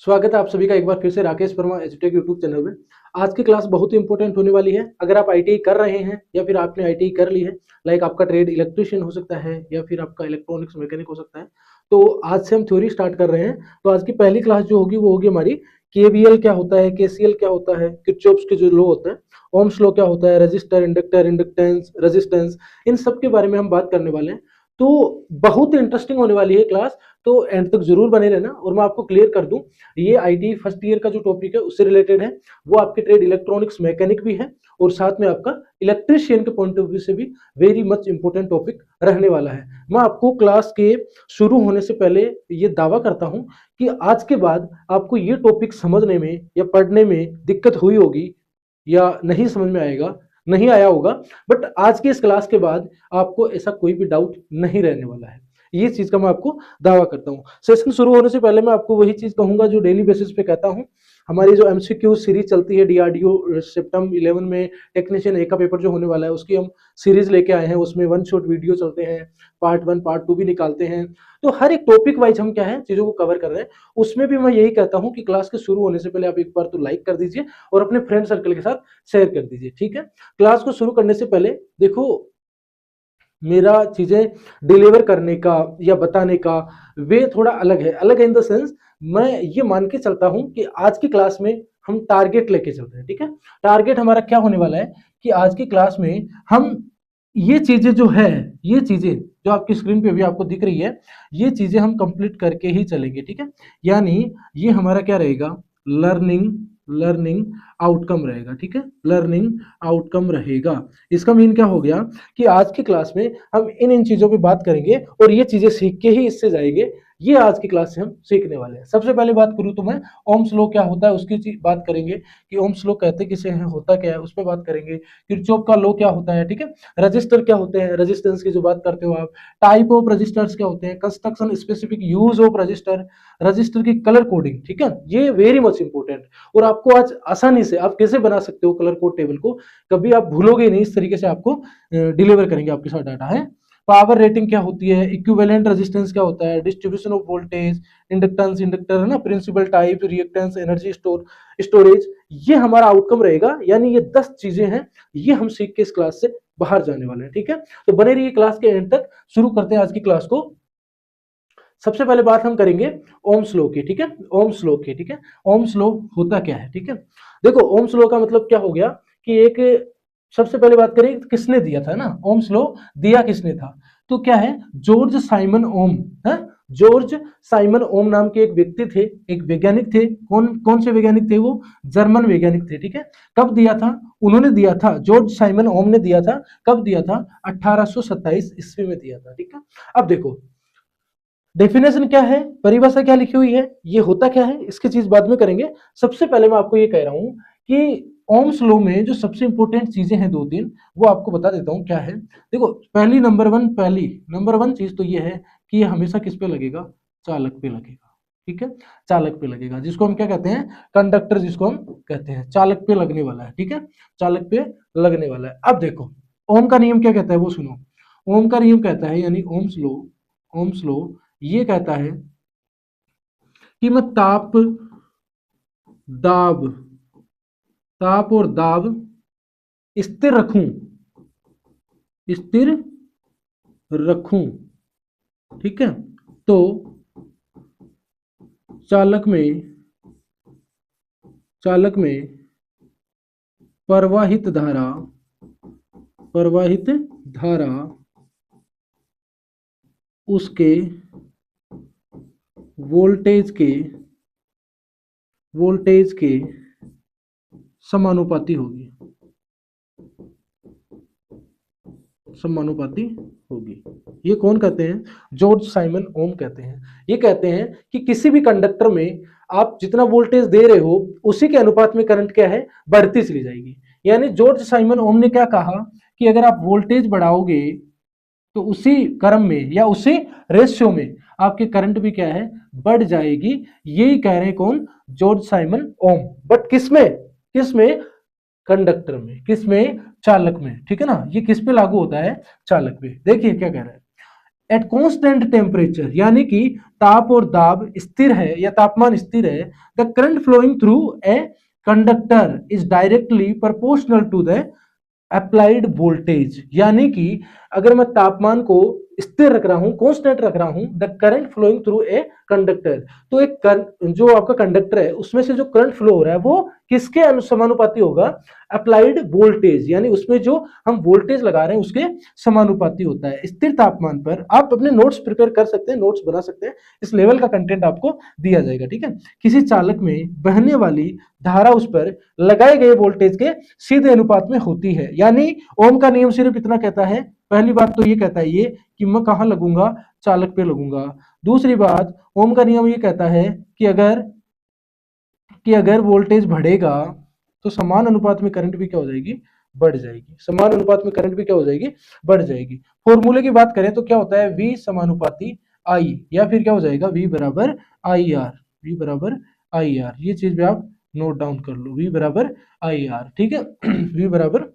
स्वागत है आप सभी का एक बार फिर से राकेश वर्मा एजुटेक यूट्यूब चैनल में। आज की क्लास बहुत ही इंपॉर्टेंट होने वाली है। अगर आप आईटीआई कर रहे हैं या फिर आपने आईटीआई कर ली है, लाइक आपका ट्रेड इलेक्ट्रीशियन हो सकता है या फिर आपका इलेक्ट्रॉनिक्स मैकेनिक हो सकता है, तो आज से हम थ्योरी स्टार्ट कर रहे हैं। तो आज की पहली क्लास जो होगी वो होगी हमारी केवीएल क्या होता है, केसीएल क्या होता है, किरचॉफ्स के जो लॉ होते हैं, ओम्स लॉ क्या होता है, रजिस्टर, इंडक्टर, इंडक्टेंस, रेजिस्टेंस, इन सब के बारे में हम बात करने वाले हैं। तो बहुत इंटरेस्टिंग होने वाली है क्लास, तो एंड तक जरूर बने रहना। और मैं आपको क्लियर कर दूं, ये आईटीआई फर्स्ट ईयर का जो टॉपिक है उससे रिलेटेड है। वो आपके ट्रेड इलेक्ट्रॉनिक्स मैकेनिक भी है और साथ में आपका इलेक्ट्रीशियन के पॉइंट ऑफ व्यू से भी वेरी मच इंपॉर्टेंट टॉपिक रहने वाला है। मैं आपको क्लास के शुरू होने से पहले ये दावा करता हूं कि आज के बाद आपको ये टॉपिक समझने में या पढ़ने में दिक्कत हुई होगी या नहीं समझ में आएगा, नहीं आया होगा, बट आज की इस क्लास के बाद आपको ऐसा कोई भी डाउट नहीं रहने वाला है। ये चीज का मैं आपको दावा करता हूँ। सेशन शुरू होने से पहले मैं आपको वही चीज कहूंगा जो डेली बेसिस पे कहता हूँ। हमारी जो एमसीक्यू सीरीज चलती है डीआरडीओ सितंबर 11 में टेक्नीशियन ए का पेपर जो होने वाला है उसकी हम सीरीज लेके आए हैं। उसमें वन शॉट वीडियो चलते हैं, पार्ट 1 पार्ट 2 भी निकालते हैं। तो हर एक टॉपिक वाइज हम क्या है चीजों को कवर कर रहे हैं। उसमें भी मैं यही कहता हूँ कि क्लास के शुरू होने से पहले आप एक बार तो लाइक कर दीजिए और अपने फ्रेंड सर्कल के साथ शेयर कर दीजिए, ठीक है। क्लास को शुरू करने से पहले देखो, मेरा चीजें डिलीवर करने का या बताने का वे थोड़ा अलग है इन द सेंस, मैं ये मान के चलता हूं कि आज की क्लास में हम टारगेट लेके चलते हैं, ठीक है। टारगेट हमारा क्या होने वाला है कि आज की क्लास में हम ये चीजें जो है, ये चीजें जो आपकी स्क्रीन पे अभी आपको दिख रही है, ये चीजें हम कंप्लीट करके ही चलेंगे, ठीक है। यानी ये हमारा क्या रहेगा, लर्निंग लर्निंग आउटकम रहेगा, ठीक है। लर्निंग आउटकम रहेगा। इसका मीन क्या हो गया कि आज की क्लास में हम इन चीजों पे बात करेंगे और ये चीजें सीख के ही इससे जाएंगे। ये आज की क्लास से हम सीखने वाले हैं। सबसे पहले बात करूं तो मैं ओम्स लॉ क्या होता है उसकी बात करेंगे कि ओम्स लॉ कहते किसे हैं, होता क्या है, उस पर बात करेंगे। किरचॉफ का लॉ क्या होता है, ठीक है। रजिस्टर क्या होते हैं, रेजिस्टेंस की जो बात करते हो आप। टाइप ऑफ रजिस्टर्स क्या होते हैं, construction specific use of register, register की कलर कोडिंग, ठीक है। ये वेरी मच इंपॉर्टेंट। और आपको आज आसानी से आप कैसे बना सकते हो कलर कोड टेबल को, कभी आप भूलोगे नहीं। इस तरीके से आपको डिलीवर करेंगे आपके साथ डाटा है। पावर रेटिंग क्या होती है, इक्विवेलेंट रेजिस्टेंस क्या होता है, distribution of voltage, inductance, inductor है ना, principle type, reactance, energy storage, ये हमारा आउटकम रहेगा। यानी ये 10 चीजें हैं, ये हम सीख के इस क्लास से बाहर जाने वाले हैं, ठीक है। तो बने रहिए क्लास के एंड तक। शुरू करते हैं आज की क्लास को। सबसे पहले बात हम करेंगे ओम्स लॉ की, ठीक है। ओम्स लॉ की, ठीक है। ओम्स लॉ होता क्या है, ठीक है। देखो, ओम्स लॉ का मतलब क्या हो गया कि एक, सबसे पहले बात करें किसने दिया था ना, ओम्स लॉ दिया किसने था, तो क्या है, जॉर्ज साइमन ओम है। जॉर्ज साइमन ओम नाम के एक व्यक्ति थे, एक वैज्ञानिक थे। कौन कौन से वैज्ञानिक थे, वो जर्मन वैज्ञानिक थे, ठीक है। कब दिया था, उन्होंने दिया था, जॉर्ज साइमन ओम ने दिया था। कब दिया था, 1827 ईस्वी में दिया था, ठीक है। अब देखो डेफिनेशन क्या है, परिभाषा क्या लिखी हुई है, ये होता क्या है, इसकी चीज बाद में करेंगे। सबसे पहले मैं आपको ये कह रहा हूं कि ओम्स लॉ में जो सबसे इंपॉर्टेंट चीजें हैं 2-3, वो आपको बता देता हूं क्या है। देखो, पहली नंबर वन चीज तो ये है कि ये हमेशा किस पे लगेगा, चालक पे लगेगा, ठीक है। चालक पे लगेगा, जिसको हम क्या कहते हैं, कंडक्टर जिसको हम कहते हैं, चालक पे लगने वाला है, ठीक है। चालक पे लगने वाला है। अब देखो ओम का नियम क्या कहता है वो सुनो। ओम का नियम कहता है, यानी ओम्स लॉ ये कहता है कि मैं दाब ताप और दाब स्थिर रखूं, ठीक है। तो चालक में प्रवाहित धारा उसके वोल्टेज के समानुपाती होगी, ये कौन कहते हैं, जॉर्ज साइमन ओम कहते हैं। ये कहते हैं कि किसी भी कंडक्टर में आप जितना वोल्टेज दे रहे हो उसी के अनुपात में करंट क्या है, बढ़ती चली जाएगी। यानी जॉर्ज साइमन ओम ने क्या कहा कि अगर आप वोल्टेज बढ़ाओगे तो उसी क्रम में या उसी रेशियो में आपकी करंट भी क्या है, बढ़ जाएगी। यही कह रहे हैं कौन, जॉर्ज साइमन ओम। बट किसमें कंडक्टर में, किसमें, चालक में, ठीक है ना। ये किस पे लागू होता है, चालक पे। देखिए क्या कह रहा है, एट कांस्टेंट टेम्परेचर, यानी कि ताप और दाब स्थिर है या तापमान स्थिर है, the current flowing through a conductor is directly proportional to the applied voltage, यानी कि अगर मैं तापमान को स्थिर रख रहा हूं, कांस्टेंट रख रहा हूं, the current flowing through a conductor, तो एक जो आपका कंडक्टर है उसमें से जो करंट फ्लो हो रहा है वो किसके समानुपाती होगा, अप्लाइड वोल्टेज, यानी उसमें जो हम वोल्टेज लगा रहे हैं उसके समानुपाती होता है। स्थिर तापमान पर आप अपने नोट्स प्रिपेयर कर सकते हैं, नोट्स बना सकते हैं, इस लेवल का कंटेंट आपको दिया जाएगा, ठीक है। किसी चालक में बहने वाली धारा उस पर लगाए गए वोल्टेज के सीधे अनुपात में होती है, यानी ओम का नियम सिर्फ इतना कहता है, पहली बात तो ये कहता है ये कि मैं कहां लगूंगा, चालक पे लगूंगा। दूसरी बात, ओम का नियम ये कहता है कि अगर वोल्टेज बढ़ेगा तो समान अनुपात में करंट भी क्या हो जाएगी, बढ़ जाएगी, समान अनुपात में करंट भी क्या हो जाएगी, बढ़ जाएगी। फॉर्मूले की बात करें तो क्या होता है, V समानुपाती I, या फिर क्या हो जाएगा V बराबर आई आर, V बराबर आई आर, ये चीज भी आप नोट डाउन कर लो, V बराबर आई आर, ठीक है। V बराबर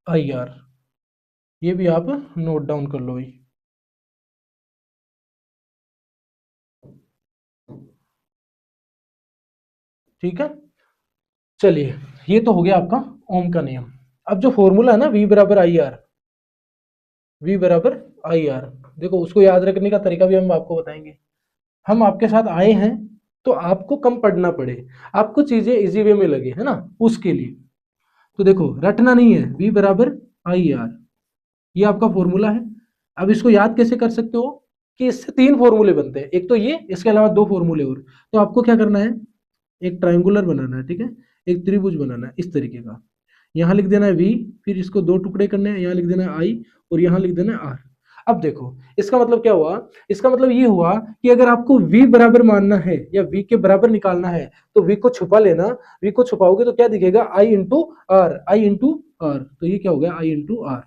आई आर, ये भी आप नोट डाउन कर लो भाई, ठीक है। चलिए, ये तो हो गया आपका ओम का नियम। अब जो फॉर्मूला है ना V बराबर आई आर, V बराबर आई आर, देखो उसको याद रखने का तरीका भी हम आपको बताएंगे। हम आपके साथ आए हैं तो आपको कम पढ़ना पड़े, आपको चीजें इजी वे में लगे, है ना, उसके लिए। तो देखो रटना नहीं है, V बराबर आई आर, ये आपका फॉर्मूला है। अब इसको याद कैसे कर सकते हो कि इससे तीन फॉर्मूले बनते हैं, एक तो ये, इसके अलावा दो फॉर्मूले और। तो आपको क्या करना है, एक ट्रायंगुलर बनाना है, ठीक है, एक त्रिभुज बनाना है इस तरीके का। यहाँ लिख देना है V, फिर इसको दो टुकड़े करने हैं, यहाँ लिख देना है I और यहाँ लिख देना है R। अब देखो इसका मतलब क्या हुआ, इसका मतलब ये हुआ कि अगर आपको V बराबर मानना है या V के बराबर निकालना है तो V को छुपा लेना, V को छुपाओगे तो क्या दिखेगा, I into R, I into R, तो ये क्या हो गया, I इंटू आर।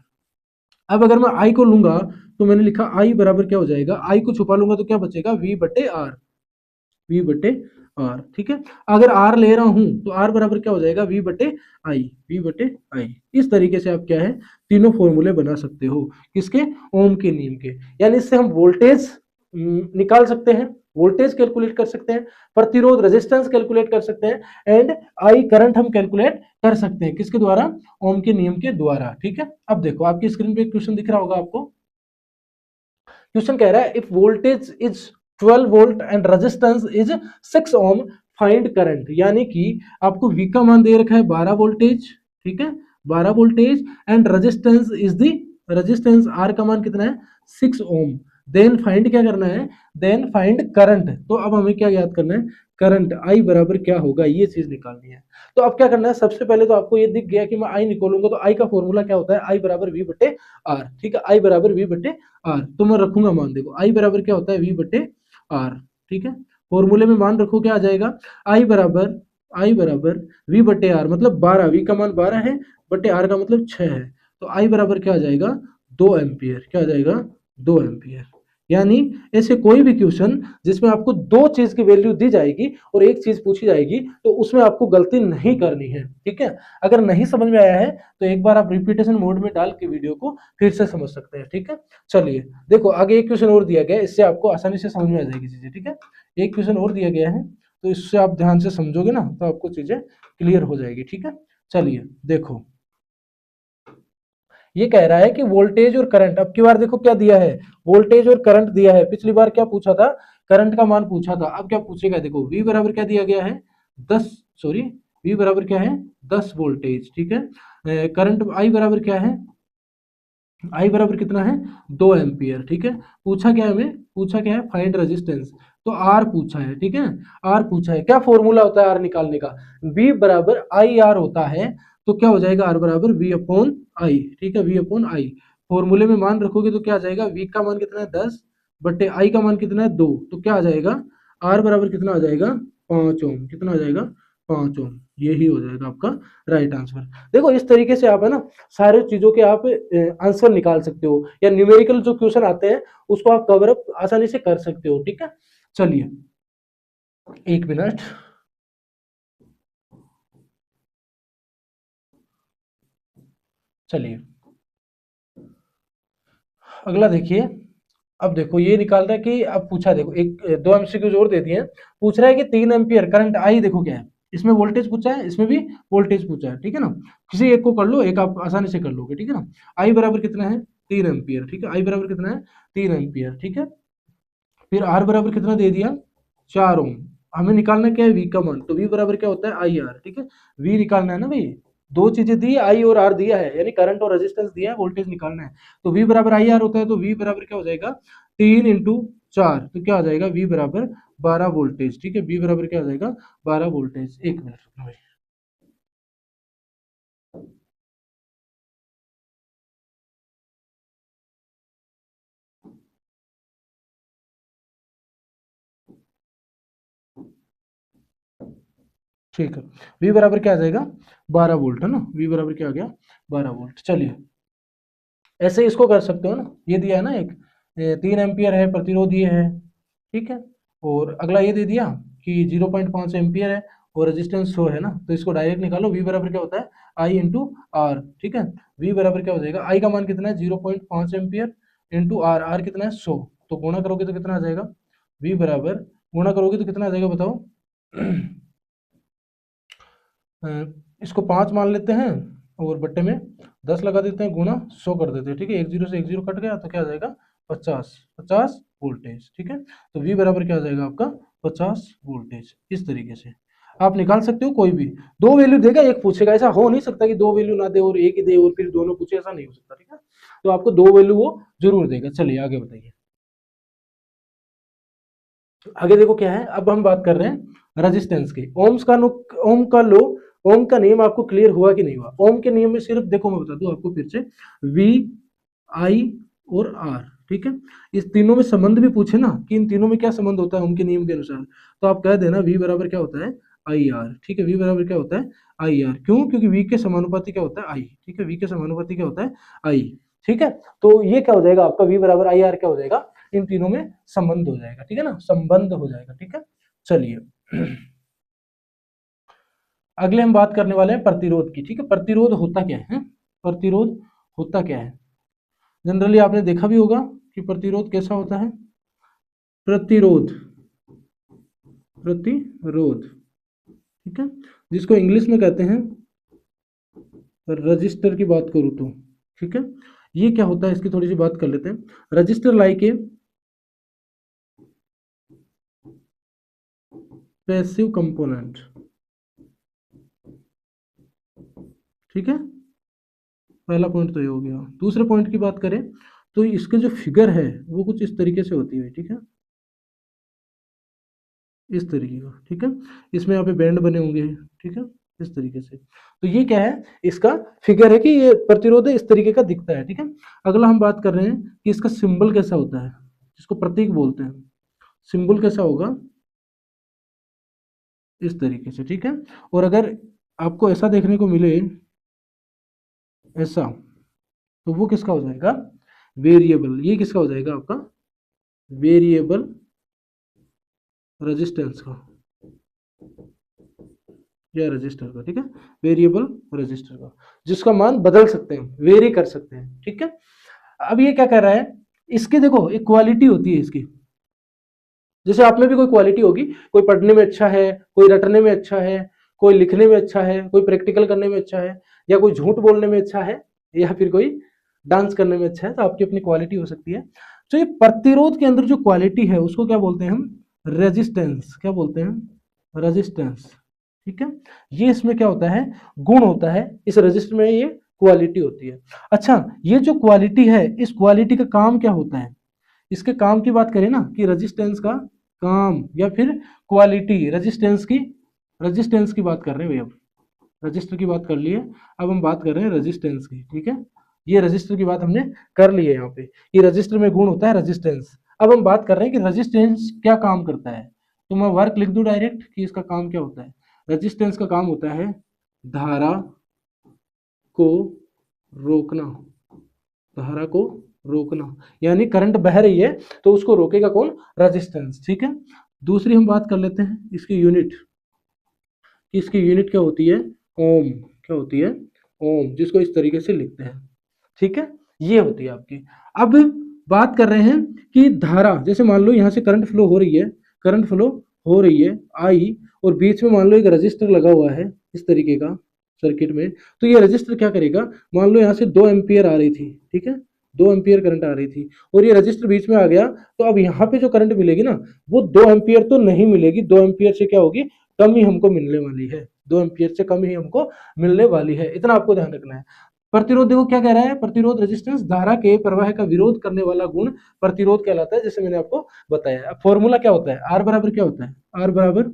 अब अगर मैं I को लूंगा तो मैंने लिखा I बराबर क्या हो जाएगा, I को छुपा लूंगा तो क्या बचेगा, V बटे आर, V बटे आर, ठीक है। अगर आर ले रहा हूं तो आर बराबर क्या हो जाएगा, V बटे आई, V बटे आई। इस तरीके से आप क्या है, तीनों फॉर्मूले बना सकते हो, किसके, ओम के नियम के। यानी इससे हम वोल्टेज निकाल सकते हैं, वोल्टेज कैलकुलेट कर सकते हैं, प्रतिरोध रेजिस्टेंस कैलकुलेट कर सकते हैं, एंड आई करंट हम कैलकुलेट कर सकते हैं, किसके द्वारा, ओम के नियम के द्वारा, ठीक है। अब देखो आपकी स्क्रीन पे एक क्वेश्चन दिख रहा होगा आपको। क्वेश्चन कह रहा है if voltage is 12 volt and resistance is 6 ohm, find current, यानी कि आपको V का मान दे रखा है 12 वोल्टेज, ठीक है, 12 voltage, and resistance is the, resistance R का मान कितना है, 6 ओम। देन फाइंड क्या करना है, देन फाइंड करंट, तो अब हमें क्या याद करना है, करंट I बराबर क्या होगा, ये चीज निकालनी है। तो अब क्या करना है, सबसे पहले तो आपको ये दिख गया कि मैं I निकालूंगा तो I का फॉर्मूला क्या होता है, I बराबर V बटे R, ठीक है, I बराबर V बटे आर, तो मैं रखूंगा मान, देखो आई बराबर क्या होता है, V बटे आर, ठीक है। फॉर्मूले में मान रखो क्या आ जाएगा, आई बराबर V बटे आर, मतलब 12, V का मान 12 है, बटे आर का मतलब 6 है, तो आई बराबर क्या आ जाएगा, 2 एम्पियर, क्या आ जाएगा, 2 एम्पियर। यानी ऐसे कोई भी क्वेश्चन जिसमें आपको दो चीज की वैल्यू दी जाएगी और एक चीज पूछी जाएगी तो उसमें आपको गलती नहीं करनी है, ठीक है। अगर नहीं समझ में आया है तो एक बार आप रिपीटेशन मोड में डाल के वीडियो को फिर से समझ सकते हैं, ठीक है। चलिए देखो आगे एक क्वेश्चन और दिया गया है, इससे आपको आसानी से समझ में आ जाएगी चीजें, ठीक है। एक क्वेश्चन और दिया गया है तो इससे आप ध्यान से समझोगे ना तो आपको चीजें क्लियर हो जाएगी, ठीक है। चलिए देखो, ये कह रहा है कि वोल्टेज और करंट, अब की बार देखो क्या दिया है, वोल्टेज और करंट दिया है, पिछली बार क्या पूछा था, करंट का मान पूछा था, अब क्या पूछेगा, देखो V बराबर क्या दिया गया है, 10, सॉरी, V बराबर क्या है, 10 वोल्टेज, ठीक है। करंट I बराबर क्या है, आई बराबर कितना है, 2 एम्पियर, ठीक है। पूछा क्या है हमें, पूछा क्या है, फाइंड रेजिस्टेंस, तो आर पूछा है, ठीक है, आर पूछा है। क्या फॉर्मूला होता है आर निकालने का, V बराबर आई आर होता है, तो क्या हो जाएगा, आर बराबर V अपॉन आई, ठीक है, V अपॉन आई। फॉर्मूले में मान रखोगे तो क्या आ जाएगा, V का मान कितना है 10 बटे आई का मान कितना है 2, तो क्या आ जाएगा, आर बराबर कितना आ जाएगा, 5 ओम, कितना आ जाएगा, 5 ओम, यही हो जाएगा आपका राइट आंसर। देखो इस तरीके से आप है ना सारे चीजों के आप आंसर निकाल सकते हो, या न्यूमेरिकल जो क्वेश्चन आते हैं उसको आप कवर अप आसानी से कर सकते हो, ठीक है। चलिए एक मिनट, चलिए अगला देखिए, अब देखो ये निकाल रहा है कि अब पूछा, देखो एक दो एमसीक्यूज और दे दिए हैं। पूछ रहा है कि 3 एम्पियर करंट आई, देखो क्या है, इसमें वोल्टेज पूछा है, इसमें भी वोल्टेज पूछा है, ठीक है ना। किसी एक को कर लो, एक आप आसानी से कर लोगे, ठीक है ना। आई बराबर कितना है, 3 एम्पियर, ठीक है। आई बराबर कितना है, 3 एम्पियर, ठीक है। फिर आर बराबर कितना दे दिया, 4 ओम। हमें निकालना क्या है, वी का मान, तो वी बराबर क्या होता है, आई आर, ठीक है। वी निकालना है ना भाई, दो चीजें दी, आई और आर दिया है, यानी करंट और रेजिस्टेंस दिया है, वोल्टेज निकालना है। तो वी बराबर आई आर होता है, तो वी बराबर क्या हो जाएगा, 3 × 4, तो क्या आ जाएगा, वी बराबर 12 वोल्टेज, ठीक है। वी बराबर क्या आ जाएगा, 12 वोल्टेज। एक मिनट रुकना भाई। ठीक है, वी बराबर क्या आ जाएगा, 12 वोल्ट, है ना। वी बराबर क्या आ गया, 12 वोल्ट। चलिए ऐसे इसको कर सकते हो ना, ये दिया है ना एक, 3 एम्पियर है प्रतिरोध ये है, ठीक है। और अगला ये दे दिया कि 0.5 एम्पियर है और रेजिस्टेंस 100 है ना, तो इसको डायरेक्ट निकालो। वी बराबर क्या होता है, आई इंटू आर, ठीक है। वी बराबर क्या हो जाएगा, आई का मान कितना है, 0.5 एम्पियर इंटू आर, आर कितना है, 100, तो गुणा करोगे तो कितना आ जाएगा, वी बराबर, गुणा करोगे तो कितना आ जाएगा बताओ। अ, इसको 5 मान लेते हैं और बट्टे में 10 लगा देते हैं, गुणा 100 कर देते हैं, ठीक है। एक जीरो से एक जीरो कट गया, तो क्या आ जाएगा, 50 वोल्टेज, ठीक है। तो V बराबर क्या आ जाएगा आपका, 50 वोल्टेज। इस तरीके से आप निकाल सकते हो, कोई भी दो वैल्यू देगा, एक पूछेगा। ऐसा हो नहीं सकता कि दो वैल्यू ना दे और एक ही दे और फिर दोनों पूछे, ऐसा नहीं हो सकता, ठीक है। तो आपको दो वैल्यू वो जरूर देगा। चलिए आगे बताइए। आगे देखो क्या है, अब हम बात कर रहे हैं रेजिस्टेंस की। ओम का लो, ओम का नियम आपको क्लियर हुआ कि नहीं हुआ। ओम के नियम में सिर्फ देखो, मैं बता दूं आपको फिर से, वी, आई और आर, ठीक है। इस तीनों में संबंध भी पूछे ना कि इन तीनों में क्या संबंध होता है ओम के नियम के अनुसार, तो आप कह देना वी बराबर क्या होता है, आई आर, ठीक है। वी बराबर क्या होता है, आई आर। क्यों, क्योंकि वी के समानुपाती क्या होता है, आई, ठीक है। वी के समानुपाती क्या होता है, आई, ठीक है। तो ये क्या हो जाएगा आपका, वी बराबर आई आर क्या हो जाएगा, इन तीनों में संबंध हो जाएगा, ठीक है ना, संबंध हो जाएगा, ठीक है। चलिए अगले हम बात करने वाले हैं प्रतिरोध की, ठीक है। प्रतिरोध होता क्या है, प्रतिरोध होता क्या है। जनरली आपने देखा भी होगा कि प्रतिरोध कैसा होता है, प्रतिरोध, प्रतिरोध, ठीक है, जिसको इंग्लिश में कहते हैं रजिस्टर की बात करूं तो, ठीक है। ये क्या होता है, इसकी थोड़ी सी बात कर लेते हैं। Register like a passive component, ठीक है। पहला पॉइंट तो ये हो गया। दूसरे पॉइंट की बात करें तो इसके जो फिगर है वो कुछ इस तरीके से होती है, ठीक है, इस तरीके का, ठीक है। इसमें यहाँ पे बैंड बने होंगे, ठीक है, इस तरीके से। तो ये क्या है, इसका फिगर है कि ये प्रतिरोध इस तरीके का दिखता है, ठीक है। अगला हम बात कर रहे हैं कि इसका सिंबल कैसा होता है, जिसको प्रतीक बोलते हैं। सिंबल कैसा होगा, इस तरीके से, ठीक है। और अगर आपको ऐसा देखने को मिले, ऐसा, तो वो किसका हो जाएगा, वेरिएबल। ये किसका हो जाएगा आपका, वेरिएबल रेजिस्टेंस का या रजिस्टर का, ठीक है। वेरिएबल रजिस्टर का, जिसका मान बदल सकते हैं, वेरी कर सकते हैं, ठीक है। अब ये क्या कर रहा है, इसके देखो एक क्वालिटी होती है इसकी, जैसे आप में भी कोई क्वालिटी होगी, कोई पढ़ने में अच्छा है, कोई रटने में अच्छा है, कोई लिखने में अच्छा है, कोई प्रैक्टिकल करने में अच्छा है, या कोई झूठ बोलने में अच्छा है, या फिर कोई डांस करने में अच्छा है, तो आपकी अपनी क्वालिटी हो सकती है। तो ये प्रतिरोध के अंदर जो क्वालिटी है उसको क्या बोलते हैं हम, रेजिस्टेंस। क्या बोलते हैं, रेजिस्टेंस, ठीक है। ये इसमें क्या होता है, गुण होता है, इस रजिस्टर में ये क्वालिटी होती है। अच्छा, ये जो क्वालिटी है, इस क्वालिटी का काम क्या होता है, इसके काम की बात करें ना कि रेजिस्टेंस का काम या फिर क्वालिटी, रेजिस्टेंस की बात कर रहे हैं भाई। अब रजिस्टर की बात कर लिए, अब हम बात कर रहे हैं रेजिस्टेंस की, ठीक है। ये रजिस्टर की बात हमने कर ली है यहाँ पे, ये रजिस्टर में गुण होता है रेजिस्टेंस। अब हम बात कर रहे हैं कि रेजिस्टेंस क्या काम करता है, तो मैं वर्क लिख दूं डायरेक्ट कि इसका काम क्या होता है। रेजिस्टेंस का काम होता है धारा को रोकना, धारा को रोकना, यानी करंट बह रही है तो उसको रोकेगा कौन, रेजिस्टेंस, ठीक है। दूसरी हम बात कर लेते हैं इसकी यूनिट, इसकी यूनिट क्या होती है, ओम। क्या होती है, ओम, जिसको इस तरीके से लिखते हैं, ठीक है। ये होती है आपकी। अब बात कर रहे हैं कि धारा, जैसे मान लो यहाँ से करंट फ्लो हो रही है, करंट फ्लो हो रही है आई, और बीच में मान लो एक रजिस्टर लगा हुआ है इस तरीके का सर्किट में, तो ये रजिस्टर क्या करेगा, मान लो यहाँ से 2 एम्पियर आ रही थी, ठीक है, 2 एम्पियर करंट आ रही थी, और ये रजिस्टर बीच में आ गया, तो अब यहाँ पे जो करंट मिलेगी ना, वो 2 एम्पियर तो नहीं मिलेगी, 2 एम्पियर से क्या होगी, कम ही हमको मिलने वाली है, 2 एम्पियर से कम ही हमको मिलने वाली है, इतना आपको ध्यान रखना है। प्रतिरोध देखो क्या कह रहा है, प्रतिरोध रेजिस्टेंस धारा के प्रवाह का विरोध करने वाला गुण प्रतिरोध कहलाता है, जैसे मैंने आपको बताया। अब फॉर्मूला क्या होता है, आर बराबर क्या होता है, आर बराबर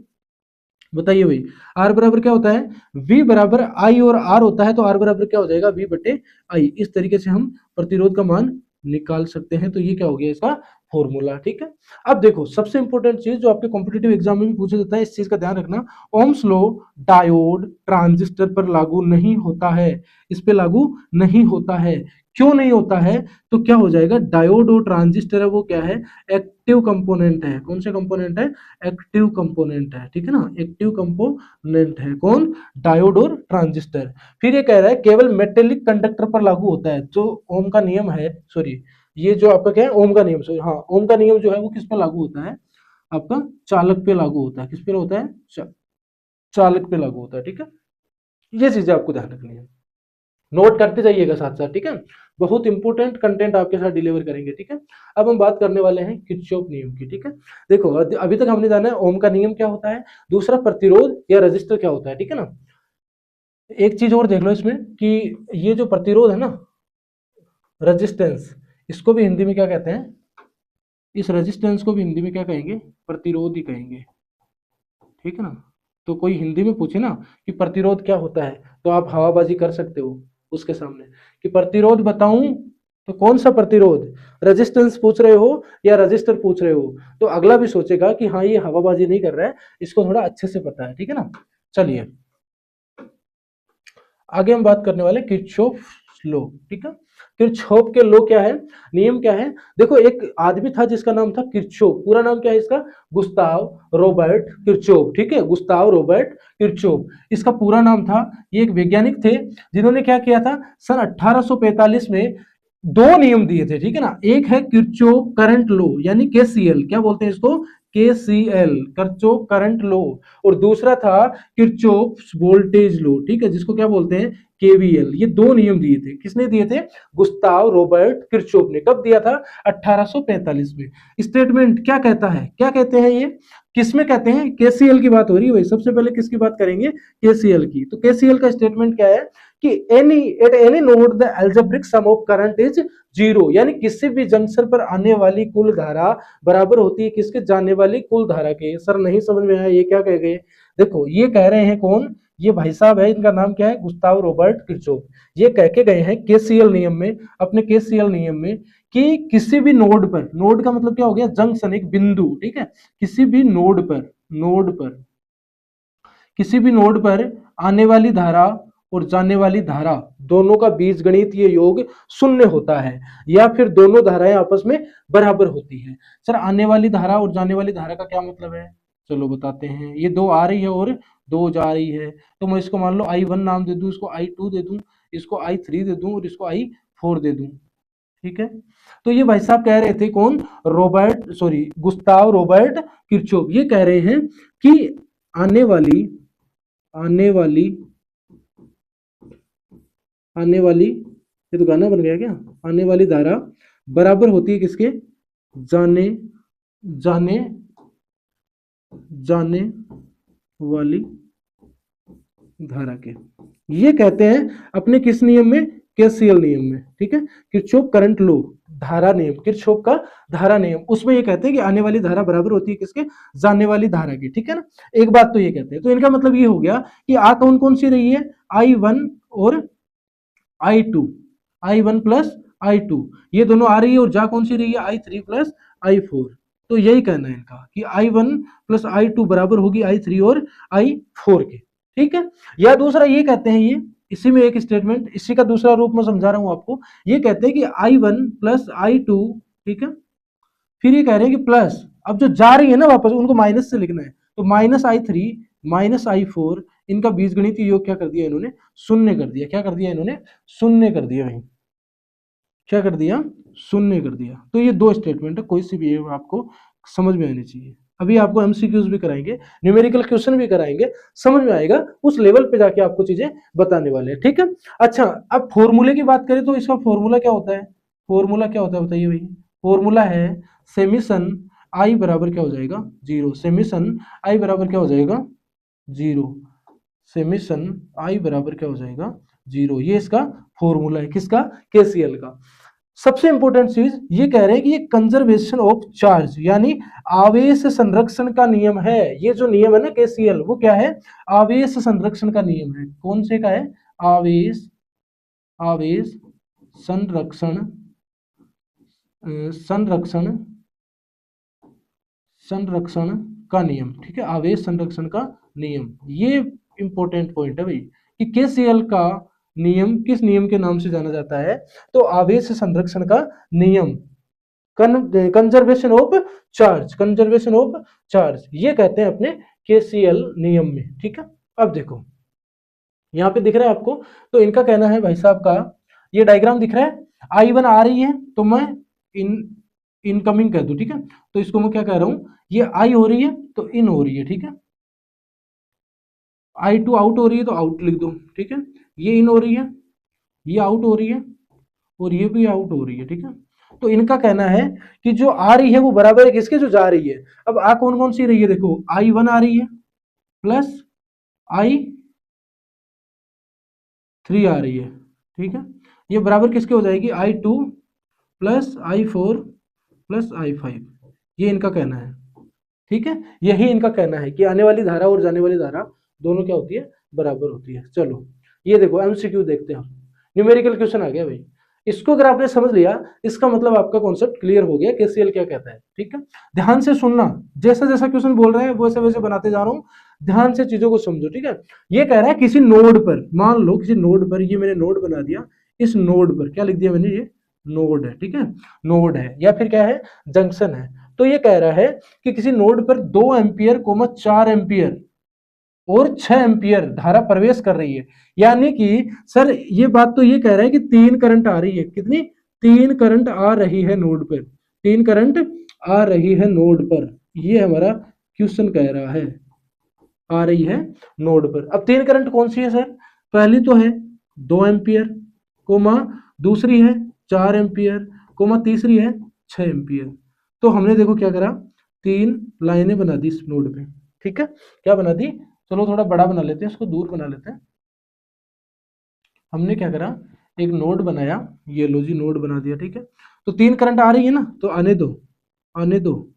बताइए भाई, आर बराबर क्या होता है, V बराबर आई, और आर होता है तो आर बराबर क्या हो जाएगा, V बटे आई। इस तरीके से हम प्रतिरोध का मान निकाल सकते हैं, तो ये क्या हो गया इसका फॉर्मूला, ठीक है। अब देखो सबसे इंपॉर्टेंट चीज जो आपके कॉम्पिटिटिव एग्जाम में भी पूछा जाता है, इस चीज का ध्यान रखना, ओम्स लॉ डायोड ट्रांजिस्टर पर लागू नहीं होता है, इस पे लागू नहीं होता है। क्यों नहीं होता है, तो क्या हो जाएगा, डायोड और ट्रांजिस्टर है वो क्या है, एक्टिव कंपोनेंट है। कौन से कंपोनेंट है, एक्टिव कंपोनेंट है, ठीक है ना, एक्टिव कंपोनेंट है कौन, डायोड और ट्रांजिस्टर। फिर ये कह रहा है केवल मेटेलिक कंडक्टर पर लागू होता है, जो ओम का नियम है, सॉरी ये जो आपका क्या है ओम का नियम, सॉरी हाँ, ओम का नियम जो है वो किस पे लागू होता है, आपका चालक पे लागू होता है, किस पे होता है, चालक पे लागू होता है, ठीक है। ये चीजें आपको ध्यान रखनी है, नोट करते जाइएगा साथ साथ, ठीक है, बहुत इंपॉर्टेंट कंटेंट आपके साथ डिलीवर करेंगे, ठीक है। अब हम बात करने वाले हैं किरचॉफ नियम की, ठीक है। देखो अभी तक हमने जाना है ओम का नियम क्या होता है, दूसरा प्रतिरोध या रजिस्टर क्या होता है, ठीक है ना। एक चीज और देख लो इसमें कि ये जो प्रतिरोध है ना, रेजिस्टेंस, इसको भी हिंदी में क्या कहते हैं, इस रेजिस्टेंस को भी हिंदी में क्या कहेंगे, प्रतिरोध ही कहेंगे, ठीक है ना। तो कोई हिंदी में पूछे ना कि प्रतिरोध क्या होता है, तो आप हवाबाजी कर सकते हो उसके सामने कि प्रतिरोध बताऊं, तो कौन सा प्रतिरोध, रेजिस्टेंस पूछ रहे हो या रजिस्टर पूछ रहे हो, तो अगला भी सोचेगा कि हाँ ये हवाबाजी नहीं कर रहा है, इसको थोड़ा अच्छे से पता है, ठीक है ना। चलिए आगे हम बात करने वाले किरचॉफ लॉ, ठीक है। किरचॉफ के लॉ क्या है, नियम क्या है, देखो एक आदमी था जिसका नाम था किरचॉफ, पूरा नाम क्या है इसका, गुस्ताव रोबर्ट किरचॉफ, ठीक है, गुस्ताव रोबर्ट किरचॉफ इसका पूरा नाम था। ये एक वैज्ञानिक थे जिन्होंने क्या किया था, सन 1845 में 2 नियम दिए थे, ठीक है ना। एक है किरचॉफ करंट लॉ यानी केसीएल, क्या बोलते हैं इसको, केसीएल, किरचॉफ करंट लॉ, और दूसरा था किरचॉफ वोल्टेज लॉ, ठीक है, जिसको क्या बोलते हैं, केवीएल। ये 2 नियम दिए थे, किसने दिए थे, गुस्ताव रोबर्ट किरचॉफ ने। कब दिया था, 1845 में। स्टेटमेंट क्या कहता है, क्या कहते हैं ये, किसमें कहते हैं, केसीएल की बात हो रही है भाई, सबसे पहले किसकी बात करेंगे, केसीएल की। तो केसीएल का स्टेटमेंट क्या है कि at any node the algebraic sum of current is 0, यानी किसी भी जंक्शन पर आने वाली कुल धारा बराबर होती है किसके, जाने वाली कुल धारा के। सर नहीं समझ में आया, ये क्या कह गए, देखो ये कह रहे हैं कौन, ये भाई साहब है, इनका नाम क्या है, गुस्ताव रॉबर्ट किरचॉफ। ये कह के गए हैं केसीएल नियम में, अपने केसीएल नियम में, कि किसी भी नोड पर, नोड का मतलब क्या हो गया, जंक्शन, एक बिंदु, ठीक है, किसी भी नोड पर, किसी भी नोड पर आने वाली धारा और जाने वाली धारा दोनों का बीजगणितीय योग 0 होता है, या फिर दोनों धाराएं आपस में बराबर होती है। सर आने वाली धारा और जाने वाली धारा का क्या मतलब है, चलो बताते हैं। ये 2 आ रही है और 2 जा रही है, तो मैं इसको मान लो I1 नाम दे दूं, इसको I2 दे दूं, इसको I3 दे दूं और इसको I4 दे दूं, ठीक है। तो ये भाई साहब कह रहे थे कौन, Robert, sorry Gustav Robert Kirchhoff, ये कह रहे हैं कि आने वाली आने वाली आने वाली, ये तो गाना बन गया क्या, आने वाली धारा बराबर होती है किसके, जाने जाने जाने वाली धारा के। ये कहते हैं अपने किस नियम में, केसीएल नियम में, ठीक है, किरचॉफ करंट लॉ, धारा नियम, किरचॉफ का धारा नियम, उसमें ये कहते हैं कि आने वाली धारा बराबर होती है किसके, जाने वाली धारा की, ठीक है ना। एक बात तो ये कहते हैं, तो इनका मतलब ये हो गया कि आ कौन कौन सी रही है, I1 और I2, I1 प्लस I2, ये दोनों आ रही है, और जा कौन सी रही है, I3 प्लस I4। तो यही कहना है इनका कि I1 प्लस I2 बराबर होगी I3 और I4 के, ठीक है। या दूसरा ये कहते हैं, ये इसी में एक स्टेटमेंट, इसी का दूसरा रूप में समझा रहा हूं आपको, ये कहते हैं कि I1 प्लस I2, ठीक है, फिर ये कह रहे हैं कि प्लस, अब जो जा रही है ना वापस उनको माइनस से लिखना है, तो माइनस I3 माइनस I4, इनका बीजगणितीय योग क्या कर दिया इन्होंने, 0 कर दिया, क्या कर दिया इन्होंने, 0 कर दिया भाई, क्या कर दिया, शून्य कर दिया। तो ये दो स्टेटमेंट है, कोई सी भी आपको समझ में आनी चाहिए। अभी आपको एमसीक्यूज भी कराएंगे, न्यूमेरिकल क्वेश्चन भी कराएंगे, समझ में आएगा, उस लेवल पे जाके आपको चीजें बताने वाले हैं, ठीक है। अच्छा, अब फॉर्मूले की बात करें तो इसका फॉर्मूला क्या होता है, फॉर्मूला क्या होता है बताइए भाई। फॉर्मूला है सेमिशन आई बराबर क्या हो जाएगा, जीरो। सेमिशन आई बराबर क्या हो जाएगा, जीरो। सेमिशन आई बराबर क्या हो जाएगा, जीरो। ये इसका फॉर्मूला है, किसका, केसीएल का। सबसे इंपॉर्टेंट चीज ये कह रहे हैं कि ये कंजर्वेशन ऑफ चार्ज यानी आवेश संरक्षण का नियम है। ये जो नियम है ना केसीएल, वो क्या है, आवेश संरक्षण का नियम है। कौन से का है, आवेश, आवेश संरक्षण, संरक्षण, संरक्षण का नियम, ठीक है, आवेश संरक्षण का नियम। ये इंपॉर्टेंट पॉइंट है भाई कि केसीएल का नियम किस नियम के नाम से जाना जाता है, तो आवेश संरक्षण का नियम, conservation of charge, conservation of charge, ये कहते हैं अपने केसीएल नियम में, ठीक है। अब देखो यहाँ पे दिख रहा है आपको, तो इनका कहना है भाई साहब का, ये डायग्राम दिख रहा है, I1 आ रही है तो मैं इनकमिंग कह दूं, ठीक है। तो इसको मैं क्या कह रहा हूं, ये आई हो रही है तो इन हो रही है, ठीक है। I2 आउट हो रही है तो आउट लिख दो, ठीक है। ये इन हो रही है, ये आउट हो रही है, और ये भी आउट हो रही है, ठीक है। तो इनका कहना है कि जो आ रही है वो बराबर है किसके, जो जा रही है। अब आ कौन कौन सी रही है, देखो I1 आ रही है प्लस I3 आ रही है, ठीक है। ये बराबर किसके हो जाएगी, I2 plus I4 plus I5। ये इनका कहना है, ठीक है। यही इनका कहना है कि आने वाली धारा और जाने वाली धारा दोनों क्या होती है, बराबर होती है। चलो ये देखो एमसीक्यू देखते हैं, न्यूमेरिकल क्वेश्चन आ गया भाई। इसको अगर आपने समझ लिया, इसका मतलब आपका कॉन्सेप्ट क्लियर हो गया केसीएल क्या कहता है, ठीक है। ध्यान से सुनना, जैसा जैसा क्वेश्चन बोल रहे हैं वैसे वैसे बनाते जा रहा हूं, ध्यान से चीजों को समझो, ठीक है। ये कह रहा है किसी नोड पर, मान लो किसी नोड पर, ये मैंने नोड बना दिया, इस नोड पर क्या लिख दिया मैंने, ये नोड है, ठीक है, नोड है या फिर क्या है, जंक्शन है। तो ये कह रहा है कि किसी नोड पर 2 एम्पियर 4 एम्पियर और 6 एम्पियर धारा प्रवेश कर रही है। यानी कि सर ये बात तो ये कह रहा है कि 3 करंट आ रही है, कितनी, 3 करंट आ रही है नोड पर, 3 करंट आ रही है नोड पर, ये हमारा क्वेश्चन कह रहा है, आ रही है नोड पर। अब 3 करंट कौन सी है सर, पहली तो है 2 एम्पियर कोमा, दूसरी है 4 एम्पियर कोमा, तीसरी है 6 एम्पियर। तो हमने देखो क्या करा, 3 लाइनें बना दी इस नोड पे, ठीक है। क्या बना दी, चलो थोड़ा बड़ा बना लेते हैं, इसको दूर बना लेते हैं। हमने क्या करा, एक नोड बनाया, ये लो जी नोड बना दिया, ठीक है। तो 3 करंट आ रही है ना, तो आने दो, आने दो,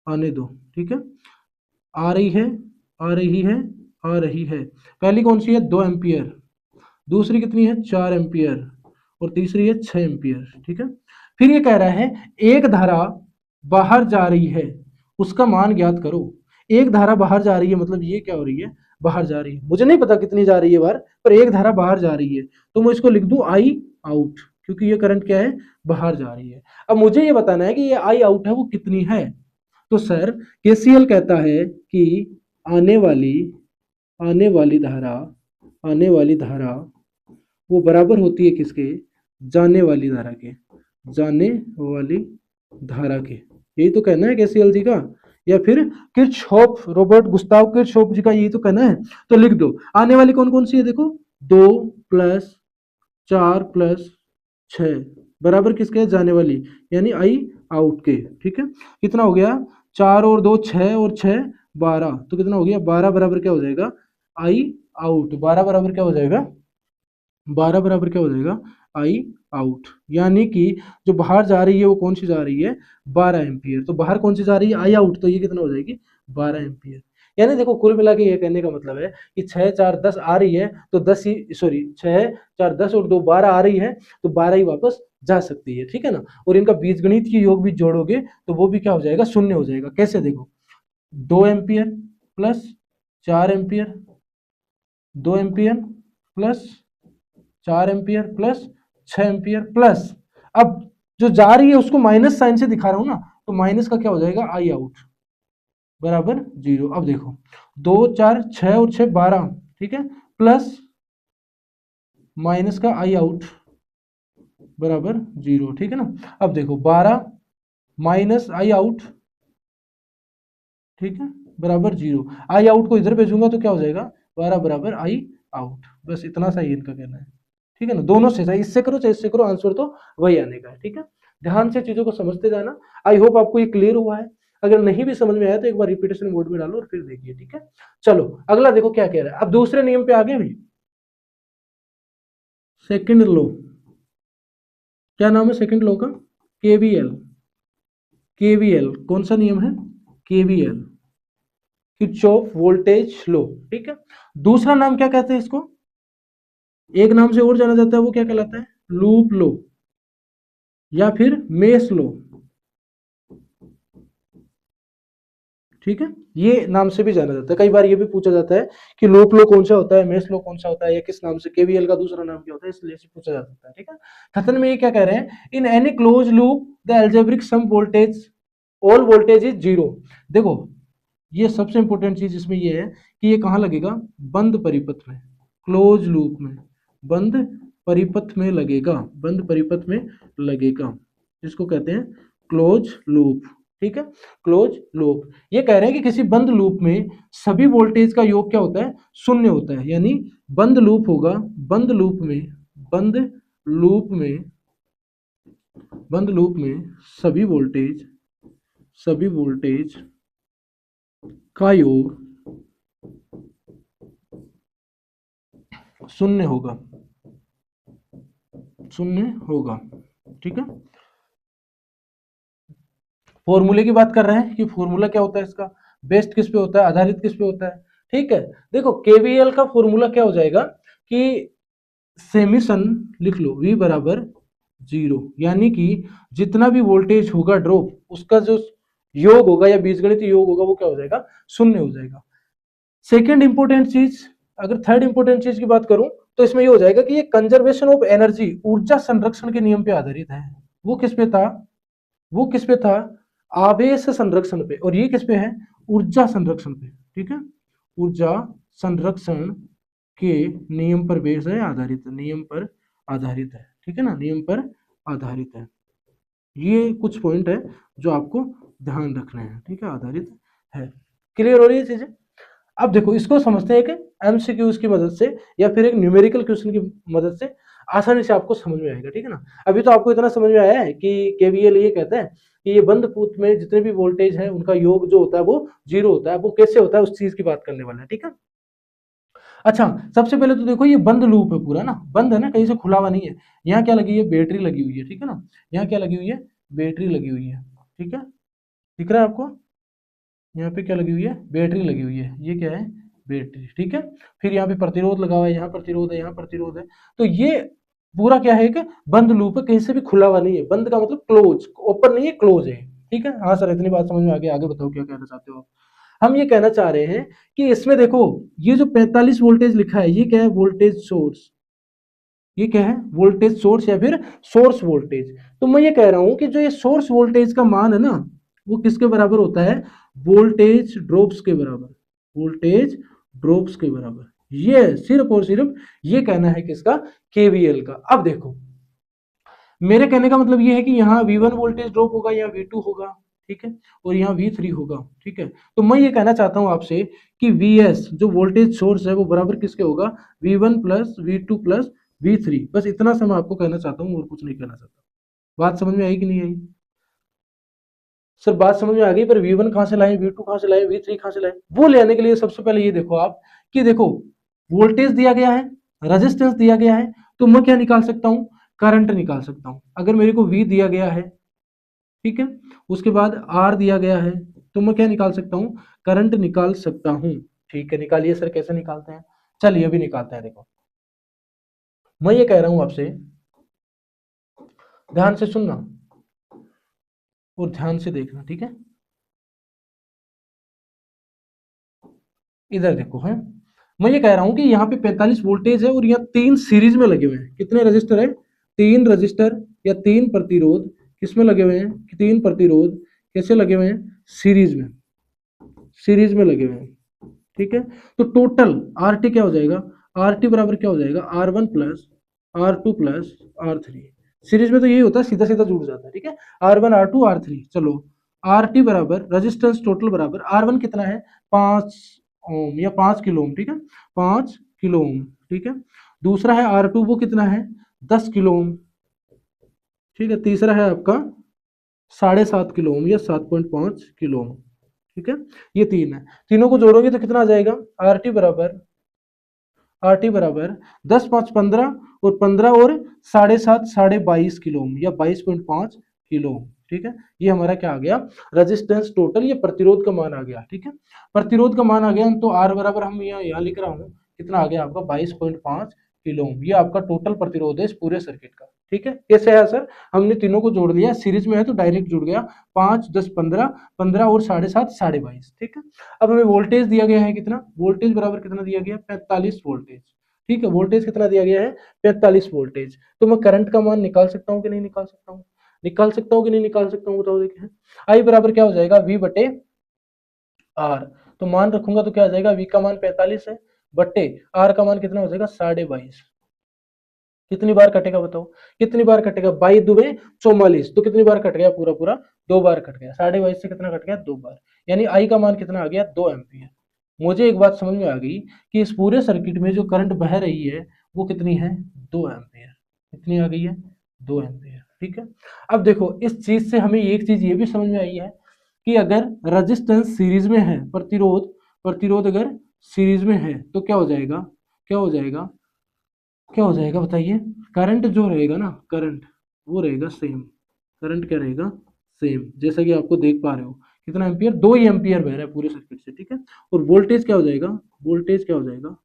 आने दो, ठीक है। आ रही है, आ रही है, आ रही है। पहली कौन सी है, 2 एम्पियर, दूसरी कितनी है, 4 एम्पियर, और तीसरी है 6 एम्पियर, ठीक है। फिर ये कह रहा है एक धारा बाहर जा रही है, उसका मान ज्ञात करो। एक धारा बाहर जा रही है मतलब ये क्या हो रही है, बाहर जा रही है, मुझे नहीं पता कितनी जा रही है बाहर, पर एक धारा बाहर जा रही है, तो मैं इसको लिख दूं आई आउट, क्योंकि ये करंट क्या है, बाहर जा रही है। अब मुझे ये बताना है कि ये आई आउट है वो कितनी है। तो सर केसीएल कहता है कि आने वाली, आने वाली धारा, आने वाली धारा वो बराबर होती है किसके, जाने वाली धारा के, जाने वाली धारा के। यही तो कहना है केसीएल जी का, या फिर किरचॉफ, रॉबर्ट गुस्ताव किरचॉफ जी का यही तो कहना है। तो लिख दो आने वाली कौन कौन सी है, देखो 2 प्लस 4 प्लस 6 बराबर किसके, जाने वाली, यानी आई आउट के, ठीक है। कितना हो गया, 4 और 2 6 और 6 12, तो कितना हो गया, 12 बराबर क्या हो जाएगा, आई आउट। 12 बराबर क्या हो जाएगा, 12 बराबर क्या हो जाएगा, आई आउट। यानी कि जो बाहर जा रही है वो कौन सी जा रही है, 12 एम्पियर। तो बाहर कौन सी जा रही है, आई आउट, तो ये कितना हो जाएगी, 12 एम्पियर। यानी देखो कुल मिला के ये कहने का मतलब है कि 6 4 10 आ रही है तो 10 ही, सॉरी 6 4 10 और 2 12 आ रही है, तो 12 ही वापस जा सकती है, ठीक है ना। और इनका बीजगणित की योग भी जोड़ोगे तो वो भी क्या हो जाएगा, शून्य हो जाएगा। कैसे, देखो 2 ampere plus 4 ampere, 2 ampere plus 4 ampere plus 6 ampere plus, अब जो जा रही है उसको माइनस साइन से दिखा रहा हूं ना, तो माइनस का क्या हो जाएगा, आई आउट बराबर 0। अब देखो 2 4 6 और 6 12, ठीक है, प्लस माइनस का आई आउट, बराबर 0, ठीक है ना। अब देखो 12 माइनस आई आउट, ठीक है, बराबर 0। आई आउट को इधर भेजूंगा तो क्या हो जाएगा, 12 बराबर आई आउट। बस इतना सा ही इनका कहना है, ठीक है ना। दोनों से, चाहे इससे करो चाहे इससे करो, आंसर तो वही आने का है, ठीक है। ध्यान से चीजों को समझते जाना। आई होप आपको ये क्लियर हुआ है। अगर नहीं भी समझ में आया तो एक बार रिपीटेशन मोड में डालो और फिर देखिए, ठीक है। चलो अगला देखो क्या कह रहा है। अब दूसरे नियम पे आ गए भाई, सेकंड लॉ। क्या नाम है सेकंड लॉ का, केवीएल। केवीएल कौन सा नियम है, केवीएल, किरचॉफ वोल्टेज लॉ, ठीक है। दूसरा नाम क्या कहते हैं इसको, एक नाम से और जाना जाता है, वो क्या कहलाता है, लूप लॉ या फिर मेश लॉ, ठीक है। ये नाम से भी जाना जाता है। कई बार ये भी पूछा जाता है कि लूप लॉ कौन सा होता है, मेश लॉ कौन सा होता है, या किस नाम से, केवीएल का दूसरा नाम क्या होता है, इसलिए से पूछा जा सकता है, ठीक है। कथन में ये क्या कह रहे हैं, in any close loop the algebraic sum voltage, all voltage is zero. देखो ये सबसे इंपॉर्टेंट चीज इसमें ये है कि ये कहाँ लगेगा, बंद परिपथ में, क्लोज लूप में, बंद परिपथ में लगेगा, बंद परिपथ में लगेगा, जिसको कहते हैं क्लोज लूप, ठीक है। क्लोज लूप ये कह रहे हैं कि किसी बंद लूप में सभी वोल्टेज का योग क्या होता है, शून्य होता है। यानी बंद लूप होगा, बंद लूप में, बंद लूप में, बंद लूप में सभी वोल्टेज, सभी वोल्टेज का योग शून्य होगा, शून्य होगा, ठीक है। फॉर्मूले की बात कर रहे हैं कि फॉर्मूला क्या होता है इसका, बेस्ड किस पे होता है, आधारित किस पे होता है, ठीक है। देखो केवीएल का फॉर्मूला क्या हो जाएगा कि सेमिशन लिख लो, V बराबर 0, यानी कि जितना भी वोल्टेज होगा ड्रॉप, उसका जो योग होगा या बीजगणित योग होगा वो क्या हो जाएगा, शून्य हो जाएगा। सेकेंड इंपॉर्टेंट चीज, अगर थर्ड इंपॉर्टेंट चीज की बात करूं तो इसमें ये हो जाएगा कि ये कंजर्वेशन ऑफ एनर्जी, ऊर्जा संरक्षण के नियम पे आधारित है। वो किस पे था, वो किस पे था, आवेश संरक्षण पे, और ये किस पे है, ऊर्जा संरक्षण पे, ठीक है। ऊर्जा संरक्षण के नियम पर बेस है, आधारित है, नियम पर आधारित है, ठीक है ना, नियम पर आधारित है। ये कुछ पॉइंट है जो आपको ध्यान रखने हैं, ठीक है, आधारित है। क्लियर हो रही है चीजें। अब देखो इसको समझते हैं कि एमसीक्यूज की मदद से या फिर एक न्यूमेरिकल क्वेश्चन की मदद से आसानी से आपको समझ में आएगा, ठीक है ना। अभी तो आपको इतना समझ में आया है कि केवीएल ये कहता है कि ये बंद पूत में जितने भी वोल्टेज है उनका योग जो होता है वो 0 होता है। वो कैसे होता है उस चीज की बात करने वाला है, ठीक है। अच्छा सबसे पहले तो देखो ये बंद लूप है पूरा ना, बंद है ना, कहीं से खुला हुआ नहीं है। यहाँ क्या लगी है, बैटरी लगी हुई है, ठीक है ना। यहाँ क्या लगी हुई है, बैटरी लगी हुई है, ठीक है, दिख रहा है आपको। यहाँ पे क्या लगी हुई है, बैटरी लगी हुई है, ये क्या है, बैटरी, ठीक है। फिर यहाँ पे प्रतिरोध लगा हुआ है, यहाँ प्रतिरोध है, यहाँ प्रतिरोध है। तो ये पूरा क्या है कि बंद लूप है, कहीं से भी खुला हुआ नहीं है। बंद का मतलब क्लोज, ओपन नहीं है, क्लोज है, ठीक है। हाँ सर इतनी बात समझ में आ गई, आगे बताओ क्या कहना चाहते हो आप। हम ये कहना चाह रहे हैं कि इसमें देखो ये जो 45 वोल्टेज लिखा है ये क्या है, वोल्टेज सोर्स, ये क्या है, वोल्टेज सोर्स या फिर सोर्स वोल्टेज। तो मैं ये कह रहा हूं कि जो ये सोर्स वोल्टेज का मान है ना वो किसके बराबर होता है, वोल्टेज ड्रॉप्स के बराबर, वोल्टेज ड्रॉप्स के बराबर। ये सिर्फ और सिर्फ ये कहना है किसका, केवीएल का। अब देखो मेरे कहने का मतलब ये है कि यहाँ V1 वोल्टेज ड्रॉप होगा, यहाँ V2 होगा, ठीक है, और यहाँ V3 होगा, ठीक है। तो मैं ये कहना चाहता हूं आपसे कि Vs जो वोल्टेज सोर्स है वो बराबर किसके होगा, V1 plus V2 plus V3। बस इतना सा मैं आपको कहना चाहता हूँ और कुछ नहीं कहना चाहता। बात समझ में आई कि नहीं आई, सर बात समझ में आ गई, पर V1 कहाँ से लाए, V2 कहाँ से लाए, V3 कहाँ से लाए, वो लेने के लिए सबसे पहले ये देखो आप कि देखो वोल्टेज दिया गया है, रेजिस्टेंस दिया गया है, तो मैं क्या निकाल सकता हूँ, करंट निकाल सकता हूँ। अगर मेरे को V दिया गया है, ठीक है, उसके बाद R दिया गया है, तो मैं क्या निकाल सकता हूँ, करंट निकाल सकता हूँ। ठीक है निकालिए सर, कैसे निकालते हैं, चलिए अभी निकालते हैं। देखो मैं ये कह रहा हूं आपसे, ध्यान से सुनना और ध्यान से देखना, ठीक है। इधर देखो है, मैं ये कह रहा हूं कि यहाँ पे 45 वोल्टेज है और यहाँ 3 सीरीज में लगे हुए हैं। कितने रजिस्टर है, 3 रजिस्टर या 3 प्रतिरोध किसमें लगे हुए हैं, 3 प्रतिरोध कैसे लगे हुए हैं, सीरीज में, सीरीज में लगे हुए हैं, ठीक है। तो टोटल आर टी क्या हो जाएगा, आर टी बराबर क्या हो जाएगा, R1 plus R2 plus R3। Series में तो यही होता है, सीधा सीधा जुड़ जाता है, ठीक है। R1 R2 R3, चलो RT बराबर रेजिस्टेंस टोटल बराबर R1 कितना है 5 ओम या 5 किलो ओम, ठीक है, 5 किलो ओम, ठीक है। दूसरा है R2, वो कितना है 10 किलो ओम, ठीक है। तीसरा है आपका 7.5 किलो ओम या 7.5 किलो ओम, ठीक है। ये तीन है, तीनों को जोड़ोगे तो कितना आ जाएगा, आर टी बराबर 10 5 15 और 15 और 7.5 22 किलो ओम या 22.5 किलो ओम, ठीक है। ये हमारा क्या आ गया, रेजिस्टेंस टोटल, ये प्रतिरोध का मान आ गया, ठीक है। प्रतिरोध का मान आ गया, तो आर बराबर हम यहाँ लिख रहा हूँ कितना आ गया आपका 22.5 किलो ओम, ये आपका टोटल प्रतिरोध है इस पूरे सर्किट का, ठीक है। कैसे है सर, हमने तीनों को जोड़ दिया, सीरीज में है तो डायरेक्ट जुड़ गया, 5 10 15 15 और 7.5 22, ठीक है। अब हमें वोल्टेज दिया गया है कितना, वोल्टेज बराबर कितना दिया गया 45 वोल्टेज, ठीक है। वोल्टेज कितना दिया गया है 45 वोल्टेज। तो मैं करंट का मान निकाल सकता हूँ कि नहीं निकाल सकता हूँ, निकाल सकता हूँ कि नहीं निकाल सकता हूँ, बताओ देखिए। आई बराबर क्या हो जाएगा V बटे आर, तो मान रखूंगा तो क्या आ जाएगा, V का मान 45 है बटे आर का मान कितना हो जाएगा 22.5। कितनी बार कटेगा बताओ, कितनी बार कटेगा, 22×2 44, तो कितनी बार कट गया, पूरा पूरा 2 बार कट गया, 22.5 से कितना कट गया 2 बार, यानी आई का मान कितना आ गया 2 एम्पियर। मुझे एक बात समझ में आ गई कि इस पूरे सर्किट में जो करंट बह रही है वो कितनी है 2 एम्पियर, कितनी आ गई है 2 एम्पियर, ठीक है। अब देखो इस चीज से हमें एक चीज ये भी समझ में आई है कि अगर रेजिस्टेंस सीरीज में है, प्रतिरोध प्रतिरोध अगर सीरीज में है तो क्या हो जाएगा, क्या हो जाएगा, क्या हो जाएगा बताइए, करंट जो रहेगा ना, करंट वो रहेगा सेम, करंट क्या रहेगा सेम, जैसा कि आपको देख पा रहे हो कितना एम्पियर, 2 ही एम्पियर बह रहा है पूरे सर्किट से, ठीक है। और वोल्टेज क्या हो जाएगा, वोल्टेज क्या हो जाएगा,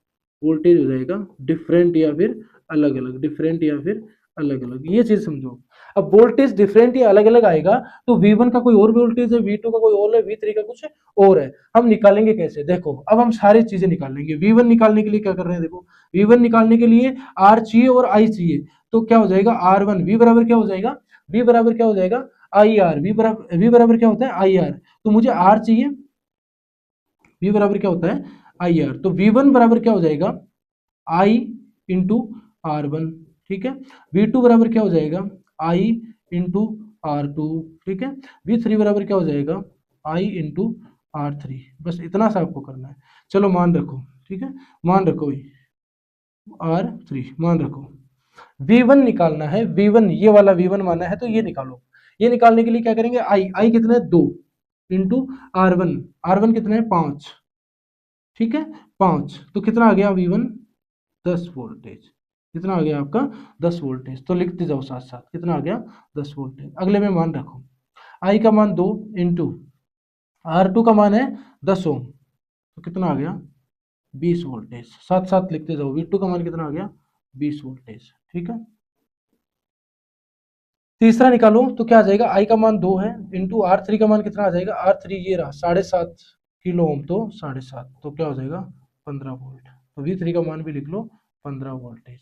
वोल्टेज हो जाएगा डिफरेंट या फिर अलग अलग, डिफरेंट या फिर अलग अलग, ये चीज समझो। अब वोल्टेज डिफरेंट या अलग अलग आएगा तो V1 का कोई और वोल्टेज है, V2 का कोई और है, V3 का कुछ और है, हम निकालेंगे कैसे, देखो अब हम सारी चीजें निकाल लेंगे। V1 निकालने के लिए क्या कर रहे हैं, देखो V1 निकालने के लिए R चाहिए और I चाहिए, तो क्या हो जाएगा R1, V बराबर क्या हो जाएगा, V बराबर क्या हो जाएगा IR, V बराबर क्या होता है IR, तो मुझे R चाहिए, V बराबर क्या होता है IR, तो V1 बराबर क्या हो जाएगा I इंटू R1, ठीक है। V2 बराबर क्या हो जाएगा I इंटू R2, ठीक है। V3 बराबर क्या हो जाएगा I इंटू R3, बस इतना सा आपको करना है। चलो मान रखो, ठीक है, मान रखो भाई R3 मान रखो। V1 निकालना है, V1 ये वाला V1 माना है तो ये निकालो। ये निकालने के लिए क्या करेंगे, I कितना है 2 इंटू R1, R1 कितना है 5, ठीक है 5, तो कितना आ गया V1 10 वोल्टेज, कितना आ गया आपका 10 वोल्टेज, तो लिखते जाओ साथ साथ कितना आ गया 10 वोल्टेज। अगले में मान रखो I का मान 2 इंटू R2 का मान है 10 ओम, तो कितना आ गया 20 वोल्टेज, साथ साथ लिखते जाओ। V2 का मान कितना आ गया 20 वोल्टेज, ठीक है। तीसरा निकालो तो क्या आ जाएगा, I का मान 2 है इंटू R3 का मान कितना आ जाएगा, R3 ये रहा 7.5 किलो ओम, तो 7.5, तो क्या हो जाएगा 15 वोल्ट, तो V3 का मान भी लिख लो 15 वोल्टेज,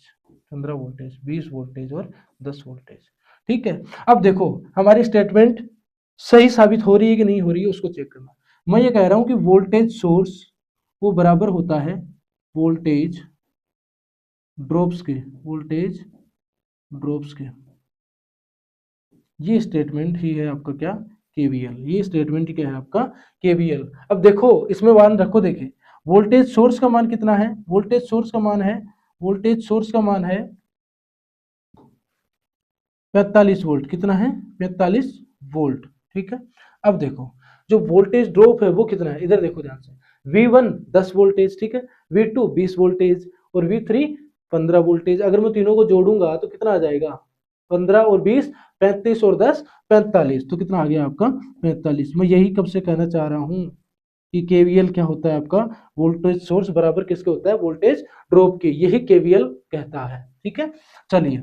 15 वोल्टेज, 20 वोल्टेज और 10 वोल्टेज, ठीक है। अब देखो हमारी स्टेटमेंट सही साबित हो रही है कि नहीं हो रही है उसको चेक करना। मैं ये कह रहा हूं कि वोल्टेज सोर्स वो बराबर होता है वोल्टेज ड्रॉप्स के, वोल्टेज ड्रॉप्स के, ये स्टेटमेंट ही है आपका क्या केवीएल, ये स्टेटमेंट ही क्या है आपका केवीएल। अब देखो इसमें मान रखो, देखिए वोल्टेज सोर्स का मान कितना है, वोल्टेज सोर्स का मान है, वोल्टेज सोर्स का मान है 45 वोल्ट, कितना है 45 वोल्ट, ठीक है। अब देखो जो वोल्टेज ड्रॉप है वो कितना है, इधर देखो ध्यान से, V1 10 वोल्टेज, ठीक है, V2 20 वोल्टेज और V3 15 वोल्टेज। अगर मैं तीनों को जोड़ूंगा तो कितना आ जाएगा 15 और 20 35 और 10 45, तो कितना आ गया आपका 45। मैं यही कब से कहना चाह रहा हूं कि केवीएल क्या होता है आपका, वोल्टेज सोर्स बराबर किसके होता है वोल्टेज ड्रॉप के, यही केवीएल कहता है, ठीक है। चलिए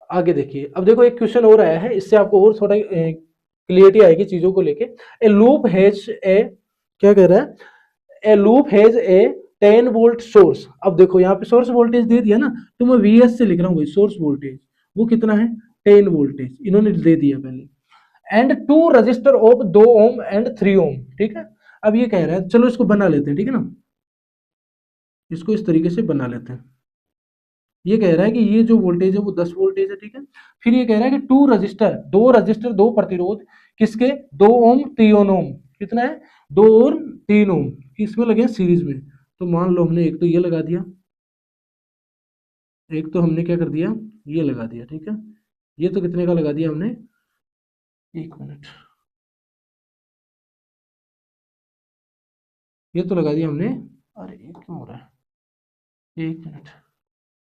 आगे देखिए, अब देखो एक क्वेश्चन और आया है, इससे आपको और थोड़ा क्लियरिटी आएगी चीजों को लेके। ए लूप हैज ए, क्या कह रहा है, ए loop has a 10 volt source. अब देखो यहाँ पे सोर्स वोल्टेज दे दिया ना, तो मैं VS से लिख रहा हूँ भाई, सोर्स वोल्टेज वो कितना है 10 वोल्टेज इन्होंने दे दिया पहले, and 2 register of 2 ohm and 3 ओम, ठीक है। अब ये कह रहा है, चलो इसको बना लेते हैं, ठीक है ना, इसको इस तरीके से बना लेते हैं। ये कह रहा है कि ये जो वोल्टेज है वो 10 वोल्टेज है, ठीक है। फिर ये कह रहा है कि दो रजिस्टर दो प्रतिरोध किसके, 2 ओम 3 ओम, कितना है 2 और 3 ओम, इसमें लगे सीरीज में। तो मान लो हमने एक तो ये लगा दिया, एक तो हमने क्या कर दिया, ये लगा दिया, ठीक है। ये तो कितने का लगा दिया हमने, एक मिनट, ये तो लगा दिया हमने, अरे ये क्यों हो रहा है, एक मिनट,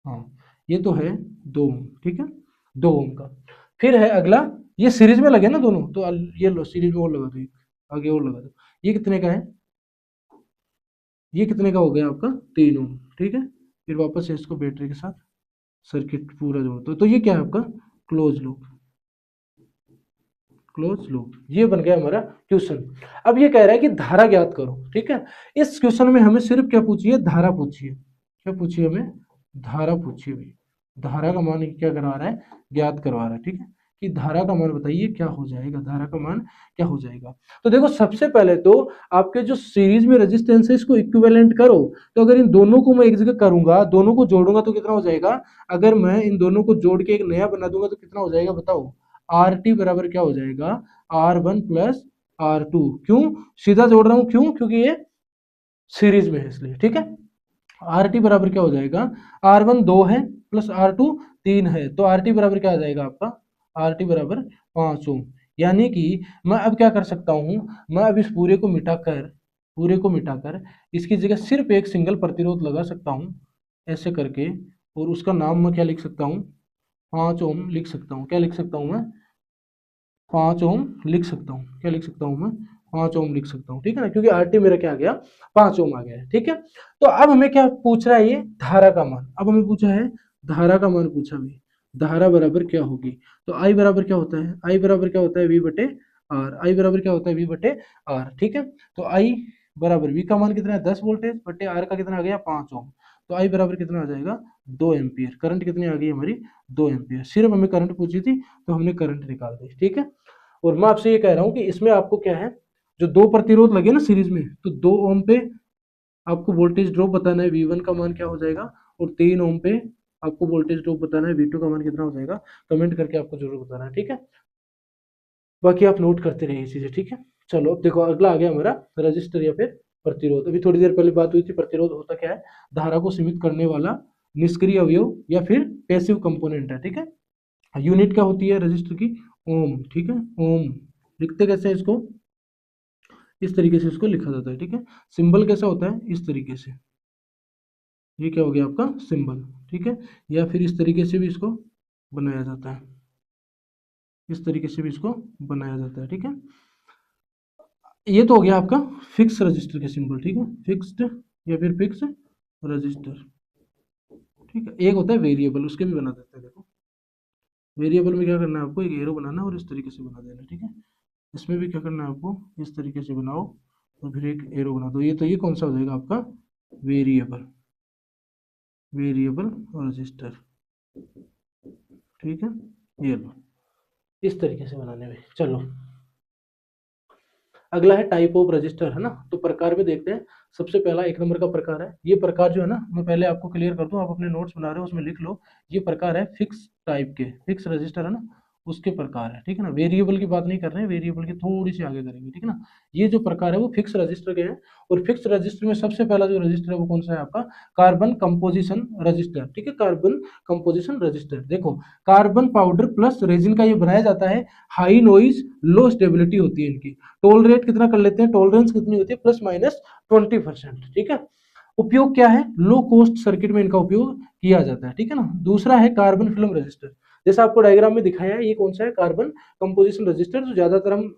हाँ ये तो है 2 ओम, ठीक है, 2 ओम का। फिर है अगला, ये सीरीज में लगे ना दोनों, तो ये लो सीरीज में और लगा दो, आगे और लगा दो। ये कितने का है, ये कितने का हो गया आपका 3 ओम, ठीक है। फिर वापस से इसको बैटरी के साथ सर्किट पूरा जोड़ दो, तो ये क्या है आपका क्लोज लूप, क्लोज लूप। ये बन गया हमारा क्वेश्चन। अब ये कह रहा है कि धारा ज्ञात करो, ठीक है। इस क्वेश्चन में हमें सिर्फ क्या पूछिए, धारा पूछिए, क्या पूछिए हमें, धारा पूछिए भाई। धारा का मान क्या करवा रहा है, ज्ञात करवा रहा है, ठीक है। कि धारा का मान बताइए क्या हो जाएगा, धारा का मान क्या हो जाएगा। तो देखो सबसे पहले तो आपके जो सीरीज में रेजिस्टेंस है इसको इक्विवेलेंट करो। तो अगर इन दोनों को मैं एक जगह करूंगा, दोनों को जोड़ूंगा तो कितना हो जाएगा, अगर मैं इन दोनों को जोड़ के एक नया बना दूंगा तो कितना हो जाएगा बताओ, आर टी बराबर क्या हो जाएगा, R1 प्लस R2। क्यों सीधा जोड़ रहा हूं, क्यों, क्योंकि ये सीरीज में है इसलिए, ठीक है। आर टी बराबर क्या हो जाएगा, R1 2 है प्लस R2 3 है, तो आर टी बराबर क्या आ जाएगा आपका, आर टी बराबर 5 ओम। यानी कि मैं अब क्या कर सकता हूं, मैं अब इस पूरे को मिटाकर इसकी जगह सिर्फ एक सिंगल प्रतिरोध लगा सकता हूं, ऐसे करके, और उसका नाम मैं क्या लिख सकता हूं, 5 ओम लिख सकता हूं। क्या लिख सकता हूं मैं, 5 ओम लिख सकता हूँ। क्या लिख सकता हूँ मैं, 5 ओम लिख सकता हूँ, ठीक है ना, क्योंकि आर टी मेरा क्या आ गया, 5 ओम आ गया है, ठीक है। तो अब हमें क्या पूछ रहा है, ये धारा का मान। अब हमें पूछा है धारा का मान, पूछा भी धारा बराबर क्या होगी। तो आई बराबर क्या होता है, आई बराबर क्या होता है वी बटे आर, आई बराबर क्या होता है वी बटे आर, ठीक है। तो आई बराबर वी का मान कितना है 10 वोल्टेज बटे आर का कितना आ गया 5 ओम। तो आई बराबर कितना आ जाएगा 2 एम्पियर। करंट कितनी आ गई हमारी 2 एम्पियर। सिर्फ हमें करंट पूछी थी तो हमने करंट निकाल दी, ठीक है। और मैं आपसे ये कह रहा हूं कि इसमें आपको क्या है, जो दो प्रतिरोध लगे ना सीरीज में, तो 2 ओम पे आपको वोल्टेज ड्रॉप बताना है, V1 का मान क्या हो जाएगा, और 3 ओम पे आपको वोल्टेज ड्रॉप बताना है, V2 का मान कितना हो जाएगा। कमेंट करके आपको जरूर बताना है, ठीक है। बाकी आप नोट करते रहिए चीजें, ठीक है। चलो अब देखो अगला आ गया हमारा रजिस्टर या फिर प्रतिरोध। अभी थोड़ी देर पहले बात हुई थी, प्रतिरोध होता क्या है, धारा को सीमित करने वाला निष्क्रिय अवयव या फिर पैसिव कंपोनेंट है, ठीक है। यूनिट क्या होती है रजिस्टर की, ओम, ठीक है, ओम। लिखते कैसे हैं इसको, इस तरीके से इसको लिखा जाता है, ठीक है। सिंबल कैसा होता है, इस तरीके से, ये क्या हो गया आपका सिंबल, ठीक है। या फिर इस तरीके से भी इसको बनाया जाता है, इस तरीके से भी इसको बनाया जाता है, ठीक है। ये तो हो गया आपका फिक्स रजिस्टर के सिंबल, ठीक है, फिक्स्ड या फिर फिक्स रजिस्टर, ठीक है। एक होता है वेरिएबल, उसके भी बना देते हैं, देखो वेरिएबल में क्या करना है आपको, एक एरो बनाना और इस तरीके से बना देना, ठीक है। इसमें भी क्या करना है आपको, इस तरीके से बनाओ और फिर एक एरो बना दो। ये तो ये कौन सा हो जाएगा आपका वेरिएबल, वेरिएबल रजिस्टर, ठीक है। ये लो इस तरीके से बनाने में। चलो अगला है टाइप ऑफ रजिस्टर, है ना। तो प्रकार में देखते हैं। सबसे पहला 1 नंबर का प्रकार है, ये प्रकार जो है ना, मैं पहले आपको क्लियर कर दूं, आप अपने नोट्स बना रहे हो उसमें लिख लो। ये प्रकार है फिक्स टाइप के, फिक्स रजिस्टर है ना, उसके प्रकार है, ठीक है ना। वेरिएबल की बात नहीं कर रहे हैं, वेरिएबल की थोड़ी सी आगे करेंगे, ठीक है ना। ये जो प्रकार है वो फिक्स रजिस्टर के हैं। और फिक्स रजिस्टर में सबसे पहला जो रजिस्टर है वो कौन सा है आपका, कार्बन कंपोजिशन रजिस्टर, ठीक है, कार्बन कंपोजिशन रजिस्टर। देखो कार्बन पाउडर प्लस रेजिन का ये बनाया जाता है, हाई नॉइज लो स्टेबिलिटी होती है इनकी। टोलरेट कितना कर लेते हैं, टॉलरेंस कितनी होती है +-20%, ठीक है। उपयोग क्या है, लो कॉस्ट सर्किट में इनका उपयोग किया जाता है, ठीक है ना। दूसरा है कार्बन फिल्म रजिस्टर, जैसा आपको डायग्राम में दिखाया है, ये कौन सा है कार्बन कंपोजिशन रजिस्टर। जो ज्यादातर हम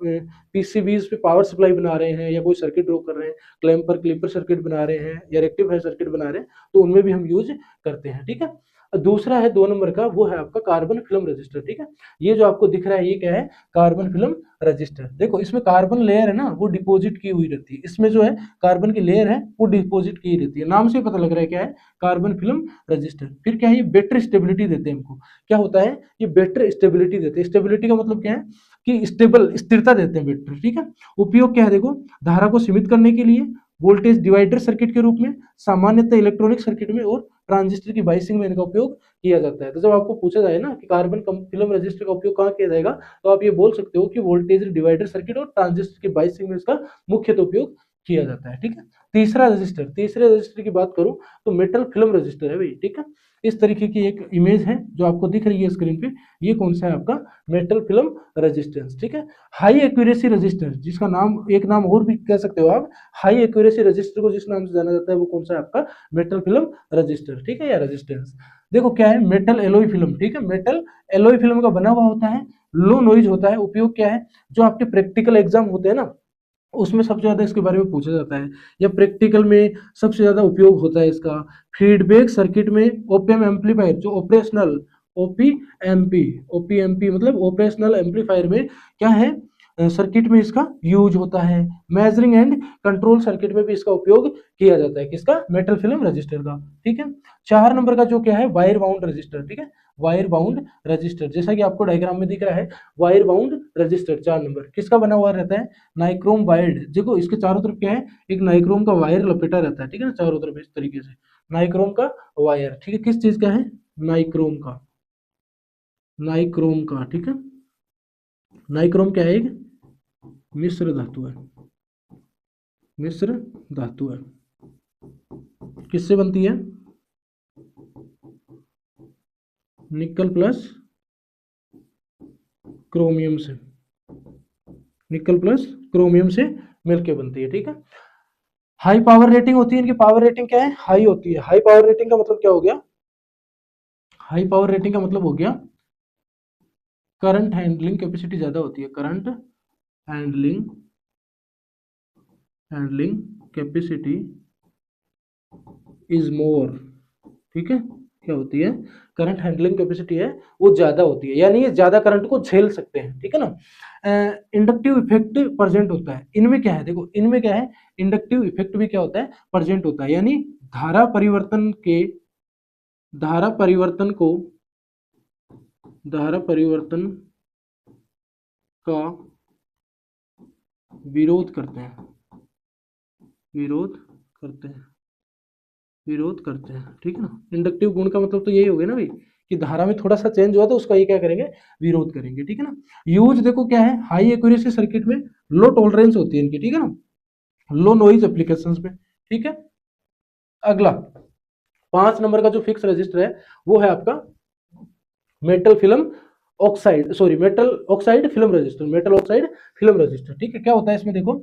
पीसीबीज पे पावर सप्लाई बना रहे हैं या कोई सर्किट ड्रॉ कर रहे हैं, क्लैम्पर क्लिपर सर्किट बना रहे हैं या रेक्टिफायर सर्किट बना रहे हैं, तो उनमें भी हम यूज करते हैं, ठीक है। दूसरा है 2 नंबर का, वो है आपका कार्बन फिल्म रजिस्टर, ठीक है। ये जो आपको दिख रहा है ये क्या है, कार्बन फिल्म रजिस्टर। देखो इसमें कार्बन लेयर है ना वो डिपॉजिट की हुई रहती है, इसमें जो है कार्बन की लेयर है वो डिपॉजिट की रहती है, नाम से पता लग रहा है क्या है, कार्बन फिल्म रजिस्टर। फिर क्या है, ये बेटर स्टेबिलिटी देते हैं हमको। क्या होता है, ये बेटर स्टेबिलिटी देते हैं। स्टेबिलिटी का मतलब क्या है कि स्टेबल, स्थिरता देते हैं बेटर, ठीक है। उपयोग क्या है, देखो धारा को सीमित करने के लिए, वोल्टेज डिवाइडर सर्किट के रूप में, सामान्यतः इलेक्ट्रॉनिक सर्किट में और ट्रांजिस्टर की बाइसिंग में इनका उपयोग किया जाता है। तो जब आपको पूछा जाए ना कि कार्बन फिल्म रजिस्टर का उपयोग कहाँ किया जाएगा, तो आप ये बोल सकते हो कि वोल्टेज डिवाइडर सर्किट और ट्रांजिस्टर की बाइसिंग में इसका मुख्यतः उपयोग किया जाता है। ठीक है, तीसरे रजिस्टर की बात करूं तो मेटल फिल्म रजिस्टर है भाई। ठीक है, इस तरीके की एक इमेज है जो आपको दिख रही है स्क्रीन पे, ये कौन सा है आपका मेटल फिल्म रेजिस्टेंस। ठीक है, हाई एक्यूरेसी रजिस्टर, जिसका नाम एक नाम और भी कह सकते हो आप, हाई एक्यूरेसी रजिस्टर को जिस नाम से जाना जाता है वो कौन सा है आपका मेटल फिल्म रजिस्टर। ठीक है, या रेजिस्टेंस। देखो क्या है, मेटल एलॉय फिल्म। ठीक है, मेटल एलॉय फिल्म का बना हुआ होता है, लो नॉइज होता है। उपयोग क्या है, जो आपके प्रैक्टिकल एग्जाम होते हैं ना उसमें सबसे ज्यादा इसके बारे में पूछा जाता है, या प्रैक्टिकल में सबसे ज्यादा उपयोग होता है इसका फीडबैक सर्किट में। ओपएम एम्पलीफायर जो ऑपरेशनल ओपीएमपी मतलब ऑपरेशनल एम्पलीफायर में क्या है, सर्किट में इसका यूज होता है। मेजरिंग एंड कंट्रोल सर्किट में भी इसका उपयोग किया जाता है, किसका, मेटल फिल्म रजिस्टर का। ठीक है, 4 नंबर का जो क्या है, वायर बाउंड रजिस्टर। ठीक है, वायर बाउंड रजिस्टर, जैसा कि आपको डायग्राम में दिख रहा है, वायर बाउंड रजिस्टर 4 नंबर किसका बना हुआ रहता है, नाइक्रोम वायर्ड। देखो इसके चारों तरफ क्या है, एक नाइक्रोम का वायर लपेटा रहता है। ठीक है ना, चारों तरफ इस तरीके से नाइक्रोम का वायर। ठीक है, किस चीज का है, नाइक्रोम का, नाइक्रोम का। ठीक है, नाइक्रोम क्या है, एक मिश्र धातु है, मिश्र धातु है। किससे बनती है, निकल प्लस क्रोमियम से, निकल प्लस क्रोमियम से मिलके बनती है। ठीक है, हाई पावर रेटिंग होती है, इनकी पावर रेटिंग क्या है, हाई होती है। हाई पावर रेटिंग का मतलब क्या हो गया, हाई पावर रेटिंग का मतलब हो गया करंट हैंडलिंग कैपेसिटी ज्यादा होती है, current handling capacity is more. ठीक है, क्या होती है, करंट हैंडलिंग कैपेसिटी है वो ज्यादा होती है, यानी ये ज्यादा करंट को झेल सकते हैं। ठीक है ना, इंडक्टिव इफेक्ट प्रेजेंट होता है इनमें। क्या है, देखो इनमें क्या है, इंडक्टिव इफेक्ट भी क्या होता है, प्रेजेंट होता है, यानी धारा परिवर्तन के, धारा परिवर्तन को, धारा परिवर्तन का विरोध करते हैं, विरोध करते हैं, विरोध करते हैं। ठीक है ना, इंडक्टिव गुण का मतलब तो यही हो गया ना भाई, कि धारा में थोड़ा सा चेंज हुआ तो उसका ये क्या करेंगे, विरोध करेंगे। ठीक है ना, यूज देखो क्या है, हाई एक्यूरेसी सर्किट में लो टॉलरेंस होती है इनकी। ठीक है ना, लो नॉइज एप्लीकेशंस में। ठीक है, अगला 5 नंबर का जो फिक्स रजिस्टर है वो है आपका metal film oxide, sorry metal oxide film register, metal oxide film register. ठीक है, क्या होता है इसमें, देखो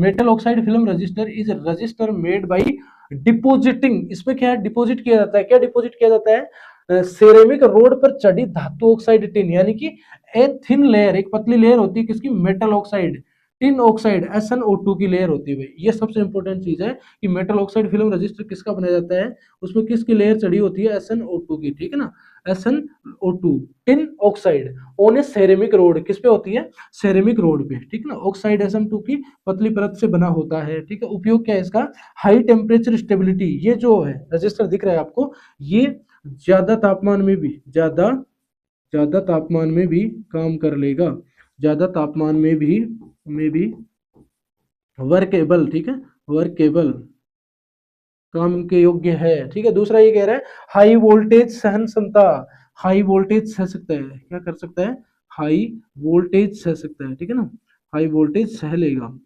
metal oxide film register is register made by depositing. इसमें क्या है, डिपोजिट किया जाता है, क्या डिपोजिट किया जाता है, सेरेमिक रोड पर चढ़ी धातु ऑक्साइड टिन, यानी कि ए थिन लेयर, एक पतली लेयर होती है किसकी, metal oxide tin oxide SnO2 की लेयर होती है भाई। ये सबसे इंपॉर्टेंट चीज है कि मेटल ऑक्साइड फिल्म रजिस्टर किसका बनाया जाता है, उसमें किसकी लेयर चढ़ी होती है, SnO2 की। ठीक है ना, SnO2 tin oxide on A ceramic road, किस पे होती है, सेरेमिक रोड पे। ठीक है ना, ऑक्साइड SN2 की पतली परत से बना होता है। ठीक है, उपयोग क्या है इसका, हाई टेम्परेचर स्टेबिलिटी। ये जो है रजिस्टर दिख रहा है आपको, ये ज्यादा तापमान में भी, ज्यादा तापमान में भी काम कर लेगा, ज्यादा तापमान में भी वर्केबल। ठीक है, वर्केबल, काम के योग्य है। ठीक है, दूसरा ये कह रहा है हाई वोल्टेज सहन क्षमता, हाई वोल्टेज सह सकता है, क्या कर सकता है, हाई वोल्टेज सह सकता है। ठीक है ना, हाई वोल्टेज सह लेगा।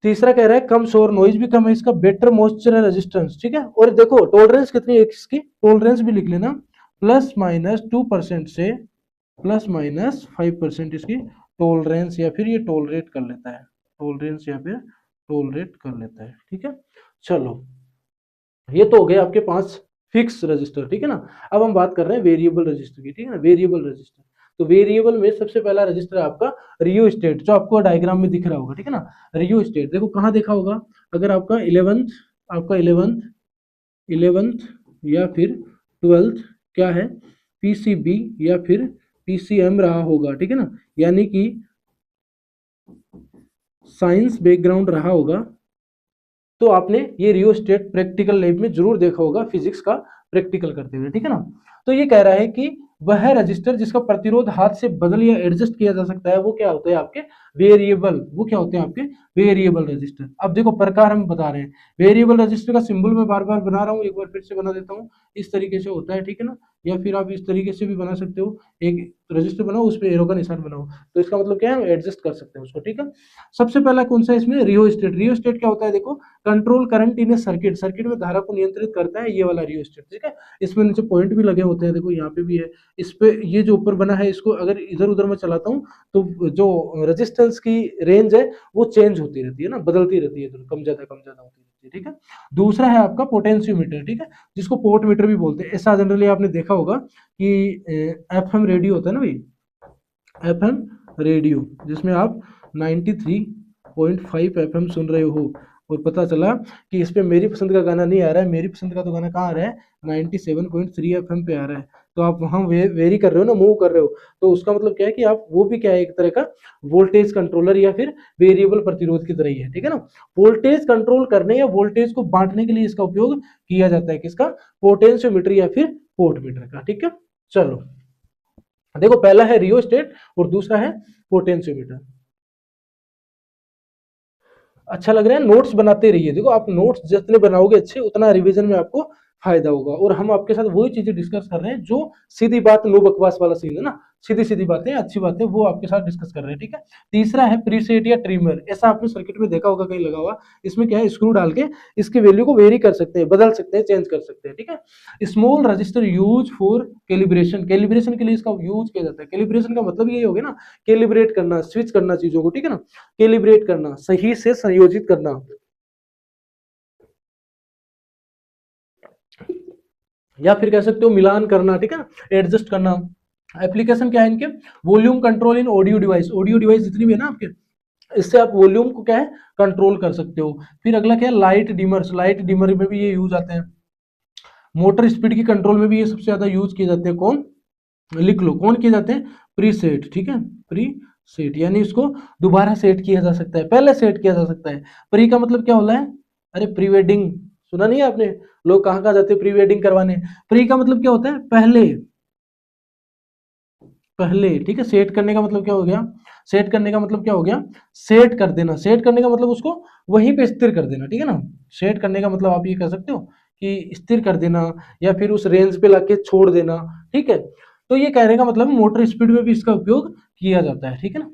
तीसरा कह रहा है कम शोर, नॉइज भी कम है इसका, बेटर मॉइस्चर रेजिस्टेंस। ठीक है, और देखो टॉलरेंस कितनी है इसकी, टॉलरेंस भी लिख लेना, +-2% से +-5% इसकी टॉलरेंस, या फिर ये टॉलरेट कर लेता है, टॉलरेंस या फिर टॉलरेट कर लेता है। ठीक है, चलो ये तो हो गए आपके 5 फिक्स रजिस्टर। ठीक है ना, अब हम बात कर रहे हैं वेरिएबल रजिस्टर की। ठीक है ना, वेरिएबल रजिस्टर, तो वेरिएबल में सबसे पहला रजिस्टर है आपका रियो स्टेट, जो आपको डायग्राम में दिख रहा होगा। ठीक है ना, रियो स्टेट देखो कहाँ देखा होगा, अगर आपका 11th या फिर 12th क्या है, PCB या फिर PCM रहा होगा। ठीक है ना, यानी कि साइंस बैकग्राउंड रहा होगा तो आपने ये रियोस्टेट प्रैक्टिकल लैब में जरूर देखा होगा, फिजिक्स का प्रैक्टिकल करते हुए। ठीक है ना, तो ये कह रहा है कि वह रजिस्टर जिसका प्रतिरोध हाथ से बदल या एडजस्ट किया जा सकता है वो क्या होते हैं, आपके वेरिएबल, वो क्या होते हैं आपके वेरिएबल रजिस्टर। अब देखो प्रकार हम बता रहे हैं, वेरिएबल रजिस्टर का सिंबल मैं बार बार बना रहा हूँ, एक बार फिर से बना देता हूँ। इस तरीके से होता है, ठीक है ना, या फिर आप इस तरीके से भी बना सकते हो, एक रजिस्टर बनाओ उस पर एरो का निशान बनाओ, तो इसका मतलब क्या है, एडजस्ट कर सकते हैं उसको, ठीक है। सबसे पहला कौन सा है इसमें, रियोस्टेट। रियोस्टेट क्या होता है, देखो control current in A circuit, circuit में धारा को नियंत्रित करता है ये वाला रियोस्टेट, ठीक है। इसमें नीचे पॉइंट भी लगे होते हैं, देखो यहाँ पे भी है, इस पे ये जो ऊपर बना है, इसको अगर इधर उधर मैं चलाता हूँ तो जो रेजिस्टेंस की रेंज है वो चेंज होती रहती है ना, बदलती रहती है, कम ज्यादा होती रहती है, ठीक है। दूसरा है आपका पोटेंशियोमीटर, ठीक है, जिसको पोर्ट मीटर भी बोलते हैं। ऐसा जनरली आपने देखा होगा कि एफएम रेडियो होता है ना भाई, एफएम रेडियो, जिसमें आप 93.5 एफएम सुन रहे हो और पता चला कि इस पे मेरी पसंद का गाना नहीं आ रहा है, मेरी पसंद का तो गाना कहाँ आ रहा है, 97.3 एफएम पे आ रहा है, तो आप वहाँ वेरी कर रहे हो ना, मूव कर रहे हो, तो उसका मतलब क्या है कि आप वो भी क्या है, एक तरह का वोल्टेज कंट्रोलर या फिर वेरिएबल प्रतिरोध की तरह ही है, ठीक है ना। वोल्टेज कंट्रोल करने या वोल्टेज को बांटने के लिए इसका उपयोग किया जाता है, किसका, पोटेंशियोमीटर या फिर पोर्ट मीटर का, ठीक है। चलो देखो, पहला है रियोस्टेट और दूसरा है पोटेंशियोमीटर। अच्छा लग रहा है, नोट्स बनाते रहिए, देखो आप नोट्स जितने बनाओगे अच्छे, उतना रिवीजन में आपको फायदा होगा। और हम आपके साथ वही चीजें डिस्कस कर रहे हैं जो सीधी बात, नो बकवास वाला सीन है ना, सीधी सीधी बातें, अच्छी बातें, वो आपके साथ डिस्कस कर रहे हैं, ठीक है। तीसरा है प्रीसेट या ट्रिमर। ऐसा आपने सर्किट में देखा होगा कहीं लगा हुआ, इसमें क्या है, स्क्रू डाल के इसकी वैल्यू को वेरी कर सकते हैं, बदल सकते हैं, चेंज कर सकते हैं, ठीक है। Small register use for calibration, calibration के लिए इसका यूज किया जाता है। कैलिब्रेशन का मतलब ये हो गया ना, कैलिब्रेट करना, स्विच करना चीजों को, ठीक है ना, कैलिब्रेट करना, सही से संयोजित करना, या फिर कह सकते हो मिलान करना, ठीक है ना, एडजस्ट करना। एप्लीकेशन क्या है इनके, वॉल्यूम कंट्रोल इन ऑडियो डिवाइस, ऑडियो डिवाइस जितनी भी है ना आपके, इससे आप वॉल्यूम को क्या है, कंट्रोल कर सकते हो। फिर अगला क्या है, लाइट डिमर्स, लाइट डिमर में भी ये यूज आते हैं। मोटर स्पीड की कंट्रोल में भी ये सबसे ज्यादा यूज किए जाते हैं, कौन, लिख लो कौन किए जाते हैं, प्रीसेट, ठीक है, प्री सेट, यानी इसको दोबारा सेट किया जा सकता है, पहले सेट किया जा सकता है। प्री का मतलब क्या होता है, अरे प्री वेडिंग सुना नहीं है आपने, लोग कहाँ कहाँ जाते हैं प्री वेडिंग करवाने। प्री का मतलब क्या होता है, पहले, पहले, ठीक है। सेट करने का मतलब क्या हो गया, सेट करने का मतलब क्या हो गया, सेट कर देना, सेट करने का मतलब उसको वहीं पे स्थिर कर देना, ठीक है ना। सेट करने का मतलब आप ये कह सकते हो कि स्थिर कर देना, या फिर उस रेंज पे लाके छोड़ देना, ठीक है। तो ये कहने का मतलब मोटर स्पीड में भी इसका उपयोग किया जाता है, ठीक है ना।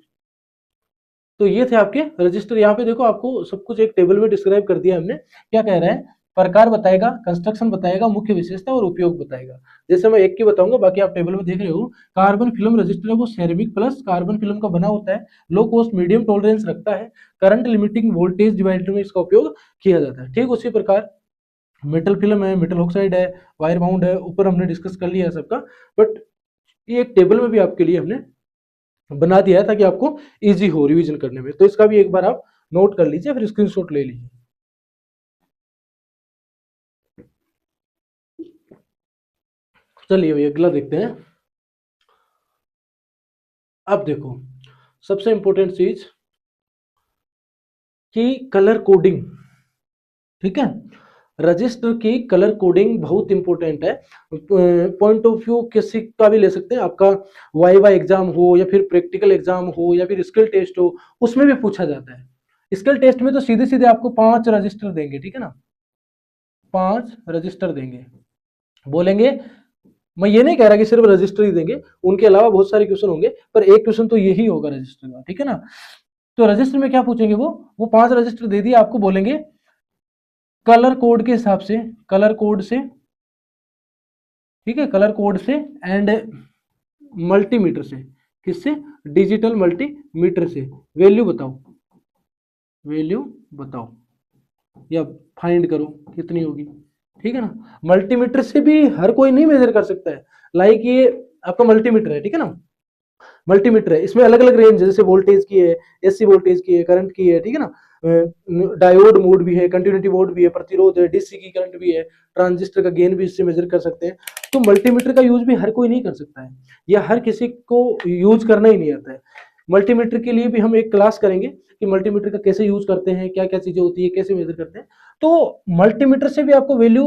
तो ये थे आपके रजिस्टर। यहाँ पे देखो आपको सब कुछ एक टेबल में डिस्क्राइब कर दिया हमने। क्या कह रहा है, प्रकार बताएगा, कंस्ट्रक्शन बताएगा, मुख्य विशेषता और उपयोग बताएगा। जैसे मैं एक की बताऊंगा, बाकी आप टेबल में देख रहे हो। कार्बन फिल्म रजिस्टर है वो सेरेमिक प्लस कार्बन फिल्म का बना होता है, लो कॉस्ट मीडियम टॉलरेंस रखता है, करंट लिमिटिंग वोल्टेज डिवाइडर में इसका उपयोग किया जाता है। ठीक उसी प्रकार मेटल फिल्म है, मेटल ऑक्साइड है, वायर बाउंड है, ऊपर हमने डिस्कस कर लिया है सबका, बट ये एक टेबल में भी आपके लिए हमने बना दिया है ताकि आपको इजी हो रिवीजन करने में। तो इसका भी एक बार आप नोट कर लीजिए, फिर स्क्रीनशॉट ले लीजिए। चलिए अगला देखते हैं। अब देखो सबसे इंपॉर्टेंट चीज कि कलर कोडिंग, ठीक है। रजिस्टर की कलर कोडिंग बहुत इंपॉर्टेंट है। पॉइंट ऑफ व्यू किसी का भी ले सकते हैं, आपका वाइवा एग्जाम हो या फिर प्रैक्टिकल एग्जाम हो या फिर स्किल टेस्ट हो, उसमें भी पूछा जाता है। स्किल टेस्ट में तो सीधे सीधे आपको 5 रजिस्टर देंगे, ठीक है ना, 5 रजिस्टर देंगे, बोलेंगे। मैं ये नहीं कह रहा कि सिर्फ रजिस्टर ही देंगे, उनके अलावा बहुत सारे क्वेश्चन होंगे, पर एक क्वेश्चन तो यही होगा रजिस्टर का, ठीक है ना। तो रजिस्टर में क्या पूछेंगे, वो 5 रजिस्टर दे दिए आपको, बोलेंगे कलर कोड के हिसाब से, कलर कोड से, ठीक है, कलर कोड से एंड मल्टीमीटर से, किससे, डिजिटल मल्टीमीटर से वैल्यू बताओ, वैल्यू बताओ या फाइंड करो कितनी होगी, ठीक है ना। मल्टीमीटर से भी हर कोई नहीं मेजर कर सकता है। लाइक ये आपका मल्टीमीटर है, ठीक है ना, मल्टीमीटर है, इसमें अलग अलग रेंज है, जैसे वोल्टेज की है, एसी वोल्टेज की है, करंट की है, ठीक है ना, डायोड मोड भी है, कंटिन्यूटी मोड भी है, प्रतिरोध है, डीसी की करंट भी है, ट्रांजिस्टर का गेन भी इससे मेजर कर सकते हैं। तो मल्टीमीटर का यूज भी हर कोई नहीं कर सकता है, या हर किसी को यूज करना ही नहीं आता है। मल्टीमीटर के लिए भी हम एक क्लास करेंगे कि मल्टीमीटर का कैसे यूज करते हैं, क्या क्या चीजें होती है, कैसे मेजर करते हैं। तो मल्टीमीटर से भी आपको वैल्यू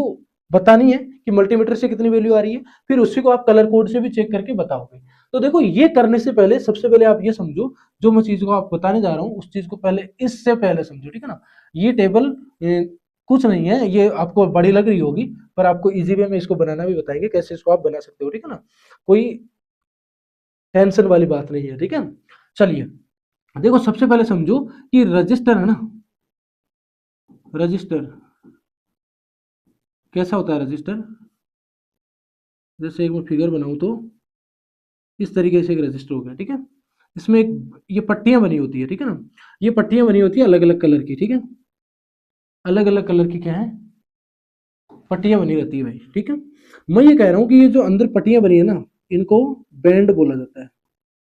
बतानी है कि मल्टीमीटर से कितनी वैल्यू आ रही है, फिर उसी को आप कलर कोड से भी चेक करके बताओगे। तो देखो ये करने से पहले सबसे पहले आप ये समझो, जो मैं चीज को आप बताने जा रहा हूँ उस चीज को पहले इससे पहले समझो, ठीक है ना। ये टेबल कुछ नहीं है, ये आपको बड़ी लग रही होगी, पर आपको इजी वे में इसको बनाना भी बताएंगे कैसे इसको आप बना सकते हो, ठीक है ना। कोई टेंशन वाली बात नहीं है, ठीक है। चलिए देखो सबसे पहले समझो कि रजिस्टर है ना, रजिस्टर कैसा होता है रजिस्टर। जैसे एक मैं फिगर बनाऊं तो इस तरीके से एक रजिस्टर हो गया, ठीक है। इसमें एक ये पट्टियां बनी होती है, ठीक है ना। ये पट्टियां बनी होती है अलग अलग कलर की, ठीक है। अलग अलग कलर की क्या है, पट्टियां बनी रहती है भाई, ठीक है। मैं ये कह रहा हूँ कि ये जो अंदर पट्टियां बनी है ना, इनको बैंड बोला जाता है।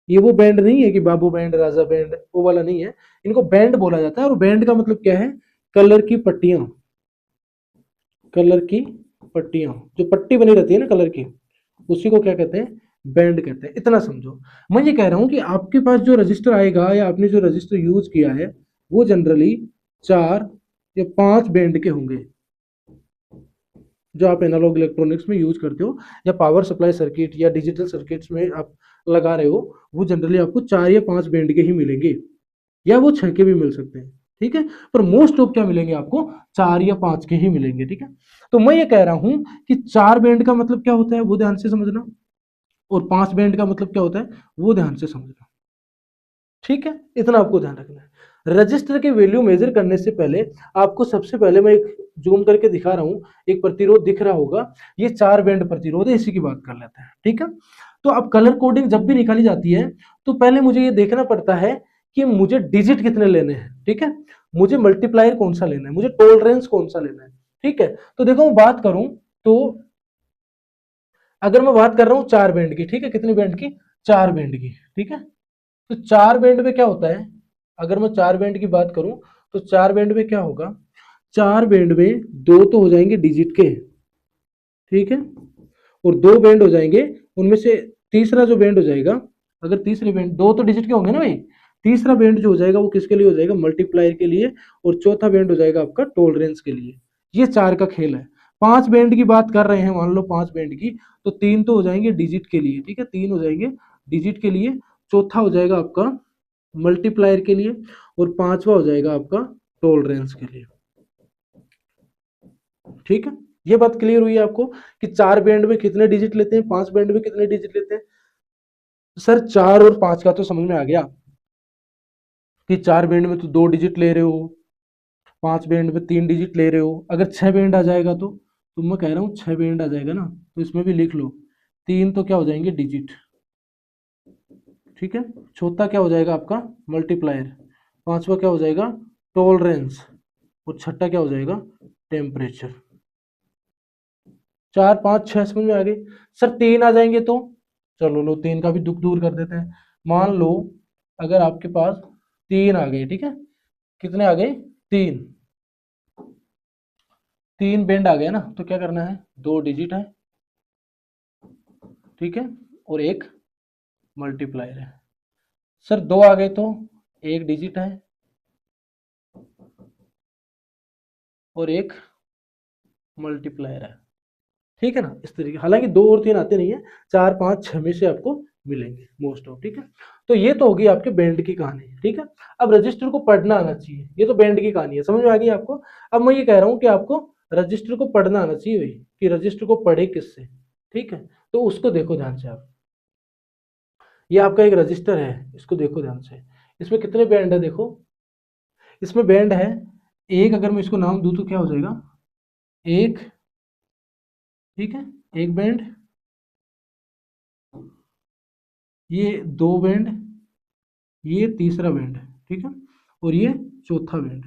ये वो बैंड नहीं है कि बाबू बैंड, राजा बैंड, वो वाला नहीं है। इनको बैंड बोला जाता है। और बैंड का मतलब क्या है, कलर की पट्टियां, कलर की पट्टियां, जो पट्टी बनी रहती है ना कलर की, उसी को क्या कहते हैं, बैंड कहते हैं। इतना समझो। मैं ये कह रहा हूं कि आपके पास जो रजिस्टर आएगा या आपने जो रजिस्टर यूज किया है वो जनरली 4 या 5 बैंड के होंगे, जो आप एनालॉग इलेक्ट्रॉनिक्स में यूज करते हो या पावर सप्लाई सर्किट या डिजिटल सर्किट्स में आप लगा रहे हो, वो जनरली आपको 4 या 5 बैंड के ही मिलेंगे, या वो 6 के भी मिल सकते हैं, ठीक है। पर मोस्ट ऑफ क्या मिलेंगे आपको, 4 या 5 के ही मिलेंगे, ठीक है। तो मैं ये कह रहा हूं कि 4 बैंड का मतलब क्या होता है वो ध्यान से समझना, और 5 बैंड का मतलब क्या होता है वो ध्यान से समझना, ठीक है। इतना आपको ध्यान रखना है। रजिस्टर के वैल्यू मेजर करने से पहले आपको सबसे पहले मैं एक जूम करके दिखा रहा हूं, एक प्रतिरोध दिख रहा होगा, ये 4 बैंड प्रतिरोध है, इसी की बात कर लेते हैं, ठीक है। तो अब कलर कोडिंग जब भी निकाली जाती है तो पहले मुझे ये देखना पड़ता है कि मुझे डिजिट कितने लेने हैं, ठीक है। मुझे मल्टीप्लायर कौन सा लेना है, मुझे टॉलरेंस कौन सा लेना है, ठीक है। तो देखो मैं बात करूं तो अगर मैं बात कर रहा हूं 4 बैंड की, ठीक है, कितनी बैंड की, 4 बैंड की, ठीक है। तो 4 बैंड में क्या होता है, अगर मैं 4 बैंड की बात करूं तो 4 बैंड में क्या होगा, 4 बैंड में 2 तो हो जाएंगे डिजिट के, ठीक है, और 2 बैंड हो जाएंगे उनमें से, तीसरा जो बैंड हो जाएगा, अगर तीसरे बैंड 2 तो डिजिट के होंगे ना भाई, तीसरा बैंड जो हो जाएगा वो किसके लिए हो जाएगा, मल्टीप्लायर के लिए, और चौथा बैंड हो जाएगा आपका टॉलरेंस के लिए। ये 4 का खेल है। 5 बैंड की बात कर रहे हैं, मान लो 5 बैंड की, तो 3 तो हो जाएंगे डिजिट के लिए, ठीक है, 3 हो जाएंगे डिजिट के लिए, चौथा हो जाएगा आपका मल्टीप्लायर के लिए, और पांचवा हो जाएगा आपका टॉलरेंस के लिए, ठीक है। ये बात क्लियर हुई है आपको कि 4 बैंड में कितने डिजिट लेते हैं, 5 बैंड में कितने डिजिट लेते हैं। सर 4 और 5 का तो समझ में आ गया कि 4 बैंड में तो 2 डिजिट ले रहे हो, 5 बैंड में 3 डिजिट ले रहे हो। अगर 6 बैंड आ जाएगा तो मैं कह रहा हूँ 6 बैंड आ जाएगा ना, तो इसमें भी लिख लो, 3 तो क्या हो जाएंगे डिजिट, ठीक है, चौथा क्या हो जाएगा आपका मल्टीप्लायर, पांचवा क्या हो जाएगा टॉलरेंस, और छठा क्या हो जाएगा टेम्परेचर। 4 5 6 समझ में आ गई। सर 3 आ जाएंगे तो चलो लो 3 का भी दुख दूर कर देते हैं। मान लो अगर आपके पास 3 आ गए, ठीक है, कितने आ गए, 3, 3 बैंड आ गए ना, तो क्या करना है, 2 डिजिट है, ठीक है, और एक मल्टीप्लायर है। सर 2 आ गए तो 1 डिजिट है और एक मल्टीप्लायर है, ठीक है ना, इस तरीके। हालांकि 2 और 3 आते नहीं है, 4 5 6 में से आपको मिलेंगे मोस्ट ऑफ, ठीक है। तो ये तो होगी आपके बैंड की कहानी, ठीक है। अब रजिस्टर को पढ़ना आना चाहिए, ये तो बैंड की कहानी है, समझ में आ गई आपको। अब मैं ये कह रहा हूँ कि आपको रजिस्टर को पढ़ना आना चाहिए भाई, कि रजिस्टर को पढ़े किससे, ठीक है। तो उसको देखो ध्यान से आप, ये आपका एक रजिस्टर है, इसको देखो ध्यान से, इसमें कितने बैंड है देखो, इसमें बैंड है एक, अगर मैं इसको नाम दूं तो क्या हो जाएगा, एक, ठीक है, एक बैंड, ये 2 बैंड, ये तीसरा बैंड, ठीक है, और ये चौथा बैंड।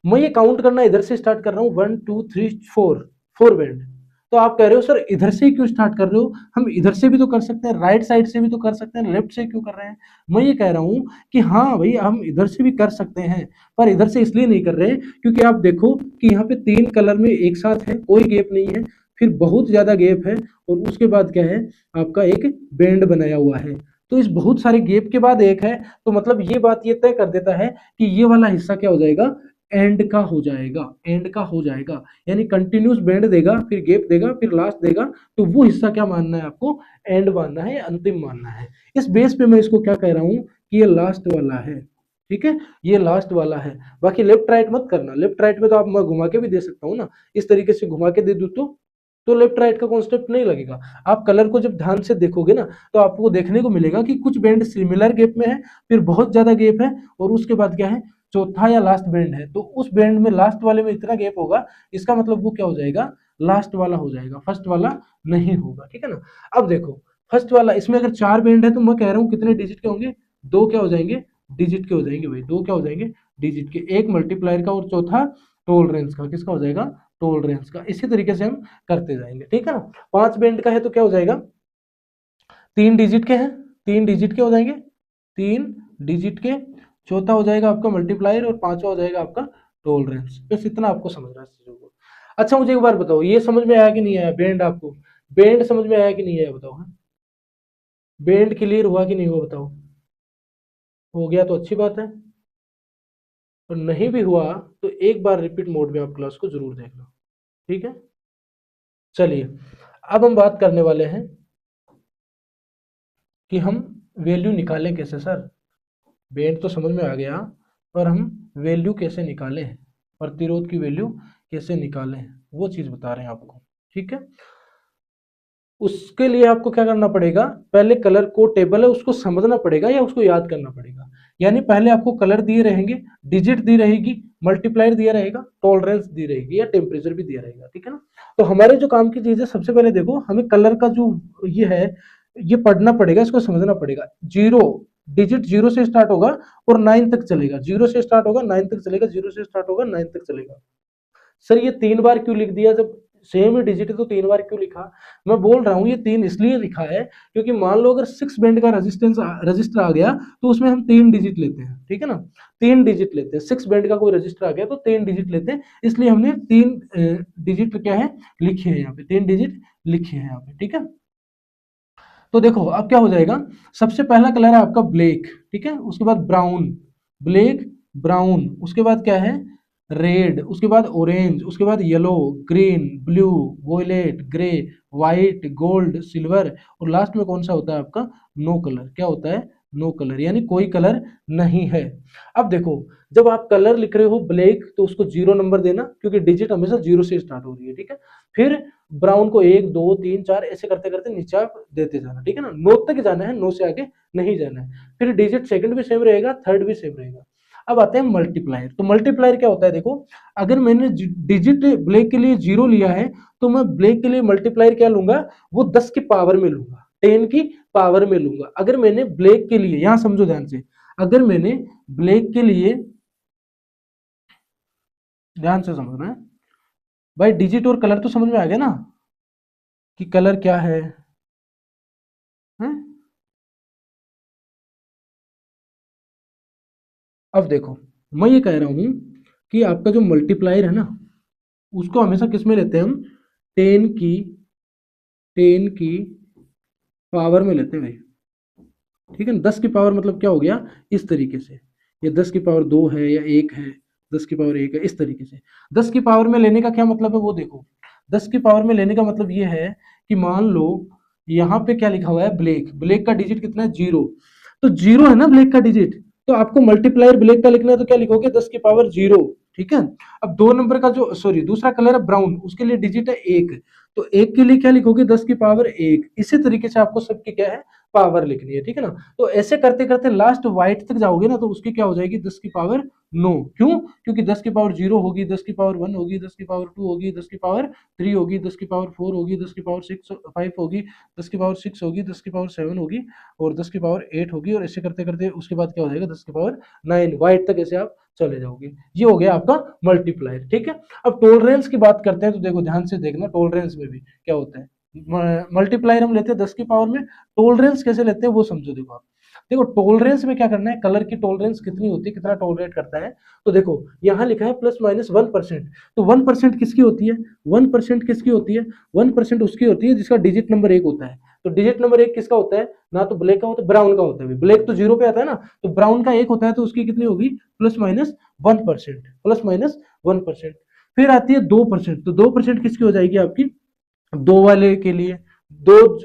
मैं ये काउंट करना इधर से स्टार्ट कर रहा हूँ, 1 2 3 4, 4 बैंड। तो आप कह रहे हो सर इधर से क्यों स्टार्ट कर रहे हो, हम इधर से भी तो कर सकते हैं, राइट साइड से भी तो कर सकते हैं, लेफ्ट से क्यों कर रहे हैं। मैं ये कह रहा हूँ कि हाँ भाई हम इधर से भी कर सकते हैं, पर इधर से इसलिए नहीं कर रहे हैं क्योंकि आप देखो कि यहाँ पे 3 कलर में एक साथ है, कोई गैप नहीं है, फिर बहुत ज्यादा गैप है, और उसके बाद क्या है, आपका एक बैंड बनाया हुआ है। तो इस बहुत सारे गैप के बाद एक है, तो मतलब ये बात ये तय कर देता है कि ये वाला हिस्सा क्या हो जाएगा, एंड का हो जाएगा, एंड का हो जाएगा, यानी कंटिन्यूस बैंड देगा, फिर गैप देगा, फिर लास्ट देगा, तो वो हिस्सा क्या मानना है आपको, एंड मानना है, अंतिम मानना है। इस बेस पे मैं इसको क्या कह रहा हूं कि ये लास्ट वाला है, ठीक है, ये लास्ट वाला है। बाकी लेफ्ट राइट मत करना, लेफ्ट राइट में तो आप मैं घुमा के भी दे सकता हूँ ना, इस तरीके से घुमा के दे दूं तो लेफ्ट राइट का कॉन्सेप्ट नहीं लगेगा। आप कलर को जब ध्यान से देखोगे ना तो आपको देखने को मिलेगा कि कुछ बैंड सिमिलर गैप में है, फिर बहुत ज्यादा गैप है, और उसके बाद क्या है, चौथा या लास्ट बैंड है, तो उस बैंड में लास्ट वाले में इतना गैप होगा, इसका मतलब वो क्या हो जाएगा, लास्ट वाला हो जाएगा, फर्स्ट वाला नहीं होगा, ठीक है ना। अब देखो फर्स्ट वाला, इसमें अगर 4 बैंड है तो मैं कह रहा हूँ कितने डिजिट के होंगे, 2 क्या हो जाएंगे, डिजिट के हो जाएंगे भाई, 2 क्या हो जाएंगे, डिजिट के, एक मल्टीप्लायर का और चौथा टोलरेंस का, किसका हो जाएगा, टोलरेंस का। इसी तरीके से हम करते जाएंगे, ठीक है ना। 5 बैंड का है तो क्या हो जाएगा, 3 डिजिट के हैं, 3 डिजिट के हो जाएंगे, 3 डिजिट के, चौथा हो जाएगा आपका मल्टीप्लायर और पांचवा हो जाएगा आपका टोलरेंस। बस इतना आपको समझना है चीजों को। अच्छा मुझे एक बार बताओ, ये समझ में आया कि नहीं आया, बैंड आपको, बैंड समझ में आया कि नहीं आया बताओ, बैंड क्लियर हुआ कि नहीं हुआ बताओ, हो गया तो अच्छी बात है, और नहीं भी हुआ तो एक बार रिपीट मोड में आप क्लास को जरूर देख लो, ठीक है। चलिए अब हम बात करने वाले हैं कि हम वैल्यू निकालें कैसे सर, बैंड तो समझ में आ गया, पर हम वैल्यू कैसे निकालें, प्रतिरोध की वैल्यू कैसे निकालें, वो चीज बता रहे हैं आपको, ठीक है। उसके लिए आपको क्या करना पड़ेगा, पहले कलर कोड टेबल है उसको समझना पड़ेगा या उसको याद करना पड़ेगा। यानी पहले आपको कलर दिए रहेंगे, डिजिट दी रहेगी, मल्टीप्लायर दिया रहेगा, टॉलरेंस दी रहेगी, या टेम्परेचर भी दिया रहेगा, ठीक है ना। तो हमारे जो काम की चीज है, सबसे पहले देखो हमें कलर का जो ये है ये पढ़ना पड़ेगा, इसको समझना पड़ेगा। जीरो डिजिट 0 से स्टार्ट होगा और 9 तक चलेगा, 0 से स्टार्ट होगा 9 तक चलेगा, 0 से स्टार्ट होगा 9 तक चलेगा। सर ये 3 बार क्यों लिख दिया, जब सेम ही डिजिट है तो 3 बार क्यों लिखा। मैं बोल रहा हूँ ये 3 इसलिए लिखा है क्योंकि मान लो अगर 6 बैंड का रजिस्टर आ गया तो उसमें हम 3 डिजिट लेते हैं, ठीक है ना, 3 डिजिट लेते हैं। 6 बैंड का कोई रजिस्टर आ गया तो 3 डिजिट लेते हैं, इसलिए हमने 3 डिजिट क्या है लिखे हैं यहाँ पे, 3 डिजिट लिखे हैं यहाँ पे, ठीक है। तो देखो अब क्या हो जाएगा, सबसे पहला कलर है आपका ब्लैक, ठीक है, उसके बाद ब्राउन, ब्लैक ब्राउन, उसके बाद क्या है रेड, उसके बाद ऑरेंज, उसके बाद yellow, green, blue, violet, grey, white, gold, silver, और लास्ट में कौन सा होता है आपका, नो कलर। क्या होता है, नो कलर, यानी कोई कलर नहीं है। अब देखो जब आप कलर लिख रहे हो ब्लैक तो उसको 0 नंबर देना, क्योंकि डिजिट हमेशा 0 से स्टार्ट हो रही है, ठीक है। फिर ब्राउन को 1 2 3 4 ऐसे करते करते नीचे आप देते जाना, ठीक है ना, नो तक जाना है, नो से आगे नहीं जाना है। फिर डिजिट सेकंड भी सेम रहेगा, थर्ड भी सेम रहेगा। अब आते हैं मल्टीप्लायर। तो मल्टीप्लायर क्या होता है, देखो अगर मैंने डिजिट ब्लैक के लिए 0 लिया है तो मैं ब्लैक के लिए मल्टीप्लायर क्या लूंगा, वो 10 की पावर में लूंगा, 10 की पावर में लूंगा। अगर मैंने ब्लैक के लिए, यहां समझो ध्यान से, अगर मैंने ब्लैक के लिए, ध्यान से समझना है भाई, डिजिट और कलर तो समझ में आ गया ना कि कलर क्या है, हैं? अब देखो मैं ये कह रहा हूं कि आपका जो मल्टीप्लायर है ना उसको हमेशा किस में लेते हैं हम, 10 की 10 की पावर में लेते हैं भाई, ठीक है ना। 10 की पावर मतलब क्या हो गया, इस तरीके से, ये 10 की पावर 2 है या 1 है, 10 की पावर 1 है, इस तरीके से। 10 की पावर में लेने का क्या मतलब है वो देखो, 10 की पावर में लेने का मतलब ये है कि मान लो यहाँ पे क्या लिखा हुआ है, ब्लैक, ब्लैक का डिजिट कितना है, 0, तो 0 है ना ब्लैक का डिजिट, तो आपको मल्टीप्लायर ब्लैक का लिखना है तो क्या लिखोगे, 10 की पावर 0, ठीक है। अब 2 नंबर का जो, सॉरी दूसरा कलर है ब्राउन, उसके लिए डिजिट है 1, तो 1 के लिए क्या लिखोगे, 10 की पावर 1। इसी तरीके से आपको सबकी क्या है, पावर लिखनी है, ठीक है ना। तो ऐसे करते करते लास्ट व्हाइट तक जाओगे ना तो उसकी क्या हो जाएगी, 10 की पावर 9, क्यों, क्योंकि 10 की पावर 0 होगी, 10 की पावर 1 होगी, 10 की पावर 2 होगी, 10 की पावर 3 होगी, 10 की पावर 4 होगी, 10 की पावर 6 5 होगी, 10 की पावर 6 होगी, 10 की पावर 7 होगी, और 10 की पावर 8 होगी, और ऐसे करते करते उसके बाद क्या हो जाएगा, 10 की पावर 9 व्हाइट तक ऐसे आप चले जाओगे। ये हो गया आपका मल्टीप्लायर, ठीक है। अब टोलरेंस की बात करते हैं तो देखो ध्यान से देखना, टोलरेंस में भी क्या होता है, मल्टीप्लायर हम लेते हैं 10 की पावर में, टोलरेंस कैसे लेते हैं वो समझो। देखो आप, देखो टोलरेंस में क्या करना है, कलर की टोलरेंस कितनी होती है, कितना टोलरेट करता है, तो देखो यहाँ लिखा है ±1%, तो 1% किसकी होती है, 1% किसकी होती है, 1% उसकी होती है जिसका डिजिट नंबर 1 होता है। तो डिजिट नंबर 1 किसका होता है, ना तो ब्लैक का होता है, ब्राउन का होता है। ब्लैक तो 0 पे आता है ना, तो ब्राउन का 1 होता है, तो उसकी कितनी होगी, +-1%, +-1%। फिर आती है 2%, तो 2% किसकी हो जाएगी आपकी, दो वाले के लिए, दो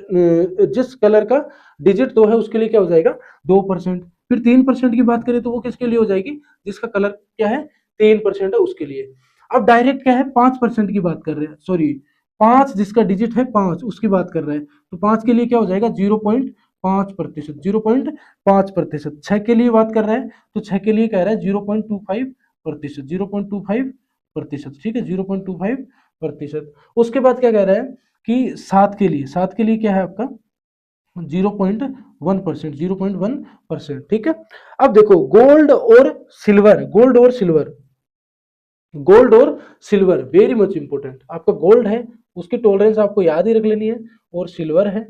जिस कलर का डिजिट 2 है उसके लिए क्या हो जाएगा, 2%। फिर 3% की बात करें तो वो किसके लिए हो जाएगी, जिसका कलर क्या है, 3% है उसके लिए। अब डायरेक्ट क्या है, 5% की बात कर रहे हैं, सॉरी 5 जिसका डिजिट है 5 उसकी बात कर रहे हैं, तो 5 के लिए क्या हो जाएगा, 0.5%, 0.5%। 6 के लिए बात कर रहे हैं तो 6 के लिए कह रहा है 0.25%, 0.25%, ठीक है, 0.25%। उसके बाद क्या कह रहा है कि 7 के लिए क्या है आपका, 0.1%, 0.1%, ठीक है। अब देखो गोल्ड और सिल्वर, गोल्ड और सिल्वर वेरी मच इंपॉर्टेंट। आपका गोल्ड है उसकी टॉलरेंस आपको याद ही रख लेनी है, और सिल्वर है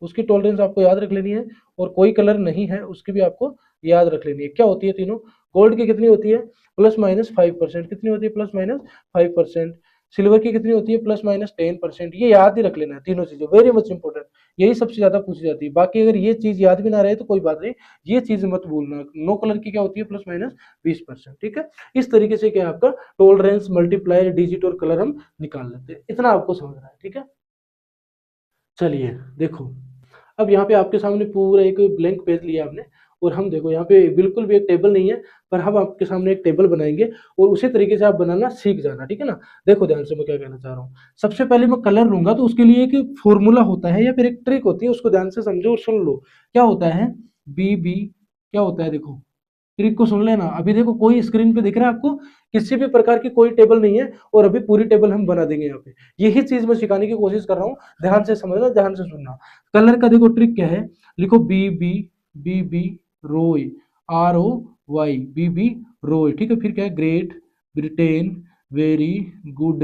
उसकी टॉलरेंस आपको याद रख लेनी है, और कोई कलर नहीं है उसकी भी आपको याद रख लेनी है। क्या होती है तीनों, गोल्ड की कितनी होती है, +-5%, कितनी होती है, +-5%। सिल्वर की कितनी होती है, +-10%। ये याद ही रख लेना है तीनों चीजें, वेरी मच इंपॉर्टेंट, यही सबसे ज्यादा पूछी जाती है। बाकी अगर ये चीज याद भी ना रहे तो कोई बात नहीं, ये चीज मत भूलना। नो कलर की क्या होती है, +-20%, ठीक है। इस तरीके से क्या है आपका टॉलरेंस, मल्टीप्लायर, डिजिट और कलर हम निकाल लेते हैं। इतना आपको समझना है, ठीक है। चलिए देखो, अब यहाँ पे आपके सामने पूरा एक ब्लैंक पेज लिया आपने, और हम देखो यहाँ पे बिल्कुल भी एक टेबल नहीं है, पर हम आपके सामने एक टेबल बनाएंगे और उसी तरीके से आप बनाना सीख जाना, ठीक है ना। देखो ध्यान से मैं क्या कहना चाह रहा हूँ। सबसे पहले मैं कलर लूंगा, तो उसके लिए एक फॉर्मूला होता है या फिर एक ट्रिक होती है, उसको ध्यान से समझो और सुन लो। क्या होता है, बी क्या होता है, देखो ट्रिक को सुन लेना। अभी देखो कोई स्क्रीन पे दिख रहा है आपको, किसी भी प्रकार की कोई टेबल नहीं है, और अभी पूरी टेबल हम बना देंगे यहाँ पे। यही चीज मैं सिखाने की कोशिश कर रहा हूँ, ध्यान से समझना, ध्यान से सुनना। कलर का देखो ट्रिक क्या है, लिखो B B Roy, ROY, B Roy, ठीक है। फिर क्या है, Great Britain, very good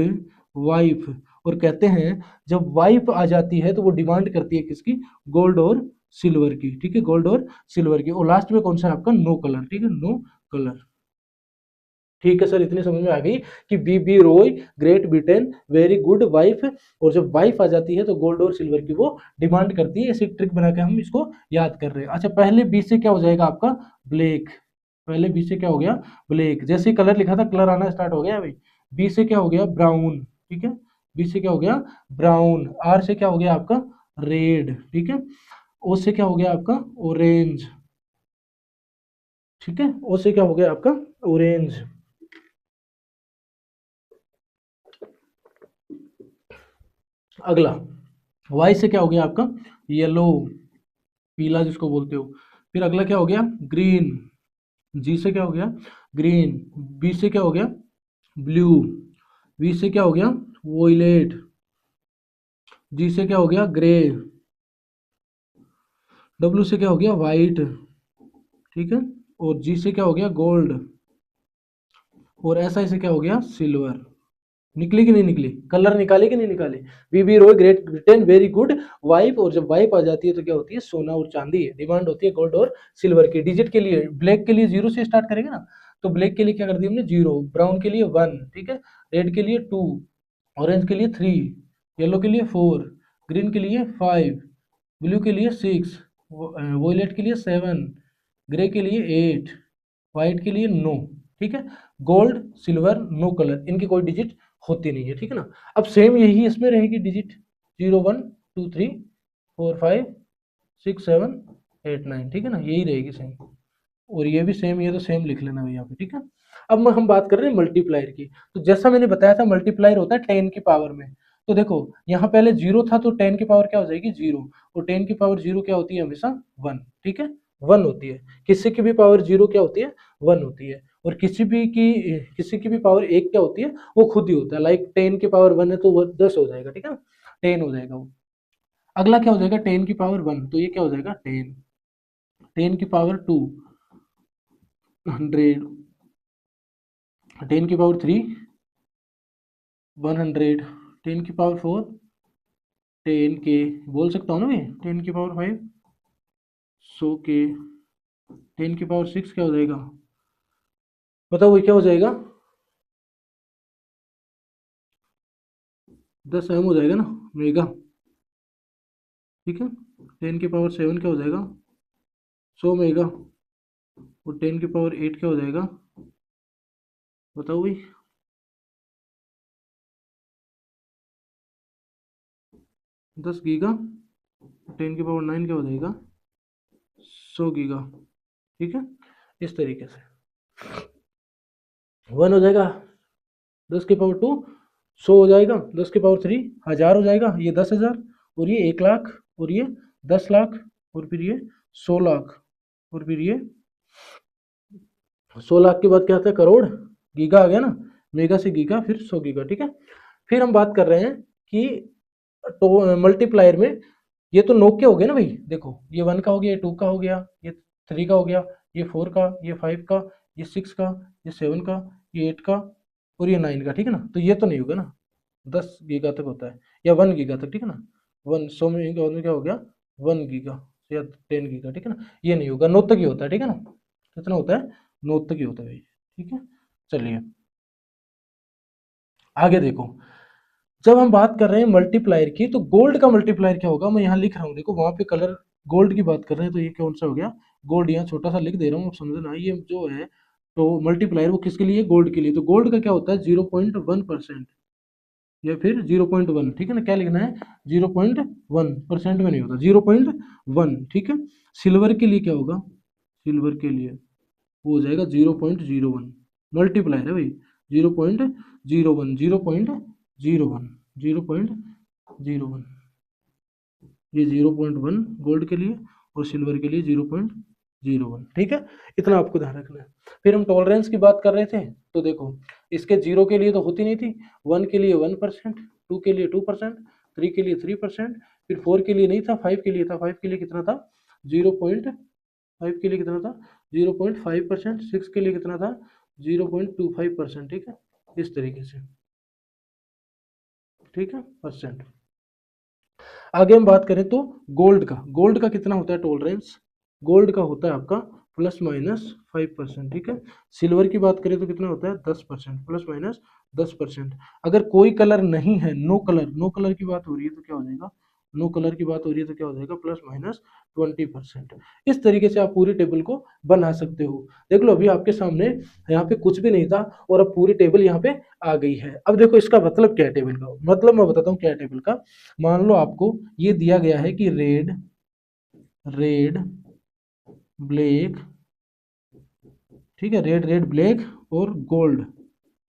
wife. और कहते हैं जब वाइफ आ जाती है तो वो डिमांड करती है किसकी, गोल्ड और सिल्वर की, ठीक है, गोल्ड और सिल्वर की। और लास्ट में कौन सा है आपका, नो कलर, ठीक है, नो कलर। ठीक है सर, इतनी समझ में आ गई कि B Roy, Great Britain, very good wife, और जब वाइफ आ जाती है तो गोल्ड और सिल्वर की वो डिमांड करती है। ऐसी ट्रिक बना के हम इसको याद कर रहे हैं। अच्छा, पहले बी से क्या हो जाएगा आपका, ब्लैक। पहले बी से क्या हो गया, ब्लैक। जैसे कलर लिखा था कलर आना स्टार्ट हो गया भाई। बी से क्या हो गया, ब्राउन, ठीक है, बी से क्या हो गया, ब्राउन। आर से क्या हो गया आपका, रेड, ठीक है। ओ से क्या हो गया आपका, ऑरेंज, ठीक है, ओ से क्या हो गया आपका, ऑरेंज। अगला वाई से क्या हो गया आपका, येलो, पीला जिसको बोलते हो। फिर अगला क्या हो गया, ग्रीन। जी से क्या हो गया, ग्रीन। बी से क्या हो गया, ब्लू। वी से क्या हो गया, वोयलेट। जी से क्या हो गया, ग्रे। डब्ल्यू से क्या हो गया, वाइट, ठीक है। और जी से क्या हो गया, गोल्ड। और एस आई से क्या हो गया, सिल्वर। निकली कि नहीं निकली, कलर निकाले कि नहीं निकाले। B Roy, Great Britain, very good wife. और जब वाइफ आ जाती है तो क्या होती है, सोना और चांदी है, डिमांड होती है गोल्ड और सिल्वर की। डिजिट के लिए ब्लैक के लिए 0 से स्टार्ट करेंगे ना, तो ब्लैक के लिए क्या कर दिया हमने, 0। ब्राउन के लिए 1, ठीक है। रेड के लिए 2, ऑरेंज के लिए 3, येलो के लिए 4, ग्रीन के लिए 5, ब्लू के लिए 6, वोयलेट के लिए 7, ग्रे के लिए 8, व्हाइट के लिए 9, ठीक है। गोल्ड, सिल्वर, नो कलर, इनकी कोई डिजिट होती नहीं है, ठीक है ना। अब सेम यही इसमें रहेगी डिजिट, 0 1 2 3 4 5 6 7 8 9, ठीक है ना, यही रहेगी सेम। और ये भी सेम, ये तो सेम लिख लेना भैया पे, ठीक है। अब हम बात कर रहे हैं मल्टीप्लायर की। तो जैसा मैंने बताया था मल्टीप्लायर होता है 10 की पावर में। तो देखो यहाँ पहले 0 था, तो 10 की पावर क्या हो जाएगी, 0। और 10 की पावर 0 क्या होती है, हमेशा 1, ठीक है, 1 होती है। किसी की भी पावर 0 क्या होती है, 1 होती है। और किसी की भी पावर 1 क्या होती है, वो खुद ही होता है। लाइक 10 की पावर 1 है तो वो 10 हो जाएगा, ठीक है ना, 10 हो जाएगा वो। अगला क्या हो जाएगा, 10 की पावर 1, तो ये क्या हो जाएगा, 10। 10 की पावर 2, 100। 10 की पावर 3, 100। 10 की पावर 4, 10 के, बोल सकता हूँ ना मैं। 10 की पावर 5, 100 के। 10 की पावर 6 क्या हो जाएगा, बताओ वो क्या हो जाएगा, 10 एम हो जाएगा ना, मेगा। ठीक है। 10 की पावर 7 क्या हो जाएगा, 100 मेगा, और 10 की पावर 8 क्या हो जाएगा, बताओ भाई, 10 गीगा। 10 की पावर 9 क्या हो जाएगा, 100 गीगा। ठीक है, इस तरीके से 1 हो जाएगा, 10 की पावर 2 100 हो जाएगा, 10 की पावर 3 1000 हो जाएगा, ये 10,000, और ये 1 लाख, और ये 10 लाख, और फिर ये 100 लाख, और फिर ये 100 लाख के बाद क्या आता है, करोड़। गीगा आ गया ना, मेगा से गीगा, फिर 100 गीगा। ठीक है, फिर हम बात कर रहे हैं कि तो मल्टीप्लायर में, ये तो नोक के हो गए ना भाई, देखो ये 1 का हो गया, ये 2 का हो गया, ये 3 का हो गया, ये 4 का, ये 5 का, ये 6 का, ये 7 का, ये 8 का, और ये 9 का। ठीक है ना, तो ये तो नहीं होगा ना, 10 गीगा तक होता है, या 1 गीगा तक। ठीक है ना, 100 में क्या हो गया, 1 गीगा या 10 गीगा। ठीक है ना, ये नहीं होगा, 9 तक ही होता है। ठीक है ना, कितना होता है, 9 तक ही होता है भाई। ठीक है, चलिए आगे देखो। जब हम बात कर रहे हैं मल्टीप्लायर की, तो गोल्ड का मल्टीप्लायर क्या होगा, मैं यहाँ लिख रहा हूँ, देखो वहां पे कलर गोल्ड की बात कर रहे हैं, तो ये कौन सा हो गया, गोल्ड। यहाँ छोटा सा लिख दे रहा हूँ, आप समझना, ये जो है तो मल्टीप्लायर वो किसके लिए, गोल्ड के लिए। तो गोल्ड का क्या होता है, 0.1%, या फिर 0.1। ठीक है ना, क्या लिखना है, 0.1%, में नहीं होता, 0.1। ठीक है, सिल्वर के लिए क्या होगा, सिल्वर के लिए वो हो जाएगा 0.01। मल्टीप्लायर है भाई, 0.01, 0.01, 0.01, ये 0.1 गोल्ड के लिए, और सिल्वर के लिए 0.01। ठीक है, इतना आपको ध्यान रखना है। फिर हम टॉलरेंस की बात कर रहे थे, तो देखो इसके 0 के लिए तो होती नहीं थी, 1 के लिए 1%, 2 के लिए 2%, 3 के लिए 3%, फिर 4 के लिए नहीं था, 5 के लिए था, 5 के लिए कितना था, 0.5 के लिए कितना था, 0.5%, 6 के लिए कितना था, 0.25%। ठीक है, इस तरीके से। ठीक है, परसेंट। आगे हम बात करें तो गोल्ड का कितना होता है टॉलरेंस, गोल्ड का होता है आपका ±5%। ठीक है, सिल्वर की बात करें तो कितना होता है, 10%, ±10%। अगर कोई कलर नहीं है, नो कलर की बात हो रही है तो क्या हो जाएगा, नो कलर की बात हो रही है तो क्या हो जाएगा, ±20%। इस तरीके से आप पूरी टेबल को बना सकते हो। देख लो, अभी आपके सामने यहाँ पे कुछ भी नहीं था, और अब पूरी टेबल यहाँ पे आ गई है। अब देखो इसका मतलब क्या है, टेबल का मतलब मैं बताता हूँ क्या है टेबल का। मान लो आपको ये दिया गया है कि रेड रेड ब्लैक, ठीक है, रेड रेड ब्लैक और गोल्ड,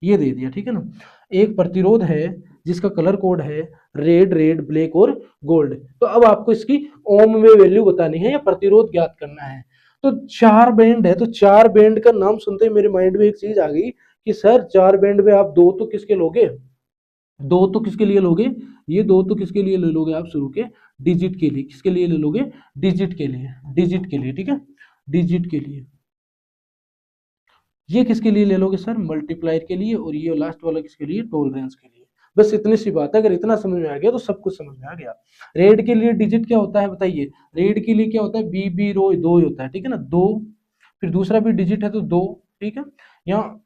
ये दे दिया। ठीक है ना, एक प्रतिरोध है जिसका कलर कोड है रेड रेड ब्लैक और गोल्ड। तो अब आपको इसकी ओम में वैल्यू बतानी है या प्रतिरोध ज्ञात करना है। तो 4 बैंड है, तो 4 बैंड का नाम सुनते ही मेरे माइंड में एक चीज आ गई कि सर 4 बैंड में आप दो तो किसके लोगे, दो तो किसके लिए लोगे, ये दो तो किसके लिए ले लोगे आप, शुरू के डिजिट के लिए, किसके लिए ले लोगे, डिजिट के लिए, डिजिट के लिए। ठीक है, डिजिट के लिए। ये किसके लिए ले लोगे सर, मल्टीप्लायर के लिए, और ये लास्ट वाला किसके लिए, टॉलरेंस के लिए। बस इतनी सी बात है, अगर इतना समझ में आ गया तो सब कुछ समझ में आ गया। रेड के लिए डिजिट क्या होता है बताइए, रेड के लिए क्या होता है, बी बी रो दो ही होता है। ठीक है ना, दो, फिर दूसरा भी डिजिट है तो दो। ठीक है, यहाँ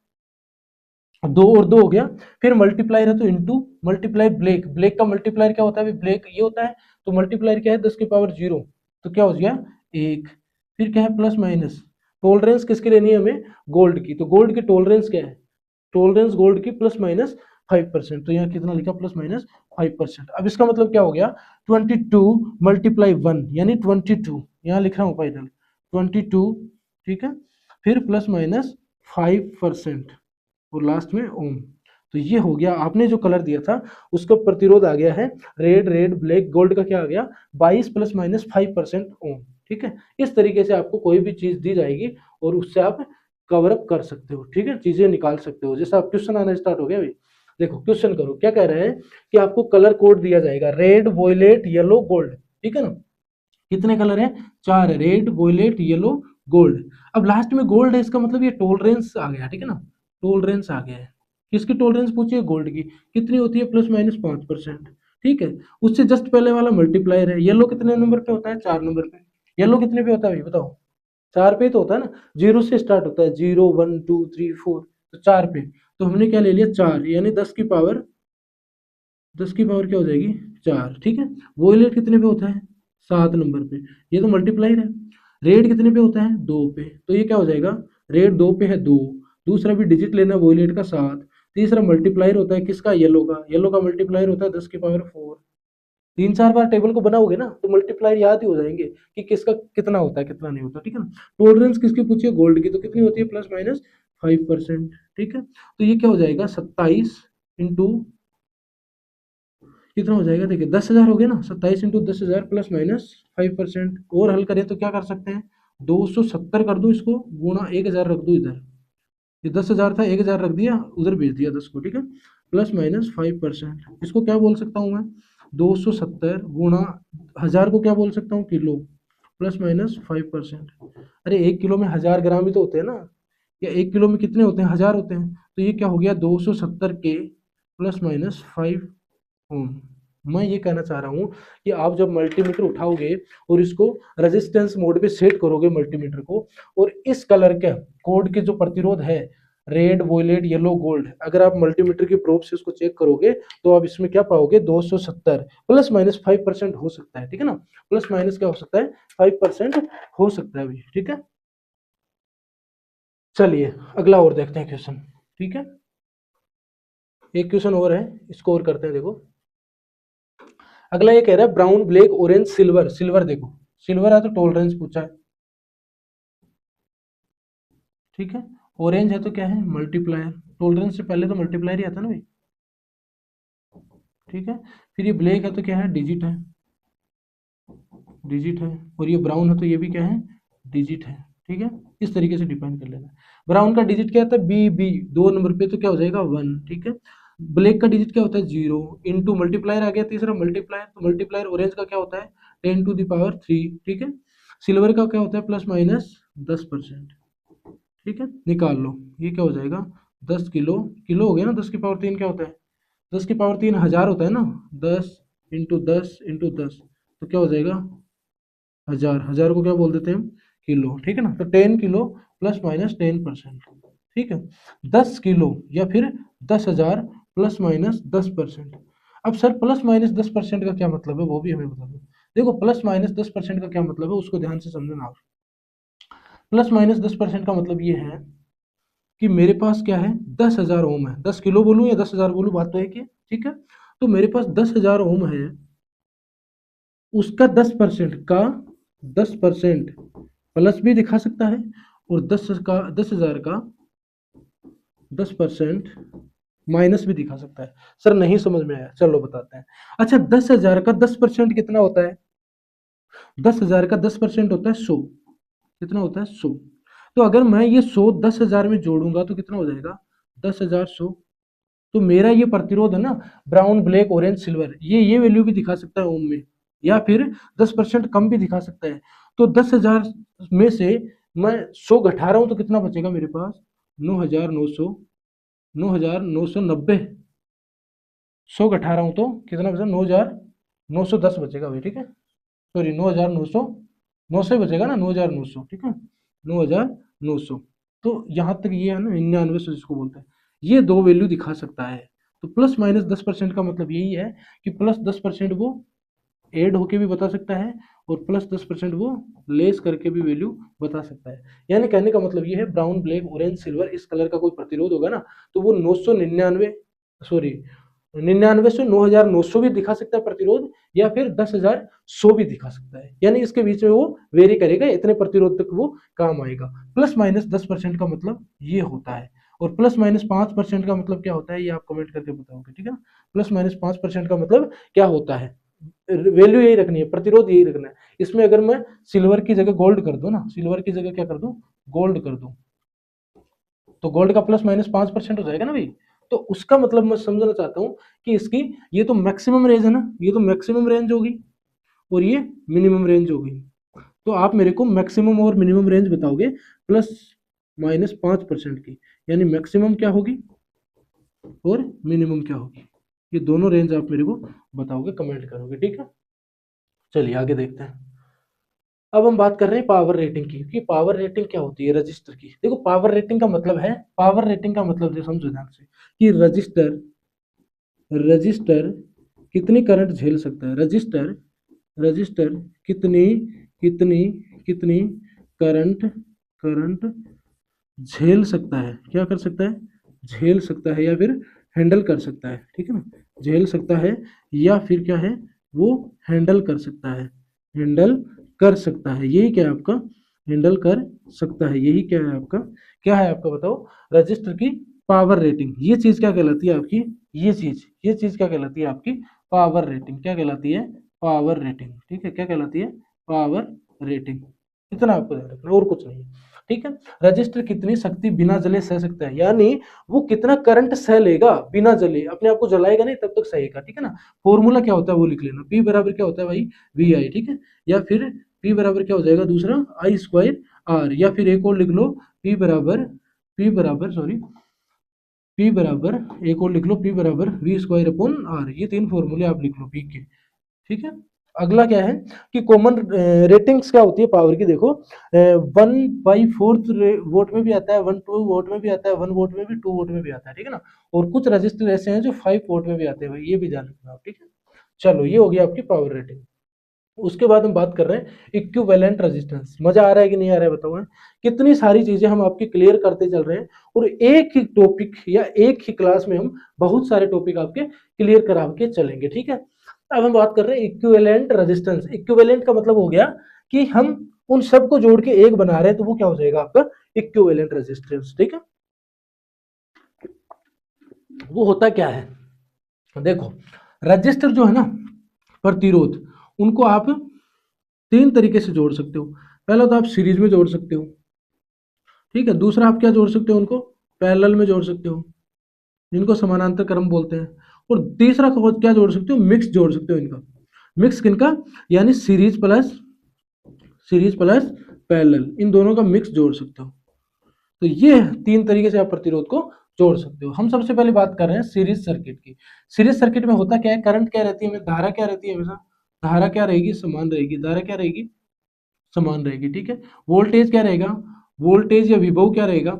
दो और दो हो गया। फिर मल्टीप्लायर है तो इनटू, मल्टीप्लाई ब्लैक, ब्लैक का मल्टीप्लायर क्या होता है, ब्लैक ये होता है, तो मल्टीप्लायर क्या है, 10 की पावर 0, तो क्या हो गया, एक। फिर क्या है, प्लस माइनस। टॉलरेंस किसके लेनी है हमें, गोल्ड की, तो गोल्ड की टॉलरेंस क्या है, टॉलरेंस गोल्ड की +-5%, तो यहाँ कितना लिखा, +-5%। अब इसका मतलब क्या हो गया, 22 × 1 यानी 22, यहाँ लिख रहा हूँ फाइनल 22। ठीक है, फिर +-5%, और लास्ट में ओम। तो ये हो गया, आपने जो कलर दिया था उसका प्रतिरोध आ गया है रेड रेड ब्लैक गोल्ड का क्या आ गया, 22 +-5% ओम। ठीक है, इस तरीके से आपको कोई भी चीज दी जाएगी और उससे आप कवर अप कर सकते हो। ठीक है, चीजें निकाल सकते हो। जैसे आप क्वेश्चन आना स्टार्ट हो गया भाई, देखो क्वेश्चन करो, क्या कह रहे हैं कि आपको कलर कोड दिया जाएगा रेड वॉयलेट येलो गोल्ड। ठीक है ना, कितने कलर है, 4 है, रेड वॉयलेट येलो गोल्ड। अब लास्ट में गोल्ड है, इसका मतलब ये टॉलरेंस आ गया। ठीक है ना, टॉलरेंस आ गया है, किसकी टॉलरेंस पूछिए, गोल्ड की, कितनी होती है, ±5%। ठीक है, उससे जस्ट पहले वाला मल्टीप्लायर है, येलो कितने नंबर पे होता है, 4 नंबर पे। येलो कितने पे होता है भाई बताओ, 4 पे तो होता है ना, 0 से स्टार्ट होता है, 0 1 2 3 4, तो 4 पे। तो हमने क्या ले लिया, 4, यानी 10 की पावर क्या हो जाएगी, 4। ठीक है, वोयलेट कितने पे होता है, 7 नंबर पे, ये तो मल्टीप्लायर है। रेट कितने पे होता है? 2 पे, तो ये क्या हो जाएगा? रेट 2 पे है 2, दूसरा भी डिजिट लेना वोलेट का 7, तीसरा मल्टीप्लायर होता है किसका? येलो का, येलो का मल्टीप्लायर होता है 10 की पावर 4। 3-4 बार टेबल को बनाओगे ना तो मल्टीप्लायर याद ही हो जाएंगे कि किसका कितना होता है कितना नहीं होता, ठीक है ना। टॉलरेंस किसकी पूछिए? गोल्ड की, तो कितनी होती है? ±5%, ठीक है। तो ये क्या हो जाएगा? 27 इंटू कितना हो जाएगा? देखिए 10,000 हो गया ना, 27 इंटू 10,000 ±5%। और हल करें तो क्या कर सकते हैं? 270 कर दो इसको, गुणा 1,000 रख दो इधर, ये 10,000 था, 1,000 रख दिया उधर, भेज दिया 10 को, ठीक है। ±5%, इसको क्या बोल सकता हूँ मैं? 270 गुणा 1000 को क्या बोल सकता हूँ? किलो, ±5%। अरे 1 किलो में 1000 ग्राम ही तो होते हैं ना, या 1 किलो में कितने होते हैं? 1000 होते हैं। तो ये क्या हो गया? 270 के ±5 ओम। मैं ये कहना चाह रहा हूँ कि आप जब मल्टीमीटर उठाओगे और इसको रेजिस्टेंस मोड पे सेट करोगे मल्टीमीटर को, और इस कलर के कोड के जो प्रतिरोध है, रेड, वोलेट, येलो, गोल्ड, अगर आप मल्टीमीटर की प्रोब से उसको चेक करोगे तो आप इसमें क्या पाओगे? 270 ±5% हो सकता है, ठीक है ना। प्लस माइनस क्या हो सकता है? 5% हो सकता है, ठीक है। चलिए अगला और देखते हैं क्वेश्चन, ठीक है। एक क्वेश्चन और है, इसको और करते हैं। देखो अगला ये कह रहा है brown, black, orange, silver. Silver देखो, सिल्वर है तो टॉलरेंस पूछा है, ठीक है। ऑरेंज है तो क्या है? मल्टीप्लायर, टॉलरेंस से पहले तो मल्टीप्लायर ही आता ना भाई, ठीक है। फिर ये ब्लैक है तो क्या है? डिजिट है, डिजिट है। और ये ब्राउन है तो ये भी क्या है? डिजिट है, ठीक है। इस तरीके से डिफाइन कर लेना। ब्राउन का डिजिट क्या होता है? बी बी, 2 नंबर पे तो क्या हो जाएगा? 1, ठीक है। ब्लैक का डिजिट क्या होता है? 0, इंटू मल्टीप्लायर आ गया तीसरा मल्टीप्लायर, तो मल्टीप्लायर ऑरेंज का क्या होता है? 10⁻3, ठीक है। सिल्वर का क्या होता है? ±10%, ठीक है। निकाल लो, ये क्या हो जाएगा? 10 किलो, किलो हो गया ना, 10⁻3 क्या होता है? 10⁻3 1000 होता है ना, 10 × 10 × 10, तो क्या हो जाएगा? 1000, 1000 को क्या बोल देते हैं हम? किलो, ठीक है ना। तो 10 किलो ±10%, ठीक है। 10 किलो या फिर 10,000 ±10%। अब सर ±10% का क्या मतलब है वो भी हमें बता दो। देखो ±10% का क्या मतलब है उसको ध्यान से समझना आप। ±10% का मतलब ये है कि मेरे पास क्या है? 10,000 ओम है, 10 किलो बोलूं या 10,000 बोलूं, बात तो है कि, ठीक है। तो मेरे पास 10,000 ओम है, उसका 10% का 10% प्लस भी दिखा सकता है, और 10,000 का 10% माइनस भी दिखा सकता है। सर नहीं समझ में आया, चलो बताते हैं। अच्छा 10,000 का 10% कितना होता है? 10,000 का 10% होता है 100, कितना होता है? 100। तो अगर मैं ये 100 10,000 में जोड़ूंगा तो कितना हो जाएगा? 10,000 100। तो मेरा ये प्रतिरोध है ना, ब्राउन, ब्लैक, ऑरेंज, सिल्वर, ये वैल्यू भी दिखा सकता है ओम में, या फिर 10% कम भी दिखा सकता है। तो 10,000 में से मैं 100 घटा रहा हूं तो कितना बचेगा मेरे पास? 9,900, 9,990। 100 घटा रहा हूं तो कितना बचेगा? 9,910 बचेगा भाई, ठीक है। सॉरी 9,900, 900 ही बचेगा ना, 9,900, ठीक है, 9,900। तो यहाँ तक ये है ना 99 जिसको बोलते हैं, ये दो वैल्यू दिखा सकता है। तो ±10% का मतलब यही है कि +10% वो ऐड होके भी बता सकता है, और +10% वो लेस करके भी वैल्यू बता सकता है। यानी कहने का मतलब ये है ब्राउन, ब्लैक, ऑरेंज, सिल्वर, इस कलर का कोई प्रतिरोध होगा ना तो वो 999, सॉरी 99 से 9,900 भी दिखा सकता है प्रतिरोध, या फिर 10,100 भी दिखा सकता है। यानी इसके बीच में वो वेरी करेगा, इतने प्रतिरोध तक वो काम आएगा। ±10% का मतलब ये होता है, और ±5% का मतलब क्या होता है ये आप कमेंट करके बताओगे, ठीक है ना। ±5% का मतलब क्या होता है? वैल्यू यही रखनी है, प्रतिरोध यही रखना है। इसमें अगर मैं सिल्वर की जगह गोल्ड कर दूं ना, सिल्वर की जगह क्या कर दूं? गोल्ड कर दूं, तो गोल्ड का ±5% हो जाएगा ना भाई। तो उसका मतलब मैं समझना चाहता हूं कि इसकी ये तो मैक्सिमम रेंज है ना, ये तो मैक्सिमम रेंज होगी और ये मिनिमम रेंज होगी। तो आप मेरे को मैक्सिमम और मिनिमम रेंज बताओगे ±5% की, यानी मैक्सिमम क्या होगी और मिनिमम क्या होगी, ये दोनों रेंज आप मेरे को बताओगे, कमेंट करोगे, ठीक है। चलिए आगे देखते हैं। अब हम बात कर रहे हैं पावर रेटिंग की, कि पावर रेटिंग क्या होती है रजिस्टर की। देखो पावर रेटिंग का मतलब है, पावर रेटिंग का मतलब समझो ध्यान से, कि रजिस्टर रजिस्टर कितनी करंट झेल सकता है, रजिस्टर रजिस्टर कितनी कितनी कितनी करंट झेल सकता है, क्या कर सकता है, झेल सकता है या फिर हैंडल कर सकता है, ठीक है ना, झेल सकता है या फिर क्या है, वो हैंडल कर सकता है, हैंडल कर सकता है, यही क्या है आपका, हैंडल कर सकता है, यही क्या है आपका बताओ, रजिस्टर की पावर रेटिंग, ये चीज क्या कहलाती है आपकी, ये चीज क्या कहलाती है आपकी, पावर रेटिंग, क्या कहलाती है, पावर रेटिंग, ठीक है, क्या कहलाती है, पावर रेटिंग, इतना आपको ध्यान रखना और कुछ नहीं, ठीक है। रजिस्टर कितनी शक्ति बिना जले सह सकता है, यानी वो कितना करंट सह लेगा बिना जले, अपने आप को जलाएगा नहीं तब तक सहेगा, ठीक है ना। फॉर्मूला क्या होता है वो लिख लेना, पी बराबर क्या होता है भाई, वी आई, ठीक है, या फिर पी बराबर क्या हो जाएगा दूसरा, आई स्क्वायर आर, या फिर एक और लिख लो, पी बराबर सॉरी पी बराबर, एक और लिख लो, पी बराबर वी स्क्वायर अपॉन आर, ये तीन फॉर्मूले आप लिख लो पी के, ठीक है। अगला क्या है कि कॉमन रेटिंग्स क्या होती है पावर की, देखो 1/4 वोट में भी आता है, 1/2 वोट में भी आता है, 1 वोट में भी, 2 वोट में भी आता है, ठीक है ना। और कुछ रजिस्टर ऐसे हैं जो 5 वोट में भी आते हैं भाई, ये भी जान रखना आप, ठीक है। चलो ये हो गया आपकी पावर रेटिंग। उसके बाद हम बात कर रहे हैं इक्विवेलेंट रेजिस्टेंस, मजा आ रहा है कि नहीं आ रहा है बताओ, कितनी सारी चीजें हम आपकी क्लियर करते चल रहे हैं, और एक ही टॉपिक या एक ही क्लास में हम बहुत सारे टॉपिक आपके क्लियर करा के चलेंगे, ठीक है। अब हम बात कर रहे हैं इक्विवेलेंट रेजिस्टेंस। इक्विवेलेंट का मतलब हो गया कि हम उन सबको जोड़ के एक बना रहे हैं, तो वो क्या हो जाएगा आपका इक्विवेलेंट रेजिस्टेंस, ठीक है। वो होता क्या है, देखो रजिस्टर जो है ना, प्रतिरोध, उनको आप तीन तरीके से जोड़ सकते हो। पहला तो आप सीरीज में जोड़ सकते हो, ठीक है। दूसरा आप क्या जोड़ सकते हो, उनको पैरेलल में जोड़ सकते हो, जिनको समानांतर क्रम बोलते हैं। और तीसरा क्या जोड़ सकते हो, मिक्स जोड़ सकते हो इनका। मिक्स किनका, यानी सीरीज प्लस पैरेलल, इन दोनों का मिक्स जोड़ सकते हो। तो ये तीन तरीके से आप प्रतिरोध को जोड़ सकते हो। हम सबसे पहले बात कर रहे हैं सीरीज सर्किट की। सीरीज सर्किट में होता क्या है, करंट क्या रहती है, धारा क्या रहती है, हमेशा धारा क्या रहेगी, समान रहेगी, धारा क्या रहेगी, समान रहेगी, ठीक है। वोल्टेज क्या रहेगा, वोल्टेज या विभव क्या रहेगा,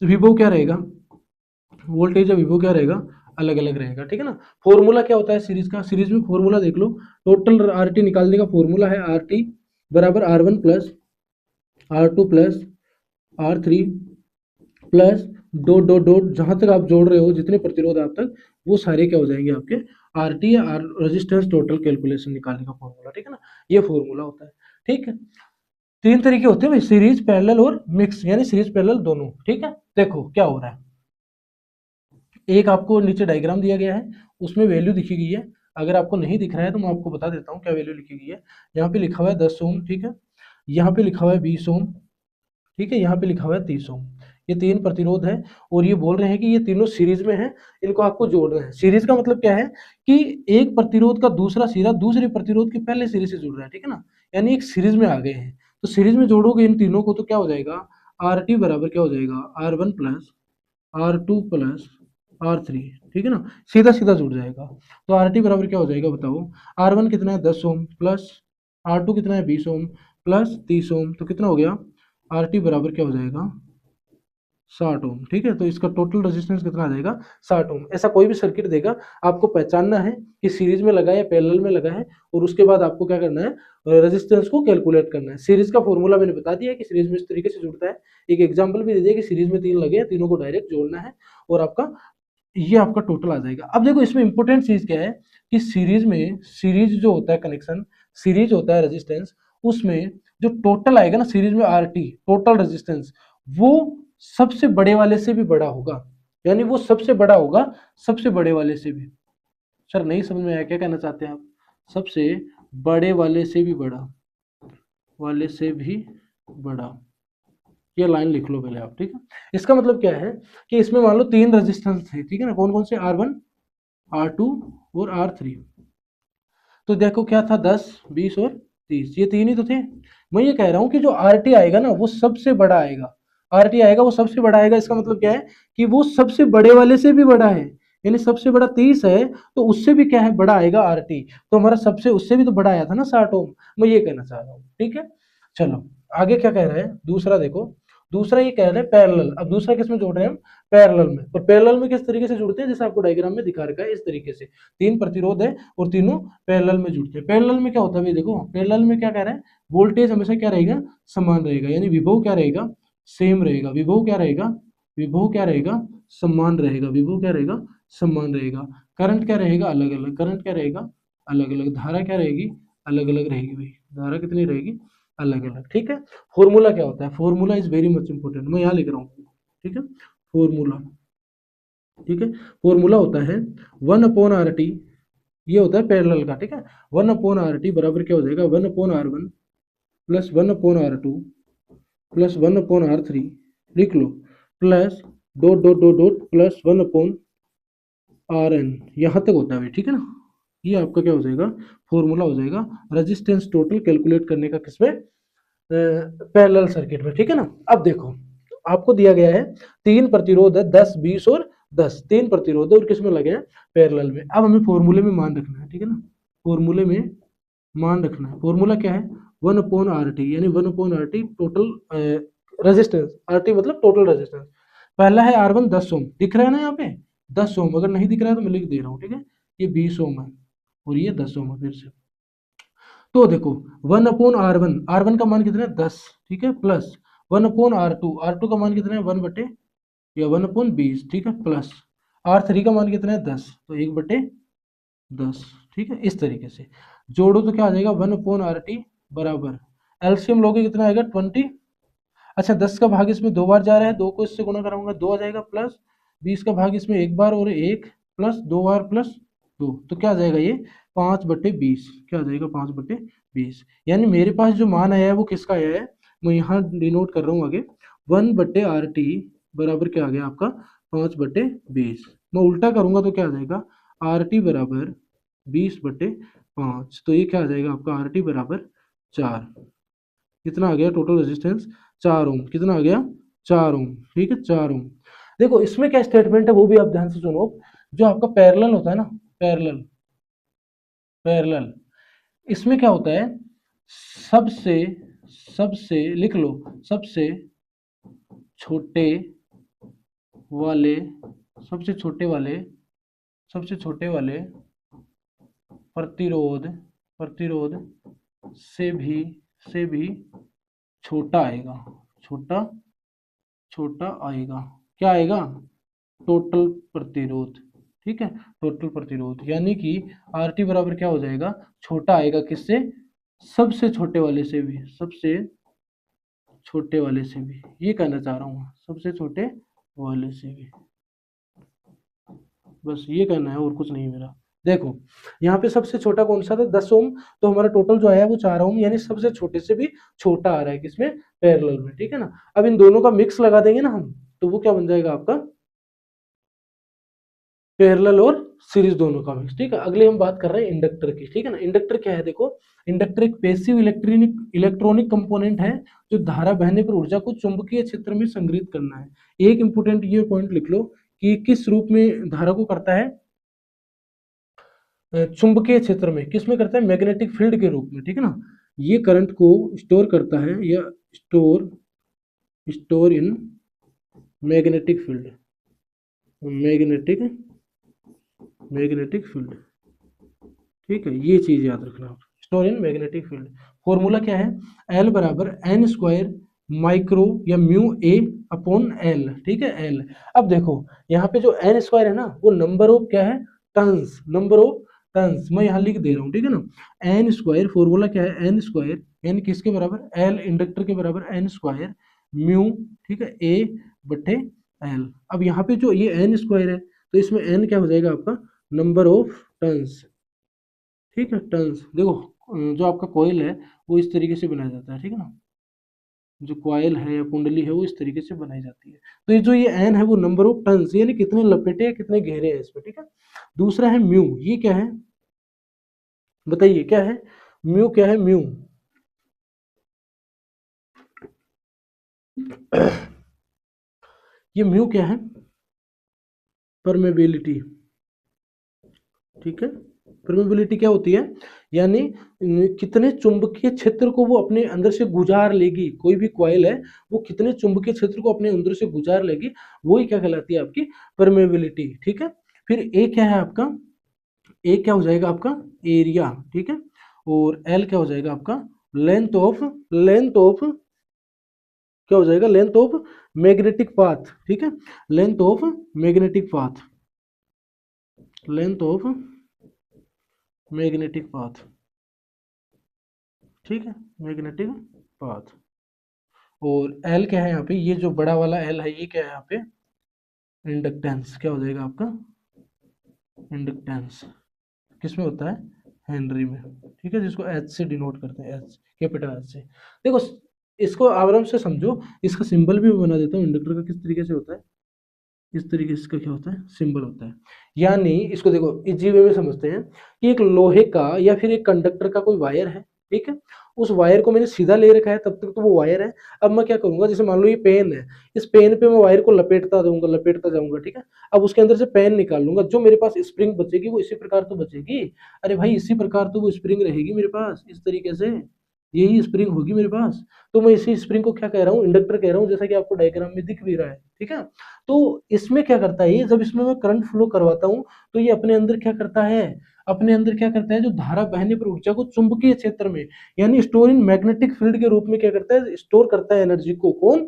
विभव क्या रहेगा, वोल्टेज या विभव क्या रहेगा, अलग अलग रहेगा, ठीक है ना। फॉर्मूला क्या होता है सीरीज का, सीरीज में फॉर्मूला देख लो, टोटल आरटी निकालने का फॉर्मूला है, आरटी बराबर R1 plus R2 plus R3 plus dot dot dot, जहां तक आप जोड़ रहे हो जितने प्रतिरोध आप तक, वो सारे क्या हो जाएंगे आपके आरटी या आर रेजिस्टेंस टोटल कैलकुलेशन निकालने का फॉर्मूला, ठीक है ना। ये फॉर्मूला होता है, ठीक है। तीन तरीके होते हैं भाई, सीरीज पैरेलल और मिक्स, यानी सीरीज पैरेलल दोनों, ठीक है। देखो क्या हो रहा है, एक आपको नीचे डायग्राम दिया गया है, उसमें वैल्यू लिखी गई है। अगर आपको नहीं दिख रहा है तो मैं आपको बता देता हूँ क्या वैल्यू लिखी गई है। यहाँ पे लिखा हुआ है 10 ओम, ठीक है, यहाँ पे लिखा हुआ है 20 ओम, ठीक है, यहाँ पे लिखा हुआ है 30 ओम। ये तीन प्रतिरोध है, और ये बोल रहे हैं कि ये तीनों सीरीज में है, इनको आपको जोड़ना है। सीरीज का मतलब क्या है कि एक प्रतिरोध का दूसरा सिरा दूसरे प्रतिरोध के पहले सिरे से जुड़ रहा है, ठीक है ना, यानी एक सीरीज में आ गए हैं। तो सीरीज में जोड़ोगे इन तीनों को तो क्या हो जाएगा, आर टी बराबर क्या हो जाएगा, R1 plus R2 plus R3, ठीक है ना, सीधा सीधा जुड़ जाएगा। तो आर टी बराबर क्या हो जाएगा बताओ, R1 कितना है 10 ओम, प्लस R2 कितना है 20 ओम, प्लस 30 ओम, तो कितना हो गया, आर टी बराबर क्या हो जाएगा 60 ओम, ठीक है। तो इसका टोटल रेजिस्टेंस कितना आ जाएगा 60 ओम। ऐसा कोई भी सर्किट देगा, आपको पहचानना है कि सीरीज में लगा है या पैरेलल में लगा है, और उसके बाद आपको क्या करना है, रेजिस्टेंस को कैलकुलेट करना है। सीरीज का फॉर्मूला मैंने बता दिया कि सीरीज में इस तरीके से जुड़ता है। एक एग्जांपल भी दे दिया कि सीरीज में तीन लगे हैं, तीनों को डायरेक्ट जोड़ना है, और आपका ये आपका टोटल आ जाएगा। अब देखो इसमें इंपॉर्टेंट चीज क्या है कि सीरीज में, सीरीज जो होता है कनेक्शन, सीरीज होता है रेजिस्टेंस, उसमें जो टोटल आएगा ना सीरीज में, आरटी टोटल रेजिस्टेंस, वो सबसे बड़े वाले से भी बड़ा होगा, यानी वो सबसे बड़ा होगा सबसे बड़े वाले से भी। सर नहीं समझ में आया, क्या कहना चाहते हैं आप, सबसे बड़े वाले से भी बड़ा, वाले से भी बड़ा, ये लाइन लिख लो पहले आप, ठीक है। इसका मतलब क्या है कि इसमें मान लो तीन रेजिस्टेंस थे, ठीक है ना, कौन कौन से, R1 R2 और R3। तो देखो क्या था, 10 20 और 30, ये तीन ही तो थे। मैं ये कह रहा हूं कि जो RT आएगा ना वो सबसे बड़ा आएगा, RT आएगा वो सबसे बड़ा आएगा। इसका मतलब क्या है कि वो सबसे बड़े वाले से भी बड़ा है, यानी सबसे बड़ा 30 है तो उससे भी क्या है बड़ा आएगा RT। तो हमारा सबसे उससे भी तो बड़ा आया था ना 60 ओम, मैं ये कहना चाह रहा हूँ, ठीक है। चलो आगे क्या कह रहा है दूसरा, देखो दूसरा ये कह रहे हैं पैरेलल। अब दूसरा किस में जोड़ रहे हैं हम, पैरेलल में। और पैरेलल में किस तरीके से जुड़ते हैं, जैसे आपको डायग्राम में दिखा रखा है इस तरीके से, तीन प्रतिरोध है और तीनों पैरेलल में जुड़ते हैं। पैरेलल में क्या होता है भाई, देखो पैरेलल में क्या कह रहे हैं, वोल्टेज हमेशा क्या रहेगा, समान रहेगा, यानी विभव क्या रहेगा, सेम रहेगा। विभव क्या रहेगा, विभव क्या रहेगा, समान रहेगा। विभव क्या रहेगा, समान रहेगा। करंट क्या रहेगा, अलग अलग। करंट क्या रहेगा, अलग अलग। धारा क्या रहेगी, अलग अलग रहेगी भाई। धारा कितनी रहेगी, अलग अलग। ठीक है। फॉर्मूला क्या होता है, formula is very much important, मैं यहाँ लिख रहा हूँ। ठीक है, फॉर्मूला। ठीक है, फॉर्मूला होता है 1/RT, ये होता है पैरेलल का। ठीक है, 1/RT बराबर क्या हो जाएगा, 1/R1 plus 1/R2 plus 1/R3, लिख लो, plus dot dot dot dot plus 1/RN, यहाँ तक होता है भाई। ठीक है ना, ये आपका क्या हो जाएगा, फॉर्मूला हो जाएगा रेजिस्टेंस टोटल कैलकुलेट करने का, किसमें, पैरेलल सर्किट में। ठीक है ना। अब देखो आपको दिया गया है तीन प्रतिरोध है, 10, 20 और 10, तीन प्रतिरोध है और किसमें लगे हैं, पैरेलल में। अब हमें फॉर्मूले में मान रखना है। ठीक है ना, फॉर्मूले में मान रखना है। फॉर्मूला क्या है, 1/RT, यानी 1/RT टोटल रेजिस्टेंस, RT मतलब टोटल रेजिस्टेंस। पहला है R1 10 ओम, दिख रहा है ना यहाँ पे 10 ओम, अगर नहीं दिख रहा है तो मैं लिख दे रहा हूँ। ठीक है, ये 20 ओम है और ये 10 ओम है। फिर से तो देखो 1/R1, R1 का मान कितना है, 10। ठीक है, प्लस 1/R2, R2 का मान कितना है, 1 बटे या 1/20। ठीक है, प्लस R3 का मान कितना है, 10, तो 1/10। ठीक है, इस तरीके से जोड़ो तो क्या आ जाएगा, 1/RT बराबर, एलसीएम लोगे कितना आएगा, 20। अच्छा 10 का भाग इसमें दो बार जा रहा है, दो को इससे गुणा कराऊंगा, 2 आ जाएगा, प्लस 20 का भाग इसमें एक बार और एक, प्लस 2 बार प्लस 2, तो क्या आ जाएगा ये 5/20। क्या आ जाएगा, 5/20। यानी मेरे पास जो मान आया है वो किसका आया है, मैं यहाँ डिनोट कर रहा हूँ आगे, 1/RT बराबर क्या आ गया आपका, 5/20। मैं उल्टा करूंगा तो क्या आ जाएगा, RT बराबर 20/5, तो ये क्या आ जाएगा आपका, RT बराबर 4। कितना आ गया टोटल रेजिस्टेंस, 4 ओम। कितना आ गया, 4 ओम। ठीक है, 4 ओम। देखो इसमें क्या स्टेटमेंट है वो भी आप ध्यान से सुनो। जो आपका पैरेलल होता है ना, पैरेलल, पैरेलल, इसमें क्या होता है, सबसे सबसे लिख लो, सबसे छोटे वाले, सबसे छोटे वाले, सबसे छोटे वाले प्रतिरोध, प्रतिरोध से भी छोटा आएगा, छोटा, छोटा आएगा। क्या आएगा, टोटल प्रतिरोध। ठीक है, टोटल प्रतिरोध, यानी कि RT बराबर क्या हो जाएगा, छोटा आएगा किससे, सबसे छोटे वाले से भी, सबसे छोटे वाले से भी, ये कहना चाह रहा हूँ, सबसे छोटे वाले से भी, बस ये कहना है और कुछ नहीं मेरा। देखो यहाँ पे सबसे छोटा कौन सा था, 10 ओम, तो हमारा टोटल जो आया वो 4 ओम, यानी सबसे छोटे से भी छोटा आ रहा है किसमें, पैरेलल में। ठीक है ना। अब इन दोनों का मिक्स लगा देंगे ना हम, तो वो क्या बन जाएगा आपका, पैरेलल और सीरीज दोनों का मिक्स। ठीक है, अगले हम बात कर रहे हैं इंडक्टर की। ठीक है ना, इंडक्टर क्या है, देखो इंडक्टर एक पैसिव इलेक्ट्रॉनिक इलेक्ट्रॉनिक कंपोनेंट है जो धारा बहने पर ऊर्जा को चुंबकीय क्षेत्र में संग्रहित करना है। एक इंपोर्टेंट ये पॉइंट लिख लो कि किस रूप में धारा को करता है, चुंबकीय क्षेत्र में, किस में करता है, मैग्नेटिक फील्ड के रूप में। ठीक है ना, ये करंट को स्टोर करता है, या store store in magnetic field, magnetic magnetic field. ठीक है, ये चीज याद रखना आप, store in magnetic field. Formula क्या है, एल बराबर एन स्क्वायर माइक्रो या म्यू ए अपॉन एल। ठीक है, एल। अब देखो यहाँ पे जो एन स्क्वायर है ना, वो नंबर ऑफ क्या है, टर्न्स, नंबर ऑफ टर्न्स, मैं यहाँ लिख दे रहा हूँ। ठीक है ना, एन स्क्वायर, फॉर्मूला क्या है, एन स्क्वायर, एन किसके बराबर, एल इंडक्टर के बराबर, एन स्क्वायर म्यू, ठीक है, ए बटे एल। अब यहाँ पे जो ये एन स्क्वायर है, तो इसमें एन क्या हो जाएगा आपका, नंबर ऑफ टर्न्स। ठीक है, टर्न्स। देखो जो आपका कॉइल है वो इस तरीके से बनाया जाता है। ठीक है ना, जो कॉइल है या कुंडली है वो इस तरीके से बनाई जाती है। तो ये जो ये एन है वो नंबर ऑफ टर्न्स, यानी कितने लपेटे हैं, कितने घेरे हैं इसमें। ठीक है, दूसरा है म्यू, ये क्या है बताइए, क्या है म्यू, क्या है म्यू, ये म्यू क्या है, परमेबिलिटी। ठीक है, परमेबिलिटी क्या होती है, यानी कितने चुंबकीय क्षेत्र को वो अपने अंदर से गुजार लेगी, कोई भी कॉइल है वो कितने चुंबकीय क्षेत्र को अपने अंदर से गुजार लेगी, वही क्या कहलाती है आपकी परमेबिलिटी। ठीक है, फिर ए क्या है आपका, ए क्या हो जाएगा आपका एरिया। ठीक है, और एल क्या हो जाएगा आपका लेंथ ऑफ क्या हो जाएगा, लेंथ ऑफ मैग्नेटिक पाथ। ठीक है, length of magnetic path, length of magnetic path. ठीक है, मैग्नेटिक पाथ। और एल क्या है यहाँ पे, ये जो बड़ा वाला एल है ये क्या है यहाँ पे, इंडक्टेंस। क्या हो जाएगा आपका इंडक्टेंस, किसमें होता है, हेनरी में। ठीक है, जिसको एच से डिनोट करते हैं, एच, कैपिटल एच से। देखो इसको आराम से समझो, इसका सिंबल भी मैं बना देता हूँ इंडक्टर का, किस तरीके से होता है, इस तरीके से इसका क्या होता है, सिंबल होता है। यानी इसको देखो इजी वे में समझते हैं कि एक लोहे का या फिर एक कंडक्टर का कोई वायर है। ठीक है, उस वायर को मैंने सीधा ले रखा है, तब तक तो वो वायर है। अब मैं क्या करूंगा, जैसे मान लो ये पेन है, इस पेन पे मैं वायर को लपेटता जाऊंगा, लपेटता जाऊंगा। ठीक है, अब उसके अंदर से पेन निकाल लूंगा, जो मेरे पास स्प्रिंग बचेगी वो इसी प्रकार तो बचेगी। अरे भाई इसी प्रकार तो वो स्प्रिंग रहेगी मेरे पास, इस तरीके से यही स्प्रिंग होगी मेरे पास। तो मैं इसी स्प्रिंग को क्या कह रहा हूँ, इंडक्टर कह रहा हूँ, जैसा कि आपको डायग्राम में दिख भी रहा है। ठीक है, तो इसमें क्या करता है ये, जब इसमें मैं करंट फ्लो करवाता हूँ तो ये अपने अंदर क्या करता है, अपने अंदर क्या करता है, जो धारा बहने पर ऊर्जा को चुंबकीय क्षेत्र में यानी स्टोर इन मैग्नेटिक फील्ड के रूप में क्या करता है, स्टोर करता है एनर्जी को। कौन,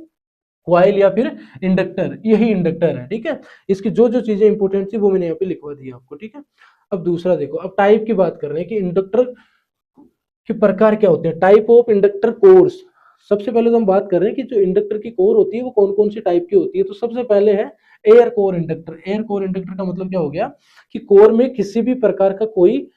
कॉइल या फिर इंडक्टर, यही इंडक्टर है। ठीक है, इसकी जो जो चीजें इंपॉर्टेंट थी वो मैंने यहाँ पे लिखवा दी आपको। ठीक है, अब दूसरा देखो, अब टाइप की बात कर रहे हैं कि इंडक्टर के प्रकार क्या होते हैं, टाइप ऑफ इंडक्टर कोर्स। सबसे पहले तो हम बात कर रहे हैं कि जो इंडक्टर की कोर होती है वो कौन कौन सी टाइप की होती है। तो सबसे पहले है air core inductor. Air core inductor का मतलब क्या हो गया कि कोर में किसी भी प्रकार का कोई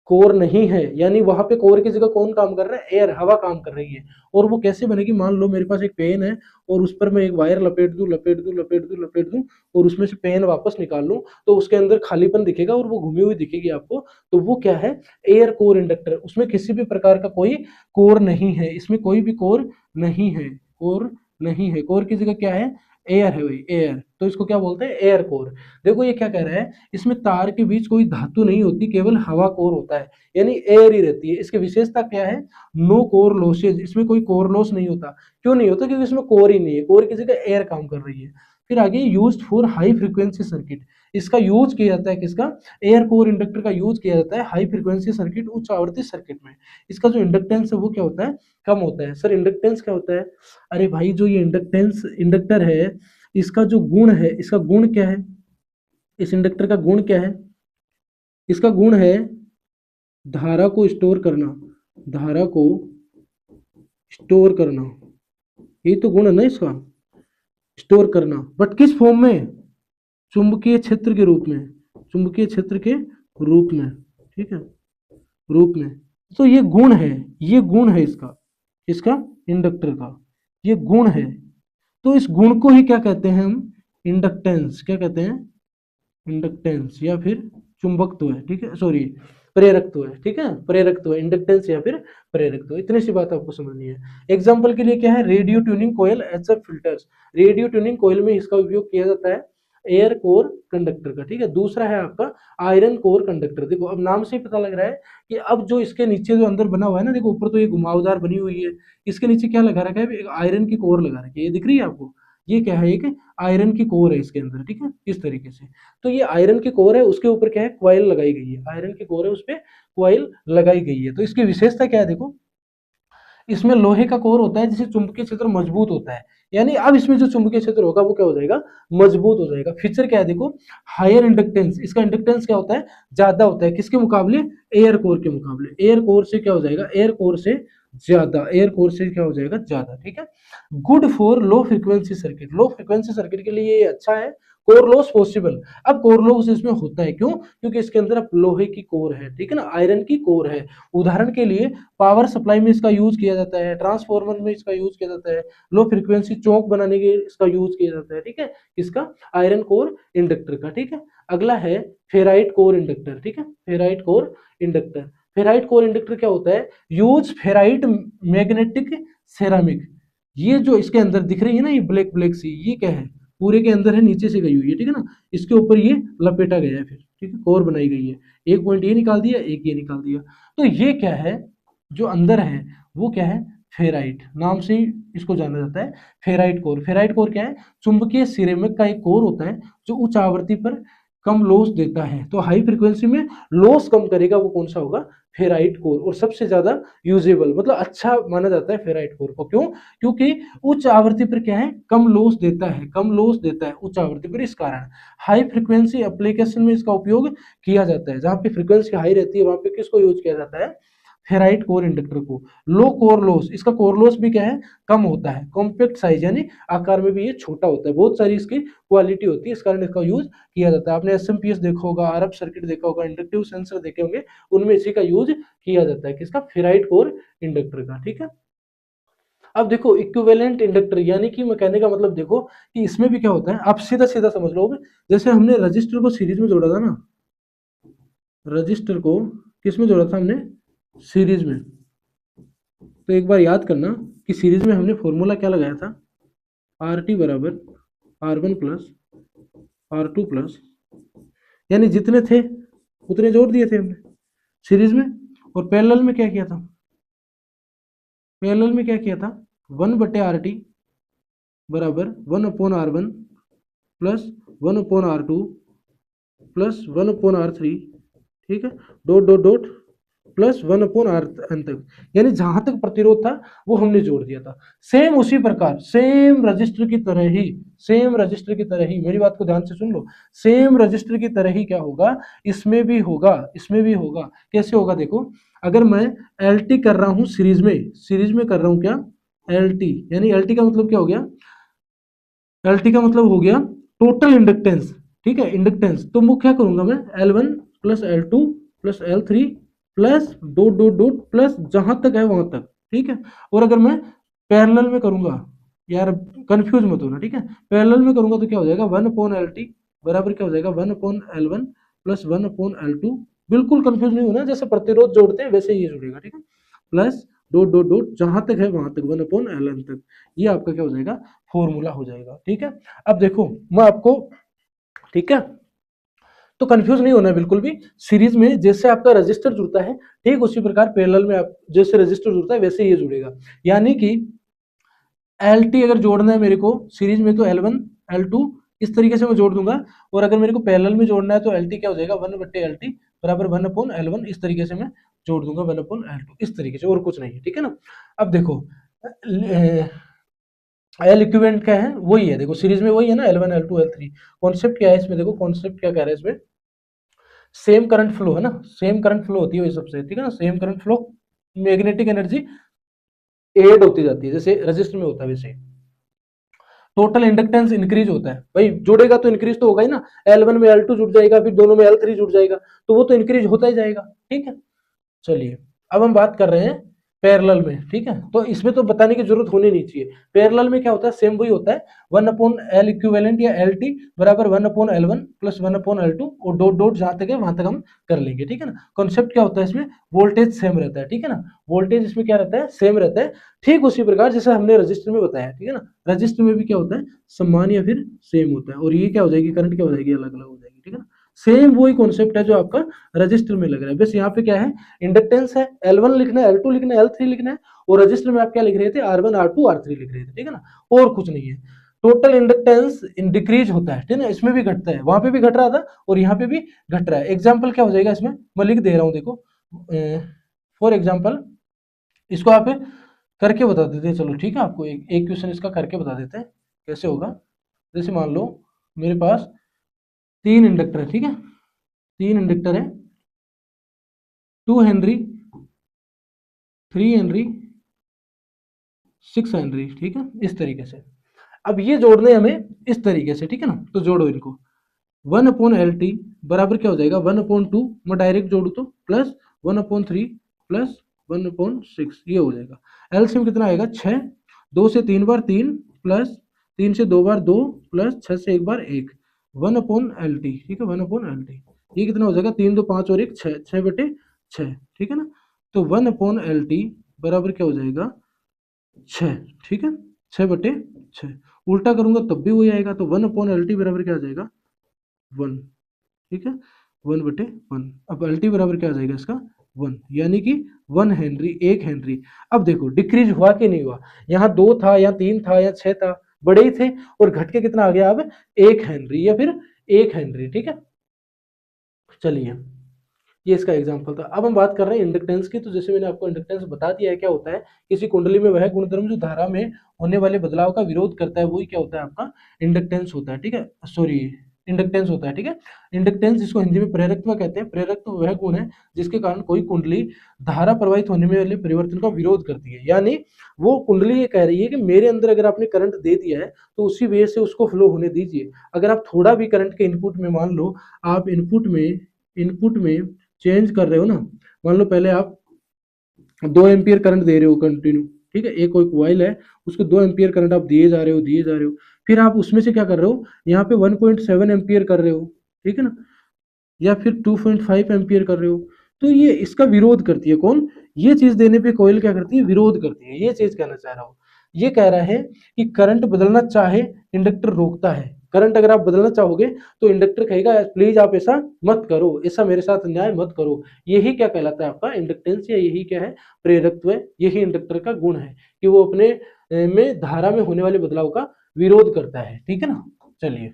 कोर नहीं है, यानी वहां पे कोर की जगह कौन काम कर रहा है, एयर, हवा काम कर रही है। और वो कैसे बनेगी, मान लो मेरे पास एक पेन है और उस पर मैं एक वायर लपेट दूं, लपेट दूं, लपेट दूं, लपेट दूं, और उसमें से पेन वापस निकाल लूं, तो उसके अंदर खालीपन दिखेगा और वो घूमी हुई दिखेगी आपको। तो वो क्या है, एयर कोर इंडक्टर। उसमें किसी भी प्रकार का कोई कोर नहीं है, इसमें कोई भी कोर नहीं है, कोर नहीं है। कोर की जगह क्या है, एयर है भाई, एयर। तो इसको क्या बोलते हैं, एयर कोर। देखो ये क्या कह रहा है, इसमें तार के बीच कोई धातु नहीं होती, केवल हवा कोर होता है, यानी एयर ही रहती है। इसकी विशेषता क्या है, नो कोर लॉसेज, इसमें कोई कोर लॉस नहीं होता। क्यों नहीं होता, क्योंकि इसमें कोर ही नहीं है, कोर की जगह एयर काम कर रही है। फिर आगे used for high frequency circuit, इसका यूज किया जाता है, किसका, एयर कोर इंडक्टर का यूज किया जाता है हाई फ्रीक्वेंसी सर्किट, उच्च आवृत्ति सर्किट में। इसका जो इंडक्टेंस है वो क्या होता है, कम होता है। सर इंडक्टेंस क्या होता है, अरे भाई जो ये इंडक्टेंस इंडक्टर है, इसका जो गुण है, इसका गुण क्या है, इस इंडक्टर का गुण क्या है, इसका गुण है धारा को स्टोर करना, धारा को स्टोर करना, यही तो गुण है ना इसका, स्टोर करना। बट किस फॉर्म में, चुंबकीय क्षेत्र के रूप में, चुंबकीय क्षेत्र के रूप में। ठीक है, रूप में। तो ये गुण है, ये गुण है इसका, इसका इंडक्टर का ये गुण है। तो इस गुण को ही क्या कहते हैं हम, इंडक्टेंस। क्या कहते हैं, इंडक्टेंस या फिर चुंबकत्व है। ठीक है, सॉरी प्रेरकत्व है। ठीक है, प्रेरकत्व, इंडक्टेंस या फिर प्रेरकत्व, इतनी सी बात आपको समझनी है। एग्जांपल के लिए क्या है, रेडियो ट्यूनिंग कोयल एचएफ फिल्टर्स। रेडियो ट्यूनिंग कोयल में इसका उपयोग किया जाता है एयर कोर कंडक्टर का। ठीक है, दूसरा है आपका आयरन कोर कंडक्टर। देखो अब नाम से ही पता लग रहा है कि अब जो इसके नीचे जो अंदर बना हुआ है ना, देखो ऊपर तो ये घुमावदार बनी हुई है, इसके नीचे क्या लगा रखा है, एक आयरन की कोर लगा रखी है, ये दिख रही है आपको, ये क्या है, एक आयरन की कोर है इसके अंदर। ठीक है, इस तरीके से। तो ये आयरन की कोर है, उसके ऊपर क्या है, क्वाइल लगाई गई है, आयरन की कोर है उस पर क्वाइल लगाई गई है। तो इसकी विशेषता क्या है, देखो इसमें लोहे का कोर होता है जिससे चुंबकीय क्षेत्र मजबूत होता है, यानी अब इसमें जो चुंबकीय क्षेत्र होगा वो क्या हो जाएगा, मजबूत हो जाएगा। फीचर क्या है, देखो हायर इंडक्टेंस, इसका इंडक्टेंस क्या होता है, ज्यादा होता है, किसके मुकाबले, एयर कोर के मुकाबले। एयर कोर से क्या हो जाएगा, एयर कोर से ज्यादा, एयर कोर से क्या हो जाएगा, ज्यादा। ठीक है, good for low frequency circuit, low frequency circuit के लिए ये अच्छा है। कोर लॉस पॉसिबल, अब कोर लॉस इसमें होता है, क्यों, क्योंकि इसके अंदर अब लोहे की कोर है। ठीक है ना, आयरन की कोर है। उदाहरण के लिए पावर सप्लाई में इसका यूज किया जाता है, ट्रांसफार्मर में इसका यूज किया जाता है, लो फ्रीक्वेंसी चौक बनाने के इसका यूज किया जाता है। ठीक है, इसका आयरन कोर इंडक्टर का। ठीक है, अगला है फेराइट कोर इंडक्टर। ठीक है, ferrite core inductor. Ferrite core inductor क्या होता है, यूज फेराइट मैग्नेटिक सेरामिक। ये जो इसके अंदर दिख रही है ना, ये ब्लैक ब्लैक सी, ये क्या है, पूरे के अंदर है, नीचे से गई हुई है, ठीक है ना, इसके ऊपर ये लपेटा गया है फिर, ठीक है, कोर बनाई गई है, एक पॉइंट ये निकाल दिया, एक ये निकाल दिया। तो ये क्या है, जो अंदर है वो क्या है, फेराइट, नाम से ही इसको जाना जाता है फेराइट कोर। फेराइट कोर क्या है, चुंबकीय सिरेमिक का एक कोर होता है जो उच्च आवृत्ति पर कम लॉस देता है। तो हाई फ्रीक्वेंसी में लॉस कम करेगा, वो कौन सा होगा, फेराइट कोर। और सबसे ज्यादा यूजेबल मतलब अच्छा माना जाता है फेराइट कोर को, क्यों, क्योंकि उच्च आवृत्ति पर क्या है, कम लॉस देता है, कम लॉस देता है उच्च आवृत्ति पर। इस कारण हाई फ्रीक्वेंसी एप्लीकेशन में इसका उपयोग किया जाता है। जहां पे फ्रीक्वेंसी हाई रहती है वहां पे किसको यूज किया जाता है, फेराइट कोर इंडक्टर को। लो कोर लॉस, इसका कोर लॉस भी क्या है, कम होता है। कॉम्पैक्ट साइज यानी आकार में भी ये छोटा होता है, बहुत सारी इसकी क्वालिटी होती है, इस कारण इसका यूज किया जाता है। आपने एसएमपीएस देखा होगा, आरएफ सर्किट देखा होगा, इंडक्टिव सेंसर देखे होंगे, उनमें इसी का यूज किया जाता है, किसका, फेराइट कोर इंडक्टर का, ठीक है। अब देखो इक्विवेलेंट इंडक्टर, यानी कि मैं कहने का मतलब देखो कि इसमें भी क्या होता है, आप सीधा सीधा समझ लो। जैसे हमने रजिस्टर को सीरीज में जोड़ा था ना, रजिस्टर को किस में जोड़ा था हमने, सीरीज में। तो एक बार याद करना कि सीरीज में हमने फॉर्मूला क्या लगाया था, आर टी बराबर R1 प्लस R2 प्लस, यानी जितने थे उतने जोड़ दिए थे हमने सीरीज में। और पैरेलल में क्या किया था, पैरेलल में क्या किया था, 1/RT बराबर 1/R1 plus 1/R2 plus 1/R3, ठीक है, dot dot dot plus 1/RN तक, यानी जहां तक प्रतिरोध था वो हमने जोड़ दिया था। सेम उसी प्रकार, सेम रजिस्टर की तरह ही, सेम रजिस्टर की तरह ही, मेरी बात को ध्यान से सुन लो, सेम रजिस्टर की तरह ही क्या होगा, इसमें भी होगा, इसमें भी होगा। कैसे होगा देखो, अगर मैं LT कर रहा हूं सीरीज में कर रहा हूं क्या, LT, यानी LT का मतलब क्या हो गया, LT का मतलब हो गया टोटल इंडक्टेंस, ठीक है, इंडक्टेंस। तो वो क्या करूंगा मैं, L1 plus L2 plus L3 plus dot dot dot plus जहां तक है वहां तक, ठीक है। और अगर मैं पैरेलल में करूंगा, यार कंफ्यूज मत होना, ठीक है, पैरेलल में करूंगा तो क्या हो जाएगा, 1/LT बराबर क्या हो जाएगा, 1/L1 प्लस 1/L2। बिल्कुल कंफ्यूज नहीं होना, जैसे प्रतिरोध जोड़ते हैं वैसे ही जुड़ेगा, ठीक है, प्लस डॉट डॉट डॉट जहां तक है वहां तक 1/LN तक। ये आपका क्या हो जाएगा, फॉर्मूला हो जाएगा, ठीक है। अब देखो मैं आपको, ठीक है, तो कंफ्यूज नहीं होना है बिल्कुल भी। सीरीज में जैसे आपका रजिस्टर जुड़ता है, ठीक उसी प्रकार पैरेलल में आप जैसे रजिस्टर जुड़ता है वैसे ये जुड़ेगा। यानी कि LT अगर जोड़ना है मेरे को सीरीज में तो L1 L2 इस तरीके से मैं जोड़ दूंगा, और अगर मेरे को पैरेलल में जोड़ना है तो LT क्या हो जाएगा, 1/LT बराबर 1/L1, इस तरीके से मैं जोड़ दूंगा 1/L2, इस तरीके से, और कुछ नहीं है, ठीक है ना। अब देखो एल इक्विवेलेंट क्या है, वही है, देखो सीरीज में वही है ना, L1 L2 L3। कॉन्सेप्ट क्या है इसमें, देखो कॉन्सेप्ट क्या कह रहा है इसमें, सेम करंट फ्लो है ना, सेम करंट फ्लो होती है वही सबसे, ठीक है ना, same current flow, magnetic energy add होती जाती है जैसे रजिस्टर में होता है वैसे। टोटल इंडक्टेंस इंक्रीज होता है, भाई जुड़ेगा तो इंक्रीज तो होगा ही ना, L1 में L2 जुड़ जाएगा, फिर दोनों में L3 जुड़ जाएगा, तो वो तो इंक्रीज होता ही जाएगा, ठीक है। चलिए अब हम बात कर रहे हैं पैरेलल में, ठीक है, तो इसमें तो बताने की जरूरत होनी नहीं चाहिए। पैरेलल में क्या होता है, सेम वही होता है, 1/L इक्विवेलेंट या LT बराबर 1/L1 प्लस 1/L2, और डॉट डॉट जहां तक है वहां तक हम कर लेंगे, ठीक है ना। कॉन्सेप्ट क्या होता है इसमें, वोल्टेज सेम रहता है, ठीक है ना, वोल्टेज इसमें क्या रहता है, सेम रहता है, ठीक उसी प्रकार जैसे हमने रजिस्टर में बताया, ठीक है ना। रजिस्टर में भी क्या होता है, समान या फिर सेम होता है, और ये क्या हो जाएगी, करंट क्या हो जाएगी, अलग अलग हो जाएगी, ठीक है ना। सेम वही कॉन्सेप्ट है जो आपका रजिस्टर में लग रहा है, बस यहाँ पे क्या है, इंडक्टेंस है, L1 लिखना है, L2 लिखना है, L3 लिखना है, और रजिस्टर में आप क्या लिख रहे थे, R1 R2 R3 लिख रहे थे, ठीक है ना, और कुछ नहीं है। टोटल इंडक्टेंस डिक्रीज होता है, ठीक है ना, इसमें भी घटता है, वहां पे भी घट रहा था और यहाँ पे भी घट रहा है। एग्जाम्पल क्या हो जाएगा इसमें, मैं लिख दे रहा हूँ, देखो फॉर एग्जाम्पल, इसको आप करके बता देते हैं, चलो ठीक है, आपको एक क्वेश्चन इसका करके बता देते हैं कैसे होगा। जैसे मान लो मेरे पास 3 इंडक्टर है, ठीक है, 3 इंडक्टर है, 2 हेनरी, 3 हेनरी, 6 हेनरी, ठीक है, इस तरीके से। अब ये जोड़ने हमें इस तरीके से, ठीक है ना, तो जोड़ो इनको, 1/LT बराबर क्या हो जाएगा, 1/2, मैं डायरेक्ट जोड़ू तो प्लस 1/3 प्लस 1/6, ये हो जाएगा। एलसीएम कितना आएगा, 6, 2 से 3 बार 3 प्लस 3 से 2 बार 2 प्लस 6 से 1 बार 1, 1/LT, ठीक है, 1/LT। ये कितना हो जाएगा, 3 2 5 और 1 6, 6/6, ठीक है ना। तो 1/LT बराबर क्या हो जाएगा, 6, ठीक है, 6/6। उल्टा करूंगा तब भी वही आएगा, तो 1/LT बराबर क्या आ जाएगा 1, ठीक है 1/1। अब LT बराबर क्या आ जाएगा इसका 1, यानी कि 1 हेनरी, 1 हेनरी। अब देखो डिक्रीज हुआ कि नहीं हुआ, यहाँ 2 था या 3 था या 6 था, बड़े ही थे, और घट के कितना आ गया अब 1 हेनरी या फिर 1 हेनरी, ठीक है। चलिए ये इसका एग्जांपल था। अब हम बात कर रहे हैं इंडक्टेंस की। तो जैसे मैंने आपको इंडक्टेंस बता दिया है क्या होता है, किसी कुंडली में वह गुणधर्म जो धारा में होने वाले बदलाव का विरोध करता है वही क्या होता है आपका इंडक्टेंस होता है, ठीक है, सॉरी इंडक्टेंस होता है, ठीक है। इंडक्टेंस जिसको हिंदी में प्रेरकत्व कहते हैं, प्रेरकत्व वह गुण है जिसके कारण कोई कुंडली धारा प्रवाहित होने में वाले परिवर्तन का विरोध करती है। यानी वो कुंडली ये कह रही है कि मेरे अंदर अगर आपने करंट दे दिया है तो उसी वे से उसको फ्लो होने दीजिए। अगर आप थोड़ा भी करंट के इनपुट में, मान लो आप इनपुट में चेंज कर रहे हो ना, मान लो पहले आप 2 एम्पियर करंट दे रहे हो कंटिन्यू, ठीक है, एक कोई कॉइल है उसको 2 एम्पियर करंट आप दिए जा रहे हो, फिर आप उसमें से क्या कर रहे हो, यहाँ पे 1.7 एम्पियर कर रहे हो, ठीक है ना, या फिर 2.5 एम्पियर कर रहे हो, तो ये इसका विरोध करती है। कौन? ये चीज देने पे कॉइल क्या करती है, विरोध करती है। ये चीज कहना चाह रहा हूँ, ये कह रहा है कि करंट बदलना चाहे इंडक्टर रोकता है। करंट अगर आप बदलना चाहोगे तो इंडक्टर कहेगा प्लीज आप ऐसा मत करो, ऐसा मेरे साथ अन्याय मत करो। यही क्या कहलाता है आपका इंडक्टेंस, या यही क्या है प्रेरकत्व है। यही इंडक्टर का गुण है कि वो अपने में धारा में होने वाले बदलाव का विरोध करता है, ठीक है ना। चलिए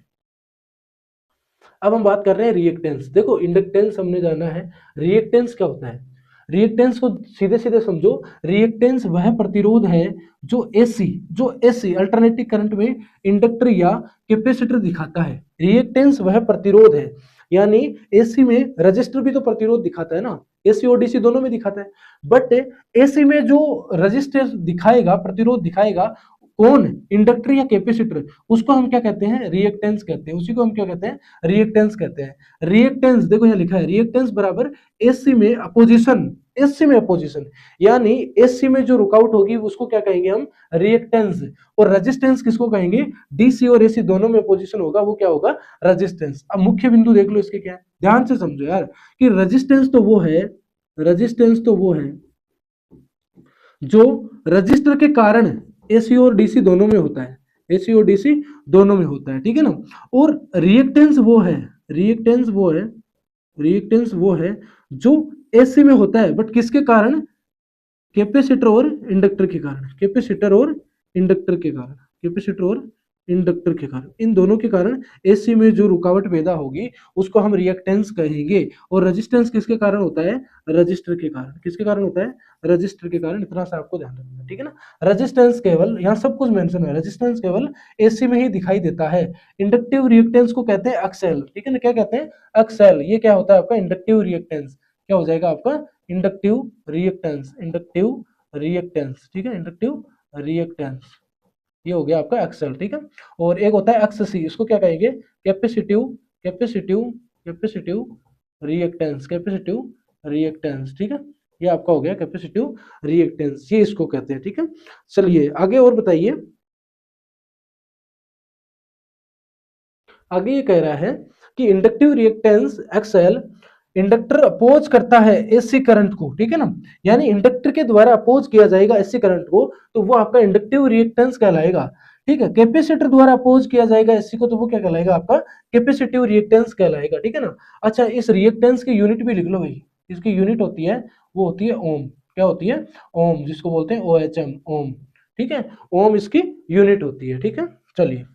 अब हम बात कर रहे हैं रिएक्टेंस। देखो इंडक्टेंस हमने जाना है, रिएक्टेंस क्या होता है। रिएक्टेंस को सीधे सीधे समझो, रिएक्टेंस वह प्रतिरोध है जो एसी अल्टरनेटिव करंट में इंडक्टर या कैपेसिटर दिखाता है। रिएक्टेंस वह प्रतिरोध है, यानी एसी में रजिस्टर भी तो प्रतिरोध दिखाता है ना, एसी और डीसी दोनों में दिखाता है, बट एसी में जो रजिस्टर दिखाएगा, प्रतिरोध दिखाएगा, कौन? इंडक्टर या कैपेसिटर, उसको हम क्या कहते हैं, रिएक्टेंस कहते हैं। उसी को हम क्या कहते हैं, रिएक्टेंस कहते हैं। रिएक्टेंस देखो यहाँ लिखा है, रिएक्टेंस बराबर एसी में अपोजिशन, एसी में अपोजिशन, यानी एसी में जो रुकावट होगी उसको क्या कहेंगे हम, रिएक्टेंस। और रेजिस्टेंस किसको कहेंगे, डीसी और एसी दोनों में अपोजिशन होगा, वो क्या होगा, रेजिस्टेंस। अब मुख्य बिंदु देख लो इसके क्या है, ध्यान से समझो यार, कि रेजिस्टेंस तो वो है, रेजिस्टेंस तो वो है जो रजिस्टर के कारण एसी और डीसी दोनों में होता है, एसी और डीसी दोनों में होता है, ठीक है ना। और रिएक्टेंस वो है, रिएक्टेंस वो है, रिएक्टेंस वो है जो एसी में होता है, बट किसके कारण, कैपेसिटर और इंडक्टर के कारण, कैपेसिटर और इंडक्टर के कारण, कैपेसिटर और इंडक्टर के कारण, इन दोनों के कारण एसी में जो रुकावट पैदा होगी उसको हम रिएक्टेंस कहेंगे। और रेजिस्टेंस किसके कारण होता है, रजिस्टर के कारण। किसके कारण होता है, रजिस्टर के कारण। इतना सा आपको ध्यान रखना, ठीक है ना। रेजिस्टेंस केवल, यहाँ सब कुछ मेंशन है, रेजिस्टेंस केवल एसी में ही दिखाई देता है। इंडक्टिव रिएक्टेंस को कहते हैं एक्सेल, ठीक है ना, क्या कहते हैं, एक्सेल। ये क्या होता है आपका इंडक्टिव रिएक्टेंस, क्या हो जाएगा आपका इंडक्टिव रिएक्टेंस, इंडक्टिव रिएक्टेंस, ठीक है, इंडक्टिव रिएक्टेंस, ये हो गया आपका एक्सेल, ठीक है। और एक होता है एक्ससी, इसको क्या कहेंगे, capacitive, capacitive, capacitive reactance, capacitive reactance, ठीक है। ये आपका हो गया कैपेसिटिव रिएक्टेंस, ये इसको कहते हैं, ठीक है। चलिए आगे और बताइए, आगे ये कह रहा है कि inductive reactance XL inductor oppose करता है एसी करंट को, ठीक है ना, यानी इंडक्टर के द्वारा अपोज किया जाएगा एसी करंट को, तो वो आपका इंडक्टिव रिएक्टेंस कहलाएगा, ठीक है। कैपेसिटर द्वारा अपोज किया जाएगा एसी को, तो वो क्या कहलाएगा आपका कैपेसिटिव रिएक्टेंस कहलाएगा, ठीक है ना। अच्छा इस रिएक्टेंस की यूनिट भी लिख लो भाई, इसकी यूनिट होती है, वो होती है ओम, क्या होती है, ओम, जिसको बोलते हैं OHM, ओम, ठीक है, ओम इसकी यूनिट होती है, ठीक है। चलिए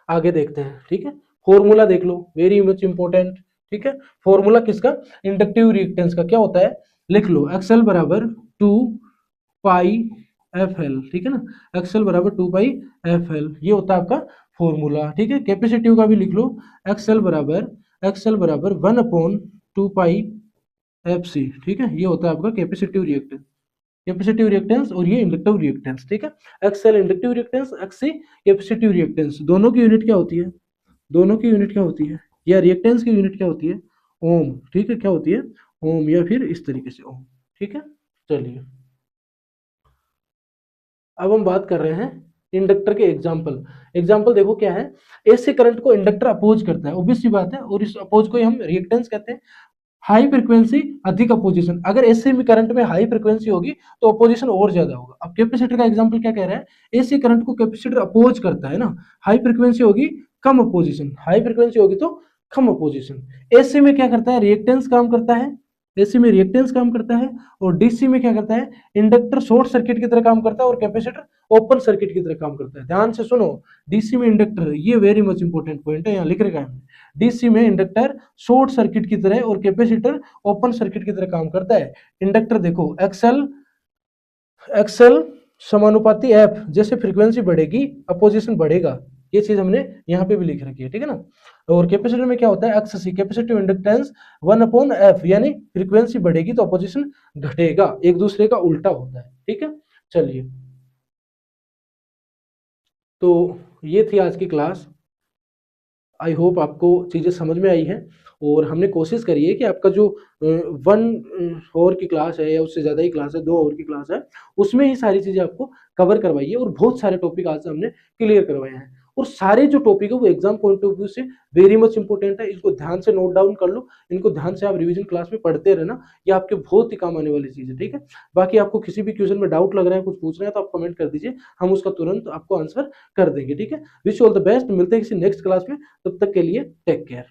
आगे देखते हैं, ठीक है। फॉर्मूला देख लो, वेरी मच इंपॉर्टेंट, ठीक है। फॉर्मूला किसका, इंडक्टिव रिएक्टेंस का, क्या होता है, लिख लो, एक्सएल बराबर 2 पाई एफ एल, ठीक है ना, एक्सएल बराबर 2 पाई एफ एल, ये होता है आपका फॉर्मूला, ठीक है। कैपेसिटिव का भी लिख लो, एक्सएल बराबर 1/2 पाई एफ सी, ठीक है, ये होता है आपका कैपेसिटिव रिएक्टेंस, कैपेसिटिव रिएक्टेंस, और ये इंडक्टिव रिएक्टेंस, ठीक है। XL inductive reactance, एक्ससी capacitive reactance, दोनों की यूनिट क्या होती है, दोनों की यूनिट क्या होती है, या रिएक्टेंस की यूनिट क्या होती है, ओम, ठीक है, क्या होती है, ओम, या फिर इस तरीके से ओम, ठीक है। चलिए अब हम बात कर रहे हैं इंडक्टर के एग्जाम्पल। एग्जाम्पल देखो क्या है, एसी करंट को इंडक्टर अपोज करता है, ऑब्वियस सी बात है, और इस अपोज को ही हम रिएक्टेंस कहते हैं। हाई फ्रीक्वेंसी अधिक अपोजिशन, अगर एसी में करंट में हाई फ्रीक्वेंसी होगी तो अपोजिशन और ज्यादा होगा। अब कैपेसिटर का एग्जांपल क्या कह रहा है, एसी करंट को कैपेसिटर अपोज करता है ना, हाई फ्रीक्वेंसी होगी कम अपोजिशन, हाई फ्रीक्वेंसी होगी तो कम अपोजिशन। एसी में क्या करता है, रिएक्टेंस काम करता है, एसी में रिएक्टेंस काम करता है, और डीसी में क्या करता है, इंडक्टर शॉर्ट सर्किट की तरह काम करता है और कैपेसिटर ओपन सर्किट की तरह काम करता है। ध्यान से सुनो, डीसी में इंडक्टर, ये वेरी मच इंपॉर्टेंट पॉइंट है, यहाँ लिख रखा है, डीसी में इंडक्टर शॉर्ट सर्किट की तरह और कैपेसिटर ओपन सर्किट की तरह काम करता है। इंडक्टर देखो, एक्सएल समानुपाती एफ, जैसे फ्रीक्वेंसी बढ़ेगी अपोजिशन बढ़ेगा, ये चीज हमने यहाँ पे भी लिख रखी है, ठीक है ना। और कैपेसिटर में क्या होता है, एक्ससी कैपेसिटिव इंडक्टेंस 1/f, यानी फ्रीक्वेंसी बढ़ेगी तो अपोजिशन घटेगा, एक दूसरे का उल्टा होता है, ठीक है। चलिए, तो ये थी आज की क्लास। आई होप आपको चीज़ें समझ में आई हैं, और हमने कोशिश करी है कि आपका जो 1 आवर की क्लास है या उससे ज़्यादा ही क्लास है, 2 आवर की क्लास है, उसमें ही सारी चीज़ें आपको कवर करवाई है, और बहुत सारे टॉपिक आज हमने क्लियर करवाए हैं। और सारे जो टॉपिक है वो एग्जाम पॉइंट ऑफ व्यू से वेरी मच इंपॉर्टेंट है, इसको ध्यान से नोट डाउन कर लो, इनको ध्यान से आप रिवीजन क्लास में पढ़ते रहना, ये आपके बहुत ही काम आने वाली चीज़ है, ठीक है। बाकी आपको किसी भी क्वेश्चन में डाउट लग रहा है, कुछ पूछ रहे हैं, तो आप कमेंट कर दीजिए, हम उसका तुरंत आपको आंसर कर देंगे, ठीक है। Wish you all the best, मिलते हैं किसी नेक्स्ट क्लास में, तब तक के लिए टेक केयर।